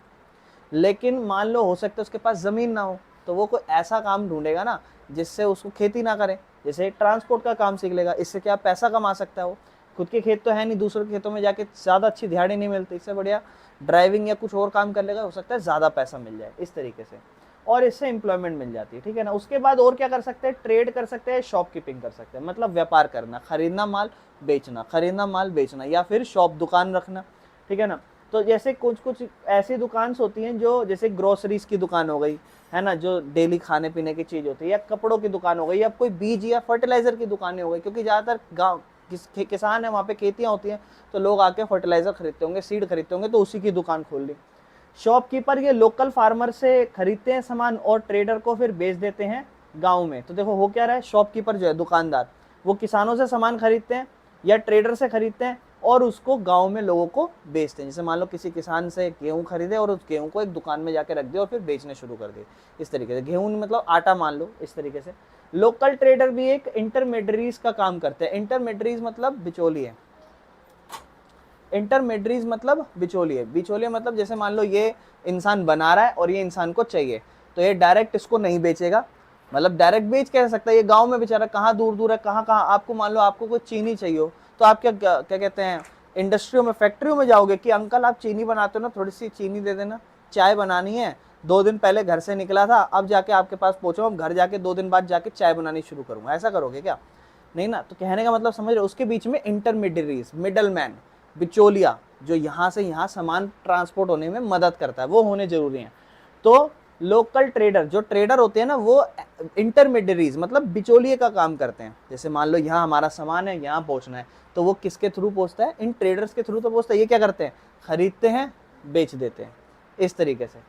लेकिन मान लो हो सकता है उसके पास ज़मीन ना हो, तो वो कोई ऐसा काम ढूंढेगा ना जिससे उसको खेती ना करे, जैसे ट्रांसपोर्ट का काम सीख लेगा, इससे क्या पैसा कमा सकता है वो। खुद के खेत तो है नहीं, दूसरे के खेतों में जाके ज़्यादा अच्छी दिहाड़ी नहीं मिलती, इससे बढ़िया ड्राइविंग या कुछ और काम कर लेगा, हो सकता है ज़्यादा पैसा मिल जाए इस तरीके से, और इससे एम्प्लॉयमेंट मिल जाती है, ठीक है ना। उसके बाद और क्या कर सकते हैं, ट्रेड कर सकते हैं, शॉपकीपिंग कर सकते हैं, मतलब व्यापार करना, खरीदना माल बेचना, खरीदना माल बेचना, या फिर शॉप दुकान रखना, ठीक है ना। तो जैसे कुछ कुछ ऐसी दुकान होती हैं जो जैसे ग्रोसरीज की दुकान हो गई, है ना, जो डेली खाने पीने की चीज़ होती है, या कपड़ों की दुकान हो गई, या कोई बीज या फर्टिलाइजर की दुकानें हो गई, क्योंकि ज़्यादातर गाँव किसान है, वहाँ पे खेतियाँ होती हैं, तो लोग आके फर्टिलाइजर खरीदते होंगे, सीड खरीदते होंगे, तो उसी की दुकान खोल ली। शॉपकीपर ये लोकल फार्मर से खरीदते हैं सामान और ट्रेडर को फिर बेच देते हैं गाँव में। तो देखो हो क्या रहा है, शॉपकीपर जो है दुकानदार, वो किसानों से सामान खरीदते हैं या ट्रेडर से खरीदते हैं और उसको गांव में लोगों को बेचते हैं। जैसे मान लो किसी किसान से गेहूं खरीदे और उस गेहूं को एक दुकान में जाके रख दिया और फिर बेचने शुरू कर दिए, इस तरीके से। गेहूं मतलब आटा मान लो, इस तरीके से। लोकल ट्रेडर भी एक इंटरमीडियरीज का काम करते हैं। इंटरमीडियरीज मतलब बिचौलिए, इंटरमीडियरीज मतलब बिचौलिए। बिचौलिए मतलब जैसे मान लो ये इंसान बना रहा है और ये इंसान को चाहिए, तो ये डायरेक्ट इसको नहीं बेचेगा, मतलब डायरेक्ट बेच कह सकता है, ये गांव में बेचारा कहाँ दूर दूर है, कहाँ कहाँ, आपको मान लो आपको कोई चीनी चाहिए हो, तो आप क्या क्या कहते हैं, इंडस्ट्रियों में फैक्ट्रियों में जाओगे कि अंकल आप चीनी बनाते हो ना, थोड़ी सी चीनी दे देना, चाय बनानी है, 2 दिन पहले घर से निकला था, अब जाके आपके पास पहुंचा हूं, घर जाके 2 दिन बाद जाके चाय बनानी शुरू करूंगा, ऐसा करोगे क्या? नहीं ना। तो कहने का मतलब समझ रहे हो, उसके बीच में इंटरमीडियरीज, मिडल मैन, बिचौलिया, जो यहाँ से यहाँ सामान ट्रांसपोर्ट होने में मदद करता है, वो होने जरूरी है। तो लोकल ट्रेडर, जो ट्रेडर होते हैं ना, वो इंटरमीडियरीज मतलब बिचौलिए का काम करते हैं। जैसे मान लो यहाँ हमारा सामान है, यहाँ पहुँचना है, तो वो किसके थ्रू पहुँचता है, इन ट्रेडर्स के थ्रू तो पहुँचता है। ये क्या करते हैं, खरीदते हैं, बेच देते हैं, इस तरीके से।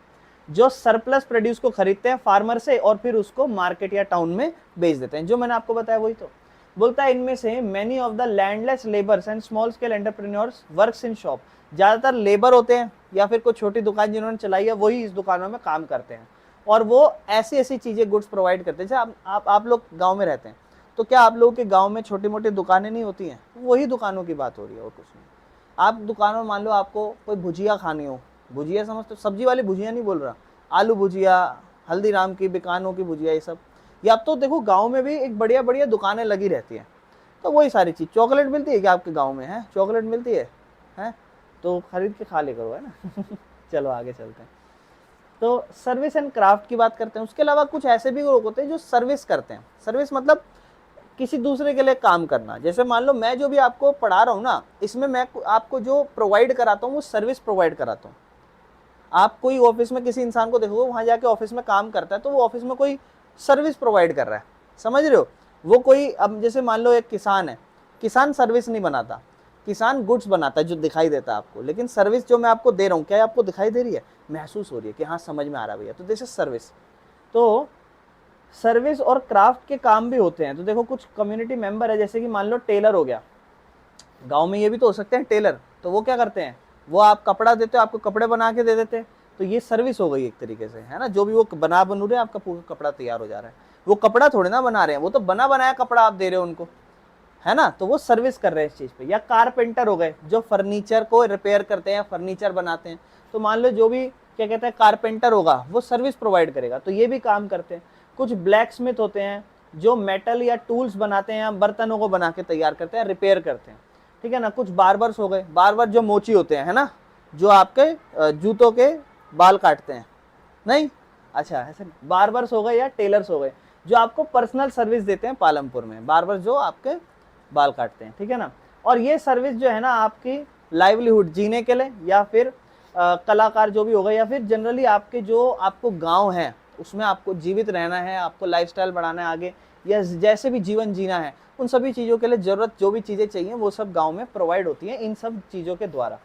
जो सरप्लस प्रोड्यूस को खरीदते हैं फार्मर से और फिर उसको मार्केट या टाउन में बेच देते हैं, जो मैंने आपको बताया वही। तो बोलता है इनमें से many of the landless labours and small scale entrepreneurs works in shop. ज़्यादातर लेबर होते हैं या फिर कोई छोटी दुकान जिन्होंने चलाई है, वही इस दुकानों में काम करते हैं, और वो ऐसी ऐसी चीज़ें, गुड्स प्रोवाइड करते हैं। जैसे आप लोग गांव में रहते हैं, तो क्या आप लोगों के गांव में छोटी मोटी दुकानें नहीं होती हैं? वही दुकानों की बात हो रही है और कुछ नहीं। आप दुकानों में मान लो आपको कोई भुजिया खानी हो, भुजिया समझते हो, सब्जी वाली भुजिया नहीं बोल रहा, आलू भुजिया, हल्दीराम की, बिकानों की भुजिया, ये सब। या अब तो देखो गाँव में भी एक बढ़िया बढ़िया दुकानें लगी रहती हैं, तो वही सारी चीज़। चॉकलेट मिलती है क्या आपके गांव में? है चॉकलेट मिलती है? तो खरीद के खा ले करो, है ना। चलो आगे चलते हैं। तो सर्विस एंड क्राफ्ट की बात करते हैं। उसके अलावा कुछ ऐसे भी लोग होते हैं जो सर्विस करते हैं। सर्विस मतलब किसी दूसरे के लिए काम करना। जैसे मान लो मैं जो भी आपको पढ़ा रहा हूँ ना, इसमें मैं आपको जो प्रोवाइड कराता हूँ वो सर्विस प्रोवाइड कराता हूँ। आप कोई ऑफिस में किसी इंसान को देखोगे, वहाँ जाके ऑफिस में काम करता है, तो वो ऑफिस में कोई सर्विस प्रोवाइड कर रहा है, समझ रहे हो। वो कोई, अब जैसे मान लो एक किसान है, किसान सर्विस नहीं बनाता, किसान गुड्स बनाता है जो दिखाई देता है आपको, लेकिन सर्विस जो मैं आपको दे रहा हूँ, क्या आपको दिखाई दे रही है, महसूस हो रही है कि हाँ समझ में आ रहा है भैया, तो दिस इज सर्विस। तो सर्विस और क्राफ्ट के काम भी होते हैं। तो देखो कुछ कम्युनिटी मेंबर है, जैसे कि मान लो टेलर हो गया, गांव में ये भी तो हो सकते हैं टेलर, तो वो क्या करते हैं, वो आप कपड़ा देते हो, आपको कपड़े बना के दे देते हैं, तो ये सर्विस हो गई एक तरीके से, है ना। जो भी वो बनू रहे हैं, आपका पूरा कपड़ा तैयार हो जा रहा है, वो कपड़ा थोड़े ना बना रहे हैं, वो तो बना बनाया कपड़ा आप दे रहे हो उनको, है ना, तो वो सर्विस कर रहे हैं इस चीज़ पे। या कारपेंटर हो गए, जो फर्नीचर को रिपेयर करते हैं, फर्नीचर बनाते हैं, तो मान लो जो भी क्या कहते हैं कारपेंटर होगा, वो सर्विस प्रोवाइड करेगा, तो ये भी काम करते हैं। कुछ ब्लैक स्मिथ होते हैं, जो मेटल या टूल्स बनाते हैं, या बर्तनों को बना के तैयार करते हैं, रिपेयर करते हैं, ठीक है ना। कुछ बार्बर्स हो गए, बार्बर जो मोची होते हैं, है ना, जो आपके जूतों के बाल काटते हैं, नहीं, अच्छा ऐसे बार्बर्स हो गए, या टेलर्स हो गए, जो आपको पर्सनल सर्विस देते हैं पालमपुर में, बार्बर जो आपके बाल काटते हैं, ठीक है ना। और ये सर्विस जो है ना आपकी लाइवलीहुड, जीने के लिए, या फिर कलाकार जो भी होगा, या फिर जनरली आपके जो आपको गांव है उसमें आपको जीवित रहना है, आपको लाइफस्टाइल बढ़ाना है आगे, या जैसे भी जीवन जीना है, उन सभी चीज़ों के लिए ज़रूरत जो भी चीज़ें चाहिए वो सब गांव में प्रोवाइड होती हैं इन सब चीज़ों के द्वारा,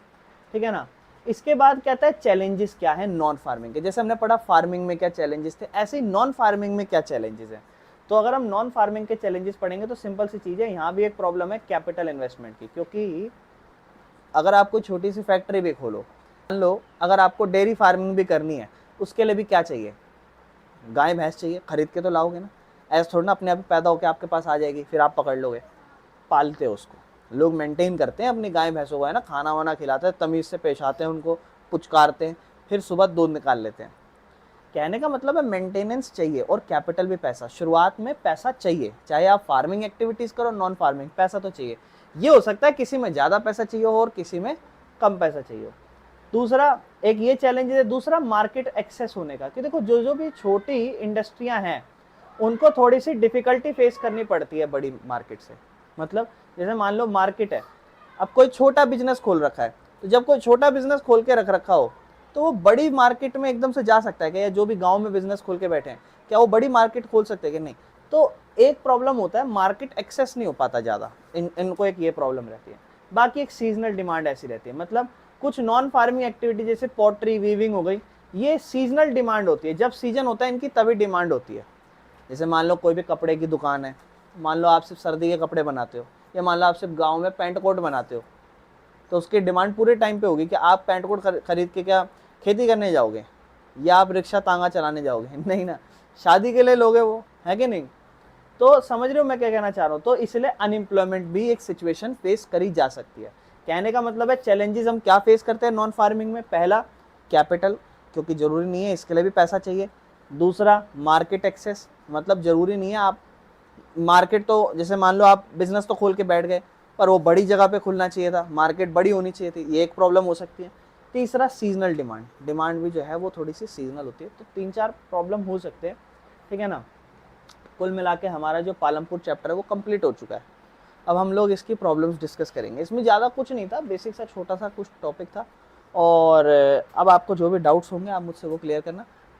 ठीक है ना। इसके बाद कहता है चैलेंजेस क्या है नॉन फार्मिंग के। जैसे हमने पढ़ा फार्मिंग में क्या चैलेंजेस थे, ऐसे ही नॉन फार्मिंग में क्या चैलेंजेस हैं। तो अगर हम नॉन फार्मिंग के चैलेंजेस पढ़ेंगे तो सिंपल सी चीज़ है, यहाँ भी एक प्रॉब्लम है कैपिटल इन्वेस्टमेंट की। क्योंकि अगर आप कोई छोटी सी फैक्ट्री भी खोलो, मान लो अगर आपको डेयरी फार्मिंग भी करनी है, उसके लिए भी क्या चाहिए, गाय भैंस चाहिए, खरीद के तो लाओगे ना, ऐसा थोड़ा ना अपने आप पैदा होकर आपके पास आ जाएगी फिर आप पकड़ लोगे। पालते हो उसको, लोग मेंटेन करते हैं अपनी गाय भैंसों को, है ना, खाना वाना खिलाते हैं, तमीज़ से पेश आते हैं, उनको पुचकारते हैं, फिर सुबह दूध निकाल लेते हैं। कहने का मतलब है मेंटेनेंस चाहिए और कैपिटल भी पैसा, शुरुआत में पैसा चाहिए, चाहे आप फार्मिंग एक्टिविटीज़ करो नॉन फार्मिंग, पैसा तो चाहिए। ये हो सकता है किसी में ज़्यादा पैसा चाहिए हो और किसी में कम पैसा चाहिए हो। दूसरा एक ये चैलेंज है, दूसरा मार्केट एक्सेस होने का, कि देखो जो जो भी छोटी इंडस्ट्रियां हैं उनको थोड़ी सी डिफिकल्टी फेस करनी पड़ती है बड़ी मार्केट से। मतलब जैसे मान लो मार्केट है, अब कोई छोटा बिजनेस खोल रखा है, तो जब कोई छोटा बिजनेस खोल के रख रखा हो तो वो बड़ी मार्केट में एकदम से जा सकता है क्या, जो भी गांव में बिजनेस खोल के बैठे हैं क्या वो बड़ी मार्केट खोल सकते हैं कि नहीं। तो एक प्रॉब्लम होता है मार्केट एक्सेस नहीं हो पाता ज़्यादा, इनको एक ये प्रॉब्लम रहती है। बाकी एक सीजनल डिमांड ऐसी रहती है, मतलब कुछ नॉन फार्मिंग एक्टिविटी जैसे पॉटरी वीविंग हो गई, ये सीजनल डिमांड होती है, जब सीजन होता है इनकी तभी डिमांड होती है। जैसे मान लो कोई भी कपड़े की दुकान है, मान लो आप सिर्फ सर्दी के कपड़े बनाते हो, या मान लो आप सिर्फ गाँव में पैंट कोट बनाते हो, तो उसकी डिमांड पूरे टाइम पे होगी कि आप पैंट कोट खरीद के क्या खेती करने जाओगे, या आप रिक्शा तांगा चलाने जाओगे, नहीं ना, शादी के लिए लोगे वो, है कि नहीं। तो समझ रहे हो मैं क्या कहना चाह रहा हूँ। तो इसलिए अनएम्प्लॉयमेंट भी एक सिचुएशन फेस करी जा सकती है। कहने का मतलब है चैलेंजेस हम क्या फेस करते हैं नॉन फार्मिंग में, पहला कैपिटल, क्योंकि ज़रूरी नहीं है, इसके लिए भी पैसा चाहिए। दूसरा मार्केट एक्सेस, मतलब ज़रूरी नहीं है आप मार्केट, तो जैसे मान लो आप बिजनेस तो खोल के बैठ गए पर वो बड़ी जगह पे खुलना चाहिए था, मार्केट बड़ी होनी चाहिए थी, ये एक प्रॉब्लम हो सकती है। तीसरा सीजनल डिमांड, डिमांड भी जो है वो थोड़ी सी सीजनल होती है। तो 3-4 प्रॉब्लम हो सकते हैं, ठीक है ना। कुल मिला के हमारा जो पालमपुर चैप्टर है वो कंप्लीट हो चुका है। अब हम लोग इसकी प्रॉब्लम्स डिस्कस करेंगे। इसमें ज़्यादा कुछ नहीं था, बेसिक सा छोटा सा कुछ टॉपिक था, और अब आपको जो भी डाउट्स होंगे आप मुझसे वो क्लियर करना।